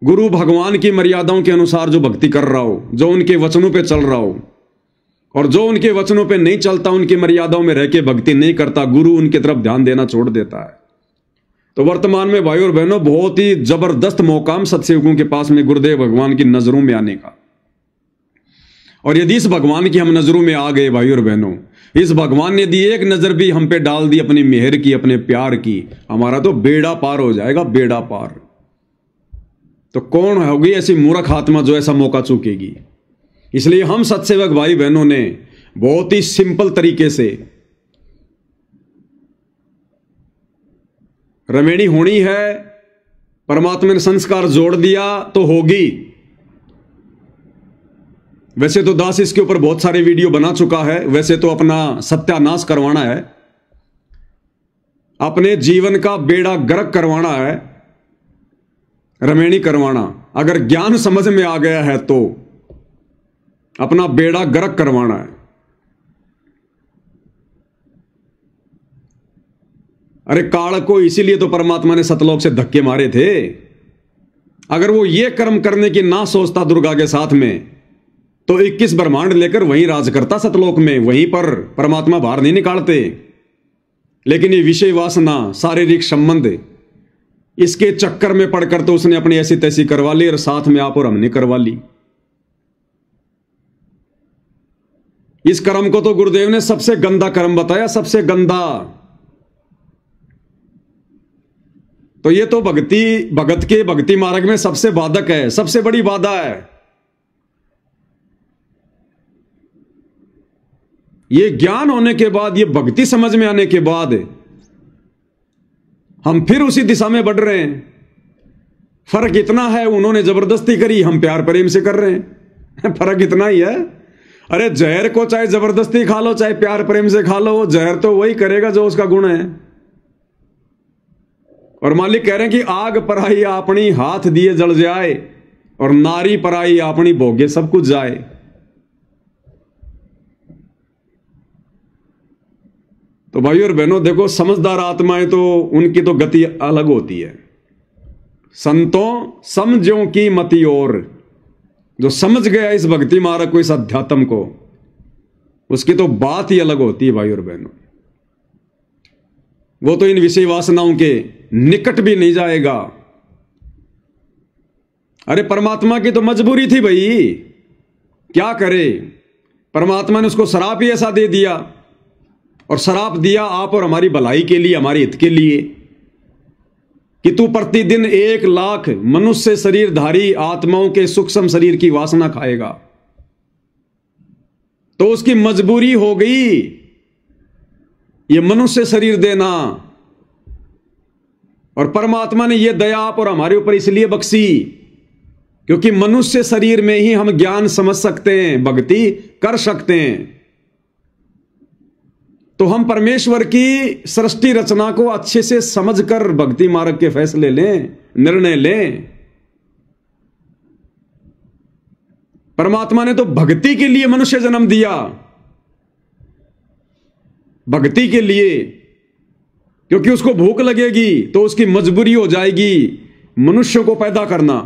S1: गुरु भगवान की मर्यादाओं के अनुसार जो भक्ति कर रहा हो, जो उनके वचनों पे चल रहा हो। और जो उनके वचनों पे नहीं चलता, उनकी मर्यादाओं में रह के भक्ति नहीं करता, गुरु उनकी तरफ ध्यान देना छोड़ देता है। तो वर्तमान में भाई और बहनों, बहुत ही जबरदस्त मौका हम सत्सेवकों के पास में गुरुदेव भगवान की नजरों में आने का। और यदि इस भगवान की हम नजरों में आ गए भाई और बहनों, इस भगवान ने यदि एक नजर भी हम पे डाल दी अपनी मेहर की, अपने प्यार की, हमारा तो बेड़ा पार हो जाएगा, बेड़ा पार। तो कौन होगी ऐसी मूर्ख आत्मा जो ऐसा मौका चूकेगी? इसलिए हम सत्सेवक भाई बहनों ने बहुत ही सिंपल तरीके से, रमेणी होनी है, परमात्मा ने संस्कार जोड़ दिया तो होगी। वैसे तो दास इसके ऊपर बहुत सारे वीडियो बना चुका है, वैसे तो अपना सत्यानाश करवाना है, अपने जीवन का बेड़ा गर्क करवाना है, रमेणी करवाना। अगर ज्ञान समझ में आ गया है तो अपना बेड़ा गर्क करवाना है। अरे काल को इसीलिए तो परमात्मा ने सतलोक से धक्के मारे थे। अगर वो ये कर्म करने की ना सोचता दुर्गा के साथ में, तो 21 ब्रह्मांड लेकर वहीं राज करता सतलोक में, वहीं पर परमात्मा बाहर नहीं निकालते। लेकिन ये विषय वासना, शारीरिक संबंध, इसके चक्कर में पड़कर तो उसने अपनी ऐसी तैसी करवा ली, और साथ में आप और हमने करवा ली। इस कर्म को तो गुरुदेव ने सबसे गंदा कर्म बताया, सबसे गंदा। तो ये तो भगत के भक्ति मार्ग में सबसे बाधक है, सबसे बड़ी बाधा है। ये ज्ञान होने के बाद, ये भक्ति समझ में आने के बाद हम फिर उसी दिशा में बढ़ रहे हैं। फर्क इतना है, उन्होंने जबरदस्ती करी, हम प्यार प्रेम से कर रहे हैं। फर्क इतना ही है। अरे जहर को चाहे जबरदस्ती खा लो, चाहे प्यार प्रेम से खा लो, वो जहर तो वही करेगा जो उसका गुण है। और मालिक कह रहे हैं कि आग पराई अपनी हाथ दिए जल जाए, और नारी पराई अपनी भोगे सब कुछ जाए। तो भाई और बहनों देखो, समझदार आत्माएं तो उनकी तो गति अलग होती है। संतों समझो की मति, और जो समझ गया इस भक्ति मार्ग को, इस अध्यात्म को, उसकी तो बात ही अलग होती है भाई और बहनों। वो तो इन विषय वासनाओं के निकट भी नहीं जाएगा। अरे परमात्मा की तो मजबूरी थी भाई, क्या करे। परमात्मा ने उसको श्राप ही ऐसा दे दिया, और श्राप दिया आप और हमारी भलाई के लिए, हमारे हित के लिए, कि तू प्रतिदिन 1 लाख मनुष्य शरीरधारी आत्माओं के सूक्ष्म शरीर की वासना खाएगा। तो उसकी मजबूरी हो गई ये मनुष्य शरीर देना। और परमात्मा ने यह दया आप और हमारे ऊपर इसलिए बख्शी क्योंकि मनुष्य शरीर में ही हम ज्ञान समझ सकते हैं, भक्ति कर सकते हैं। तो हम परमेश्वर की सृष्टि रचना को अच्छे से समझकर भक्ति मार्ग के फैसले लें, निर्णय लें। परमात्मा ने तो भक्ति के लिए मनुष्य जन्म दिया, भक्ति के लिए, क्योंकि उसको भूख लगेगी तो उसकी मजबूरी हो जाएगी मनुष्य को पैदा करना।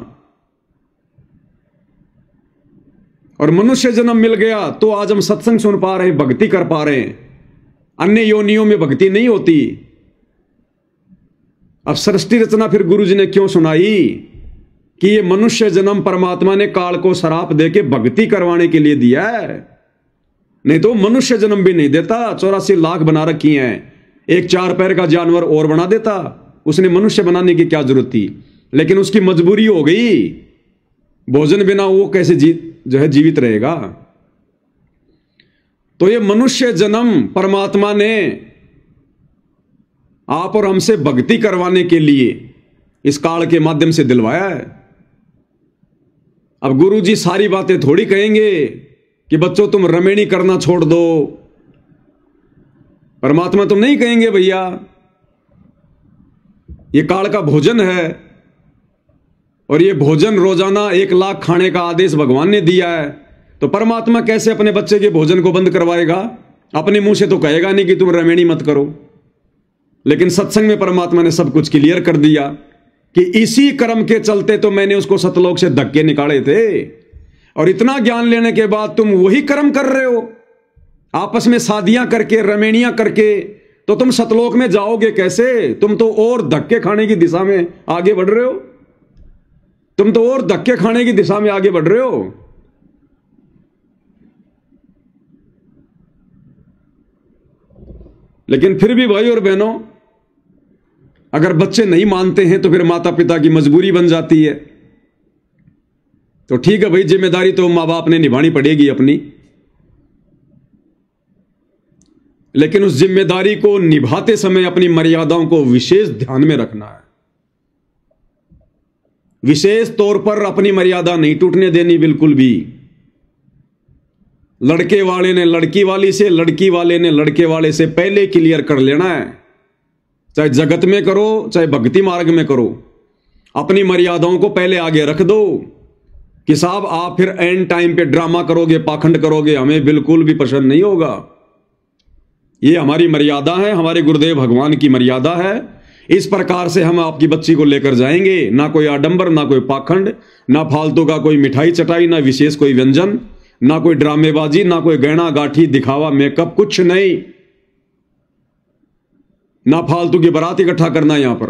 S1: और मनुष्य जन्म मिल गया तो आज हम सत्संग सुन पा रहे हैं, भक्ति कर पा रहे हैं। अन्य योनियों में भक्ति नहीं होती। अब सृष्टि रचना फिर गुरु जी ने क्यों सुनाई कि ये मनुष्य जन्म परमात्मा ने काल को श्राप देके भक्ति करवाने के लिए दिया है, नहीं तो मनुष्य जन्म भी नहीं देता। 84 लाख बना रखी हैं, एक 4 पैर का जानवर और बना देता। उसने मनुष्य बनाने की क्या जरूरत थी? लेकिन उसकी मजबूरी हो गई, भोजन बिना वो कैसे जीवित रहेगा। तो ये मनुष्य जन्म परमात्मा ने आप और हमसे भक्ति करवाने के लिए इस काल के माध्यम से दिलवाया है। अब गुरु जी सारी बातें थोड़ी कहेंगे कि बच्चों तुम रमेणी करना छोड़ दो। परमात्मा तुम नहीं कहेंगे भैया ये काल का भोजन है और ये भोजन रोजाना 1 लाख खाने का आदेश भगवान ने दिया है। तो परमात्मा कैसे अपने बच्चे के भोजन को बंद करवाएगा? अपने मुंह से तो कहेगा नहीं कि तुम रमेणी मत करो। लेकिन सत्संग में परमात्मा ने सब कुछ क्लियर कर दिया कि इसी कर्म के चलते तो मैंने उसको सतलोक से धक्के निकाले थे। और इतना ज्ञान लेने के बाद तुम वही कर्म कर रहे हो, आपस में शादियां करके, रमेणियां करके, तो तुम सतलोक में जाओगे कैसे? तुम तो और धक्के खाने की दिशा में आगे बढ़ रहे हो। तुम तो और धक्के खाने की दिशा में आगे बढ़ रहे हो। लेकिन फिर भी भाई और बहनों, अगर बच्चे नहीं मानते हैं तो फिर माता पिता की मजबूरी बन जाती है। तो ठीक है भाई, जिम्मेदारी तो मां बाप ने निभानी पड़ेगी अपनी, लेकिन उस जिम्मेदारी को निभाते समय अपनी मर्यादाओं को विशेष ध्यान में रखना है। विशेष तौर पर अपनी मर्यादा नहीं टूटने देनी बिल्कुल भी। लड़के वाले ने लड़की वाली से, लड़की वाले ने लड़के वाले से पहले क्लियर कर लेना है। चाहे जगत में करो, चाहे भक्ति मार्ग में करो, अपनी मर्यादाओं को पहले आगे रख दो कि साहब आप फिर एंड टाइम पे ड्रामा करोगे, पाखंड करोगे, हमें बिल्कुल भी पसंद नहीं होगा। ये हमारी मर्यादा है, हमारे गुरुदेव भगवान की मर्यादा है। इस प्रकार से हम आपकी बच्ची को लेकर जाएंगे। ना कोई आडंबर, ना कोई पाखंड, ना फालतू का कोई मिठाई चटाई, ना विशेष कोई व्यंजन, ना कोई ड्रामेबाजी, ना कोई गहना गाठी दिखावा मेकअप, कुछ नहीं। ना फालतू की बारात इकट्ठा करना। यहां पर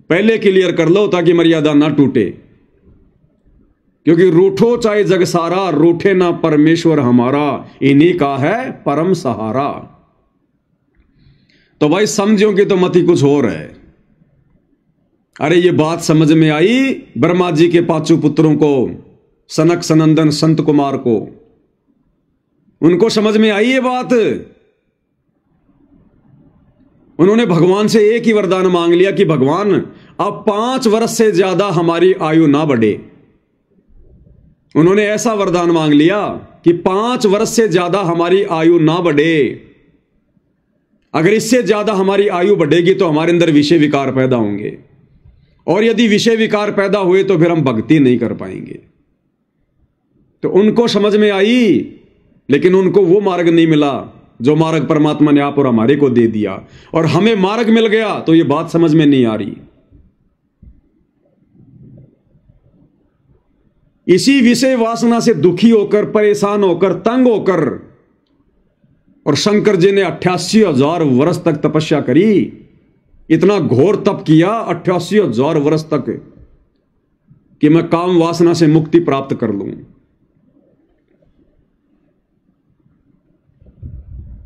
S1: पहले क्लियर कर लो ताकि मर्यादा ना टूटे। क्योंकि रूठो चाहे जग सारा, रूठे ना परमेश्वर हमारा, इन्हीं का है परम सहारा। तो भाई समझो कि तो मती कुछ और है। अरे ये बात समझ में आई ब्रह्मा जी के 5 पुत्रों को, सनक सनंदन संत कुमार को, उनको समझ में आई ये बात। उन्होंने भगवान से एक ही वरदान मांग लिया कि भगवान अब 5 वर्ष से ज्यादा हमारी आयु ना बढ़े। उन्होंने ऐसा वरदान मांग लिया कि 5 वर्ष से ज्यादा हमारी आयु ना बढ़े। अगर इससे ज्यादा हमारी आयु बढ़ेगी तो हमारे अंदर विषय विकार पैदा होंगे, और यदि विषय विकार पैदा हुए तो फिर हम भक्ति नहीं कर पाएंगे। तो उनको समझ में आई, लेकिन उनको वो मार्ग नहीं मिला जो मार्ग परमात्मा ने आप और हमारे को दे दिया। और हमें मार्ग मिल गया तो ये बात समझ में नहीं आ रही। इसी विषय वासना से दुखी होकर, परेशान होकर, तंग होकर, और शंकर जी ने 88,000 वर्ष तक तपस्या करी। इतना घोर तप किया 88,000 वर्ष तक कि मैं काम वासना से मुक्ति प्राप्त कर लूं।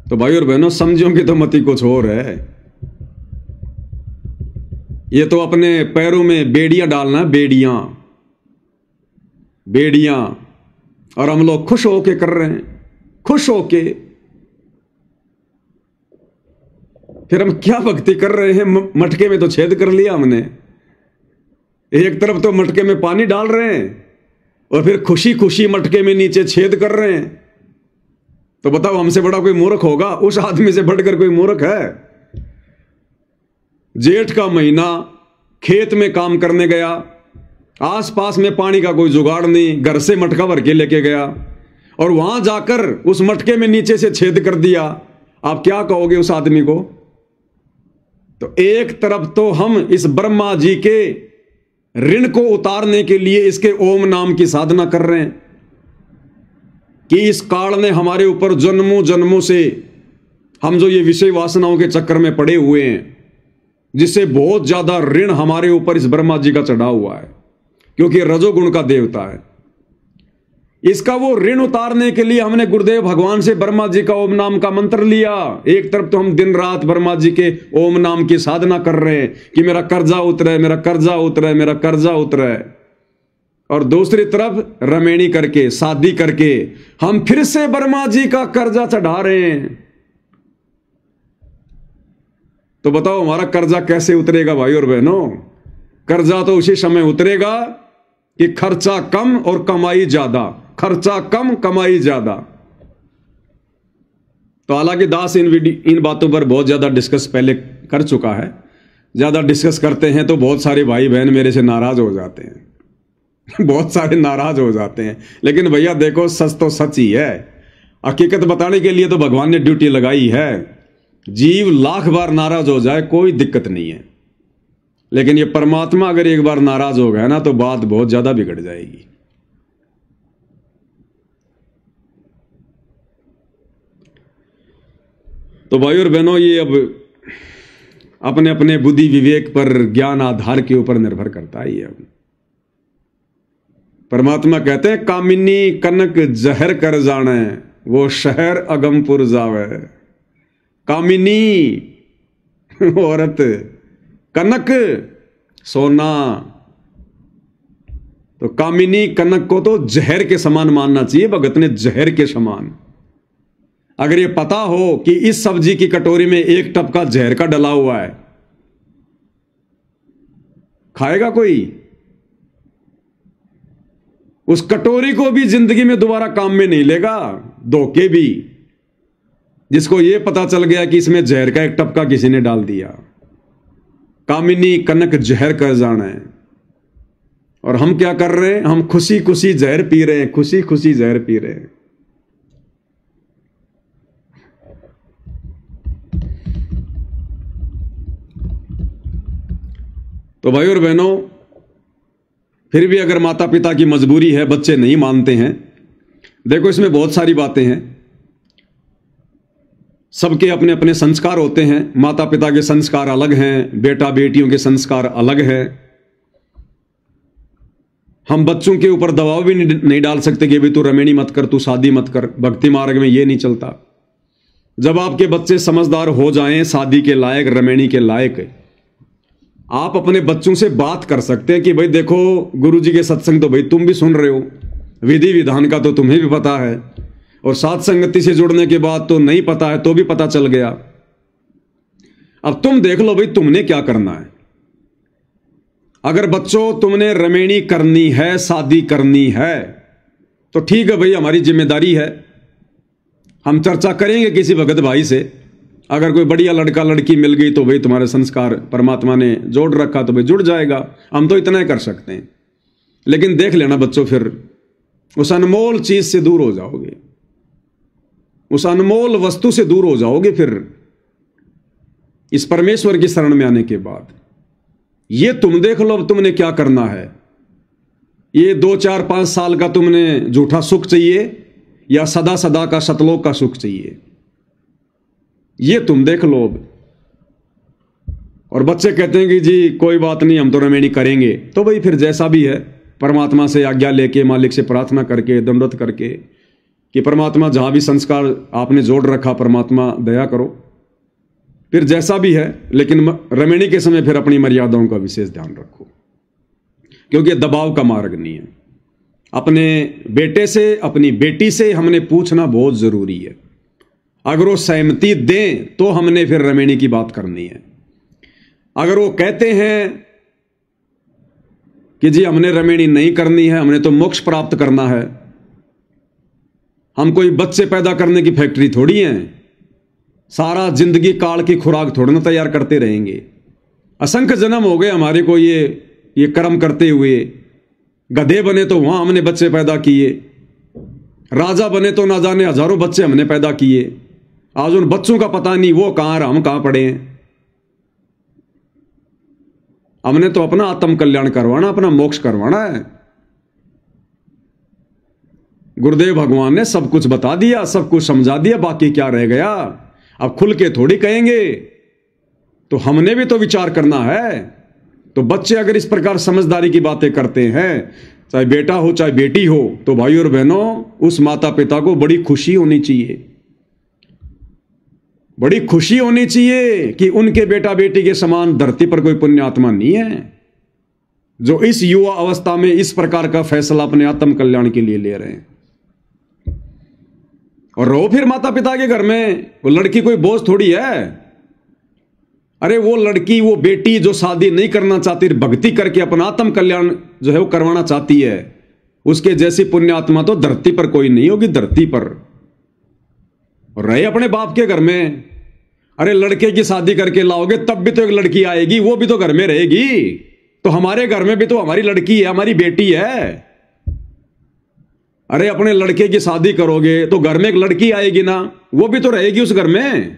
S1: तो भाई और बहनों समझो कि तो मती कुछ और है। ये तो अपने पैरों में बेड़ियां डालना, बेड़ियां बेड़ियां, और हम लोग खुश होके कर रहे हैं, खुश होके। फिर हम क्या भक्ति कर रहे हैं? मटके में तो छेद कर लिया हमने। एक तरफ तो मटके में पानी डाल रहे हैं और फिर खुशी खुशी मटके में नीचे छेद कर रहे हैं। तो बताओ हमसे बड़ा कोई मूर्ख होगा? उस आदमी से बढ़कर कोई मूर्ख है? जेठ का महीना, खेत में काम करने गया, आसपास में पानी का कोई जुगाड़ नहीं, घर से मटका भर के लेके गया और वहां जाकर उस मटके में नीचे से छेद कर दिया। आप क्या कहोगे उस आदमी को? तो एक तरफ तो हम इस ब्रह्मा जी के ऋण को उतारने के लिए इसके ओम नाम की साधना कर रहे हैं कि इस काल ने हमारे ऊपर जन्मों जन्मों से हम जो ये विषय वासनाओं के चक्कर में पड़े हुए हैं, जिससे बहुत ज्यादा ऋण हमारे ऊपर इस ब्रह्मा जी का चढ़ा हुआ है, क्योंकि रजोगुण का देवता है। इसका वो ऋण उतारने के लिए हमने गुरुदेव भगवान से ब्रह्मा जी का ओम नाम का मंत्र लिया। एक तरफ तो हम दिन रात ब्रह्मा जी के ओम नाम की साधना कर रहे हैं कि मेरा कर्जा उतरे, मेरा कर्जा उतरे, मेरा कर्जा उतरे, और दूसरी तरफ रमेणी करके, शादी करके हम फिर से ब्रह्मा जी का कर्जा चढ़ा रहे हैं। तो बताओ हमारा कर्जा कैसे उतरेगा भाई और बहनों? कर्जा तो उसी समय उतरेगा कि खर्चा कम और कमाई ज्यादा, खर्चा कम कमाई ज्यादा। तो हालांकि दास इन बातों पर बहुत ज्यादा डिस्कस पहले कर चुका है। ज्यादा डिस्कस करते हैं तो बहुत सारे भाई बहन मेरे से नाराज हो जाते हैं बहुत सारे नाराज हो जाते हैं। लेकिन भैया देखो, सच तो सच ही है। हकीकत बताने के लिए तो भगवान ने ड्यूटी लगाई है। जीव लाख बार नाराज हो जाए कोई दिक्कत नहीं है, लेकिन ये परमात्मा अगर एक बार नाराज हो गया ना तो बात बहुत ज्यादा बिगड़ जाएगी। तो भाई और बहनों, ये अब अपने अपने बुद्धि विवेक पर, ज्ञान आधार के ऊपर निर्भर करता है। ये अब परमात्मा कहते हैं, कामिनी कनक जहर कर जाने, वो शहर अगमपुर जावे। कामिनी औरत, कनक सोना। तो कामिनी कनक को तो जहर के समान मानना चाहिए, भगत ने जहर के समान। अगर ये पता हो कि इस सब्जी की कटोरी में एक टपका जहर का डला हुआ है, खाएगा कोई? उस कटोरी को भी जिंदगी में दोबारा काम में नहीं लेगा। धोखे भी, जिसको यह पता चल गया कि इसमें जहर का एक टपका किसी ने डाल दिया। कामिनी कनक जहर कर जाना है। और हम क्या कर रहे हैं? हम खुशी खुशी जहर पी रहे हैं, खुशी खुशी जहर पी रहे हैं। तो भाई और बहनों, फिर भी अगर माता पिता की मजबूरी है, बच्चे नहीं मानते हैं, देखो इसमें बहुत सारी बातें हैं। सबके अपने अपने संस्कार होते हैं। माता पिता के संस्कार अलग हैं, बेटा बेटियों के संस्कार अलग हैं। हम बच्चों के ऊपर दबाव भी नहीं डाल सकते कि भाई तू रमेणी मत कर, तू शादी मत कर। भक्ति मार्ग में ये नहीं चलता। जब आपके बच्चे समझदार हो जाएं, शादी के लायक, रमेणी के लायक, आप अपने बच्चों से बात कर सकते हैं कि भाई देखो, गुरुजी के सत्संग तो भाई तुम भी सुन रहे हो, विधि विधान का तो तुम्हें भी पता है, और साथ संगति से जुड़ने के बाद तो नहीं पता है तो भी पता चल गया। अब तुम देख लो भाई तुमने क्या करना है। अगर बच्चों तुमने रमेणी करनी है, शादी करनी है, तो ठीक है भाई, हमारी जिम्मेदारी है। हम चर्चा करेंगे किसी भगत भाई से। अगर कोई बढ़िया लड़का लड़की मिल गई तो भाई तुम्हारे संस्कार परमात्मा ने जोड़ रखा तो भाई जुड़ जाएगा। हम तो इतना ही कर सकते हैं। लेकिन देख लेना बच्चों, फिर उस अनमोल चीज से दूर हो जाओगे, उस अनमोल वस्तु से दूर हो जाओगे। फिर इस परमेश्वर की शरण में आने के बाद ये तुम देख लो अब तुमने क्या करना है। ये 2, 4, 5 साल का तुमने झूठा सुख चाहिए या सदा सदा का सतलोक का सुख चाहिए, ये तुम देख लो अब। और बच्चे कहते हैं कि जी कोई बात नहीं, हम तो रमेणी करेंगे। तो भाई फिर जैसा भी है, परमात्मा से आज्ञा लेके, मालिक से प्रार्थना करके, दंडवत करके कि परमात्मा जहां भी संस्कार आपने जोड़ रखा, परमात्मा दया करो। फिर जैसा भी है, लेकिन रमेणी के समय फिर अपनी मर्यादाओं का विशेष ध्यान रखो, क्योंकि दबाव का मार्ग नहीं है। अपने बेटे से, अपनी बेटी से हमने पूछना बहुत जरूरी है। अगर वो सहमति दें तो हमने फिर रमेणी की बात करनी है। अगर वो कहते हैं कि जी हमने रमेणी नहीं करनी है, हमने तो मोक्ष प्राप्त करना है। हम कोई बच्चे पैदा करने की फैक्ट्री थोड़ी है, सारा जिंदगी काल की खुराक थोड़ी ना तैयार करते रहेंगे। असंख्य जन्म हो गए हमारे को ये कर्म करते हुए। गधे बने तो वहां हमने बच्चे पैदा किए, राजा बने तो ना जाने हजारों बच्चे हमने पैदा किए। आज उन बच्चों का पता नहीं वो कहां रहा, हम कहां पड़े हैं। हमने तो अपना आत्म कल्याण करवाना, अपना मोक्ष करवाना है। गुरुदेव भगवान ने सब कुछ बता दिया, सब कुछ समझा दिया, बाकी क्या रह गया। अब खुल के थोड़ी कहेंगे, तो हमने भी तो विचार करना है। तो बच्चे अगर इस प्रकार समझदारी की बातें करते हैं, चाहे बेटा हो चाहे बेटी हो, तो भाई और बहनों उस माता पिता को बड़ी खुशी होनी चाहिए, बड़ी खुशी होनी चाहिए कि उनके बेटा बेटी के समान धरती पर कोई पुण्य आत्मा नहीं है जो इस युवा अवस्था में इस प्रकार का फैसला अपने आत्म कल्याण के लिए ले रहे हैं। और रहो फिर माता पिता के घर में। वो लड़की कोई बोझ थोड़ी है। अरे वो लड़की, वो बेटी जो शादी नहीं करना चाहती, भक्ति करके अपना आत्म कल्याण जो है वो करवाना चाहती है, उसके जैसी पुण्य आत्मा तो धरती पर कोई नहीं होगी, धरती पर। और रहे अपने बाप के घर में। अरे लड़के की शादी करके लाओगे तब भी तो एक लड़की आएगी, वो भी तो घर में रहेगी। तो हमारे घर में भी तो हमारी लड़की है, हमारी बेटी है। अरे अपने लड़के की शादी करोगे तो घर में एक लड़की आएगी ना, वो भी तो रहेगी उस घर में।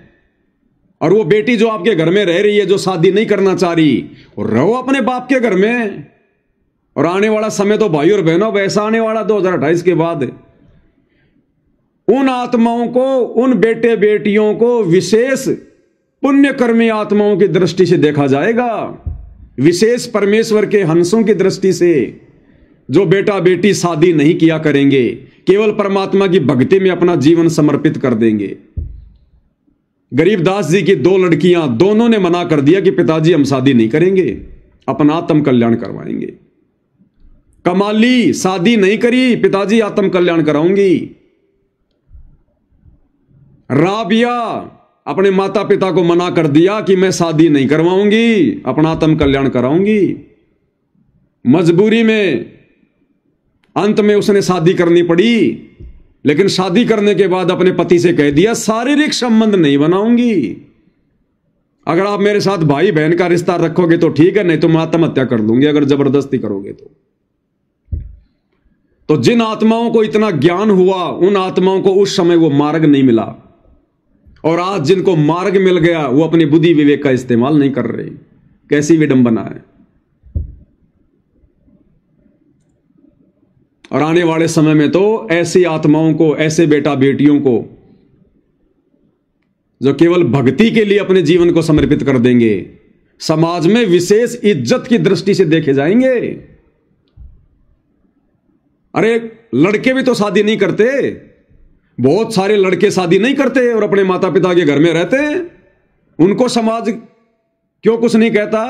S1: और वो बेटी जो आपके घर में रह रही है, जो शादी नहीं करना चाह रही, और रहो अपने बाप के घर में। और आने वाला समय तो भाई और बहनों वैसा आने वाला 2028 के बाद, उन आत्माओं को, उन बेटे बेटियों को विशेष पुण्यकर्मी आत्माओं की दृष्टि से देखा जाएगा, विशेष परमेश्वर के हंसों की दृष्टि से। जो बेटा बेटी शादी नहीं किया करेंगे, केवल परमात्मा की भक्ति में अपना जीवन समर्पित कर देंगे। गरीबदास जी की 2 लड़कियां, दोनों ने मना कर दिया कि पिताजी हम शादी नहीं करेंगे, अपना आत्म कल्याण करवाएंगे। कमाली शादी नहीं करी, पिताजी आत्म कल्याण कराऊंगी। राबिया अपने माता पिता को मना कर दिया कि मैं शादी नहीं करवाऊंगी, अपना आत्म कल्याण कराऊंगी। मजबूरी में अंत में उसने शादी करनी पड़ी, लेकिन शादी करने के बाद अपने पति से कह दिया शारीरिक संबंध नहीं बनाऊंगी। अगर आप मेरे साथ भाई बहन का रिश्ता रखोगे तो ठीक है, नहीं तो मैं आत्महत्या कर लूंगी अगर जबरदस्ती करोगे तो जिन आत्माओं को इतना ज्ञान हुआ, उन आत्माओं को उस समय वो मार्ग नहीं मिला। और आज जिनको मार्ग मिल गया, वो अपनी बुद्धि विवेक का इस्तेमाल नहीं कर रहे। कैसी विडंबना है। और आने वाले समय में तो ऐसी आत्माओं को, ऐसे बेटा बेटियों को जो केवल भक्ति के लिए अपने जीवन को समर्पित कर देंगे, समाज में विशेष इज्जत की दृष्टि से देखे जाएंगे। अरे लड़के भी तो शादी नहीं करते, बहुत सारे लड़के शादी नहीं करते और अपने माता पिता के घर में रहते हैं। उनको समाज क्यों कुछ नहीं कहता?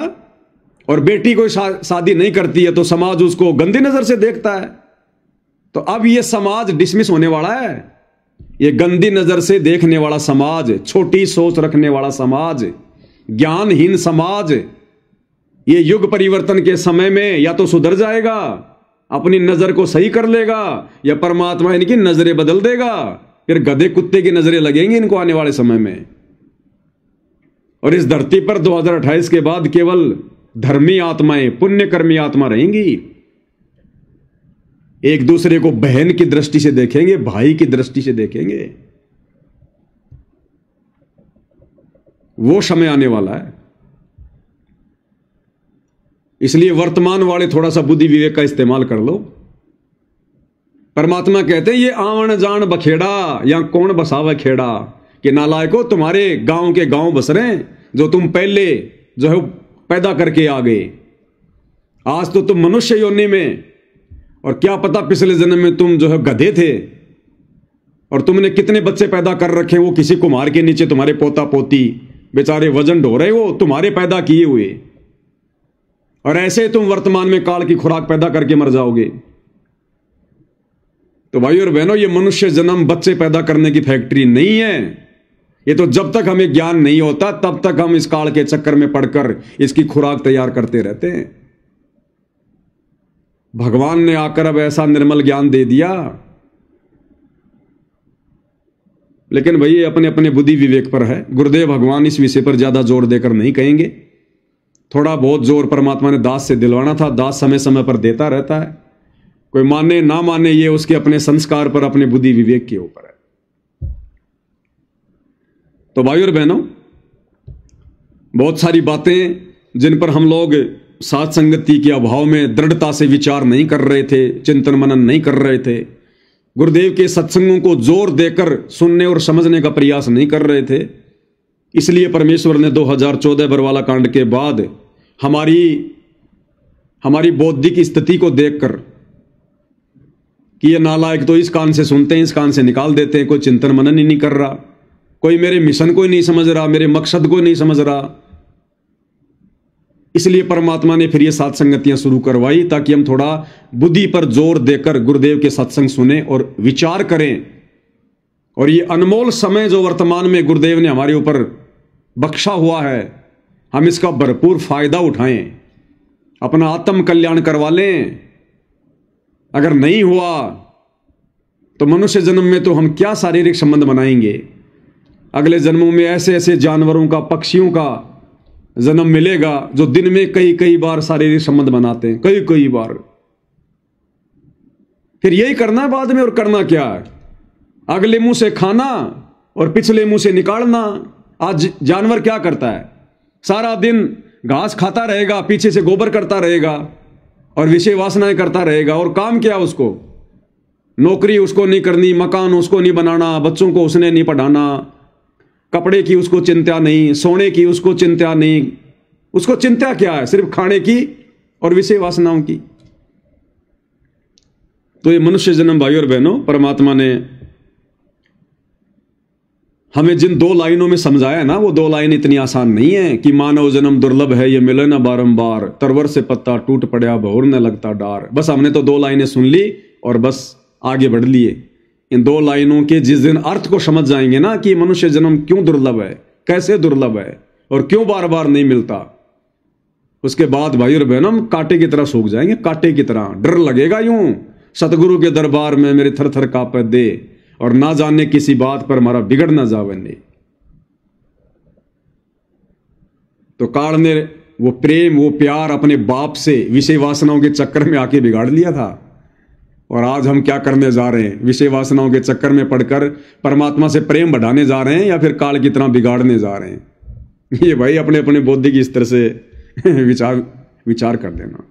S1: और बेटी कोई शादी नहीं करती है तो समाज उसको गंदी नजर से देखता है। तो अब यह समाज डिसमिस होने वाला है। यह गंदी नजर से देखने वाला समाज, छोटी सोच रखने वाला समाज, ज्ञानहीन समाज, यह युग परिवर्तन के समय में या तो सुधर जाएगा, अपनी नजर को सही कर लेगा, या परमात्मा इनकी नजरें बदल देगा। फिर गधे कुत्ते की नजरें लगेंगी इनको आने वाले समय में। और इस धरती पर 2028 के बाद केवल धर्मी आत्माएं, पुण्यकर्मी आत्मा रहेंगी। एक दूसरे को बहन की दृष्टि से देखेंगे, भाई की दृष्टि से देखेंगे। वो समय आने वाला है। इसलिए वर्तमान वाले थोड़ा सा बुद्धि विवेक का इस्तेमाल कर लो। परमात्मा कहते हैं ये आवन जान बखेड़ा, या कौन बसावे खेड़ा, कि नालायको तुम्हारे गांव के गांव बस रहे हैं जो तुम पहले जो है पैदा करके आ गए। आज तो तुम मनुष्य योनि में, और क्या पता पिछले जन्म में तुम जो है गधे थे और तुमने कितने बच्चे पैदा कर रखे। वो किसी कुम्हार के नीचे तुम्हारे पोता पोती बेचारे वजन ढो रहे, वो तुम्हारे पैदा किए हुए। और ऐसे तुम वर्तमान में काल की खुराक पैदा करके मर जाओगे। तो भाई और बहनों, ये मनुष्य जन्म बच्चे पैदा करने की फैक्ट्री नहीं है। ये तो जब तक हमें ज्ञान नहीं होता तब तक हम इस काल के चक्कर में पड़कर इसकी खुराक तैयार करते रहते हैं। भगवान ने आकर अब ऐसा निर्मल ज्ञान दे दिया। लेकिन भाई ये अपने अपने बुद्धि विवेक पर है। गुरुदेव भगवान इस विषय पर ज्यादा जोर देकर नहीं कहेंगे। थोड़ा बहुत जोर परमात्मा ने दास से दिलवाना था, दास समय समय पर देता रहता है। कोई माने ना माने ये उसके अपने संस्कार पर, अपने बुद्धि विवेक के ऊपर है। तो भाइयों और बहनों, बहुत सारी बातें जिन पर हम लोग साथ संगति के अभाव में दृढ़ता से विचार नहीं कर रहे थे, चिंतन मनन नहीं कर रहे थे, गुरुदेव के सत्संगों को जोर देकर सुनने और समझने का प्रयास नहीं कर रहे थे, इसलिए परमेश्वर ने 2014 बरवाला कांड के बाद हमारी बौद्धिक स्थिति को देखकर कि ये नालायक तो इस कान से सुनते हैं, इस कान से निकाल देते हैं, कोई चिंतन मनन ही नहीं कर रहा, कोई मेरे मिशन को ही नहीं समझ रहा, मेरे मकसद को नहीं समझ रहा। इसलिए परमात्मा ने फिर ये सात संगतियां शुरू करवाई ताकि हम थोड़ा बुद्धि पर जोर देकर गुरुदेव के सत्संग सुने और विचार करें। और ये अनमोल समय जो वर्तमान में गुरुदेव ने हमारे ऊपर बख्शा हुआ है, हम इसका भरपूर फायदा उठाएं, अपना आत्म कल्याण करवा लें। अगर नहीं हुआ तो मनुष्य जन्म में तो हम क्या शारीरिक संबंध बनाएंगे, अगले जन्मों में ऐसे ऐसे जानवरों का, पक्षियों का जन्म मिलेगा जो दिन में कई कई बार शारीरिक संबंध बनाते हैं, कई कई बार। फिर यही करना है बाद में, और करना क्या है? अगले मुंह से खाना और पिछले मुंह से निकालना। आज जानवर क्या करता है? सारा दिन घास खाता रहेगा, पीछे से गोबर करता रहेगा और विषय वासनाएं करता रहेगा। और काम क्या उसको? नौकरी उसको नहीं करनी, मकान उसको नहीं बनाना, बच्चों को उसने नहीं पढ़ाना, कपड़े की उसको चिंता नहीं, सोने की उसको चिंता नहीं। उसको चिंता क्या है? सिर्फ खाने की और विषय वासनाओं की। तो ये मनुष्य जन्म भाइयों और बहनों, परमात्मा ने हमें जिन दो लाइनों में समझाया ना, वो दो लाइन इतनी आसान नहीं है कि मानव जन्म दुर्लभ है, ये मिले ना बारंबार, तरवर से पत्ता टूट पड़ा भौर न लगता डार। बस हमने तो दो लाइनें सुन ली और बस आगे बढ़ लिए। इन दो लाइनों के जिस दिन अर्थ को समझ जाएंगे ना कि मनुष्य जन्म क्यों दुर्लभ है, कैसे दुर्लभ है और क्यों बार बार नहीं मिलता, उसके बाद भाई और बहनों हम कांटे की तरह सूख जाएंगे। कांटे की तरह डर लगेगा यूं, सतगुरु के दरबार में मेरे थर थर कांपे दे, और ना जाने किसी बात पर हमारा बिगड़ ना जावे ने। तो काल ने वो प्रेम, वो प्यार अपने बाप से विषय वासनाओं के चक्कर में आके बिगाड़ लिया था। और आज हम क्या करने जा रहे हैं? विषय वासनाओं के चक्कर में पड़कर परमात्मा से प्रेम बढ़ाने जा रहे हैं या फिर काल की तरह बिगाड़ने जा रहे हैं? ये भाई अपने अपने बौद्धिक स्तर से विचार कर देना।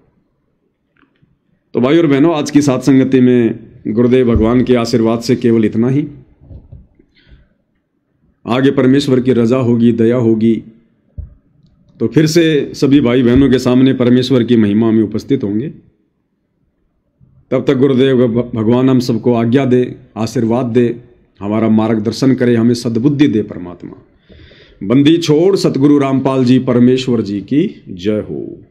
S1: तो भाई और बहनों, आज की सात संगति में गुरुदेव भगवान के आशीर्वाद से केवल इतना ही। आगे परमेश्वर की रजा होगी, दया होगी, तो फिर से सभी भाई बहनों के सामने परमेश्वर की महिमा में उपस्थित होंगे। तब तक गुरुदेव भगवान हम सबको आज्ञा दे, आशीर्वाद दे, हमारा मार्गदर्शन करे, हमें सद्बुद्धि दे परमात्मा। बंदी छोड़ सतगुरु रामपाल जी परमेश्वर जी की जय हो।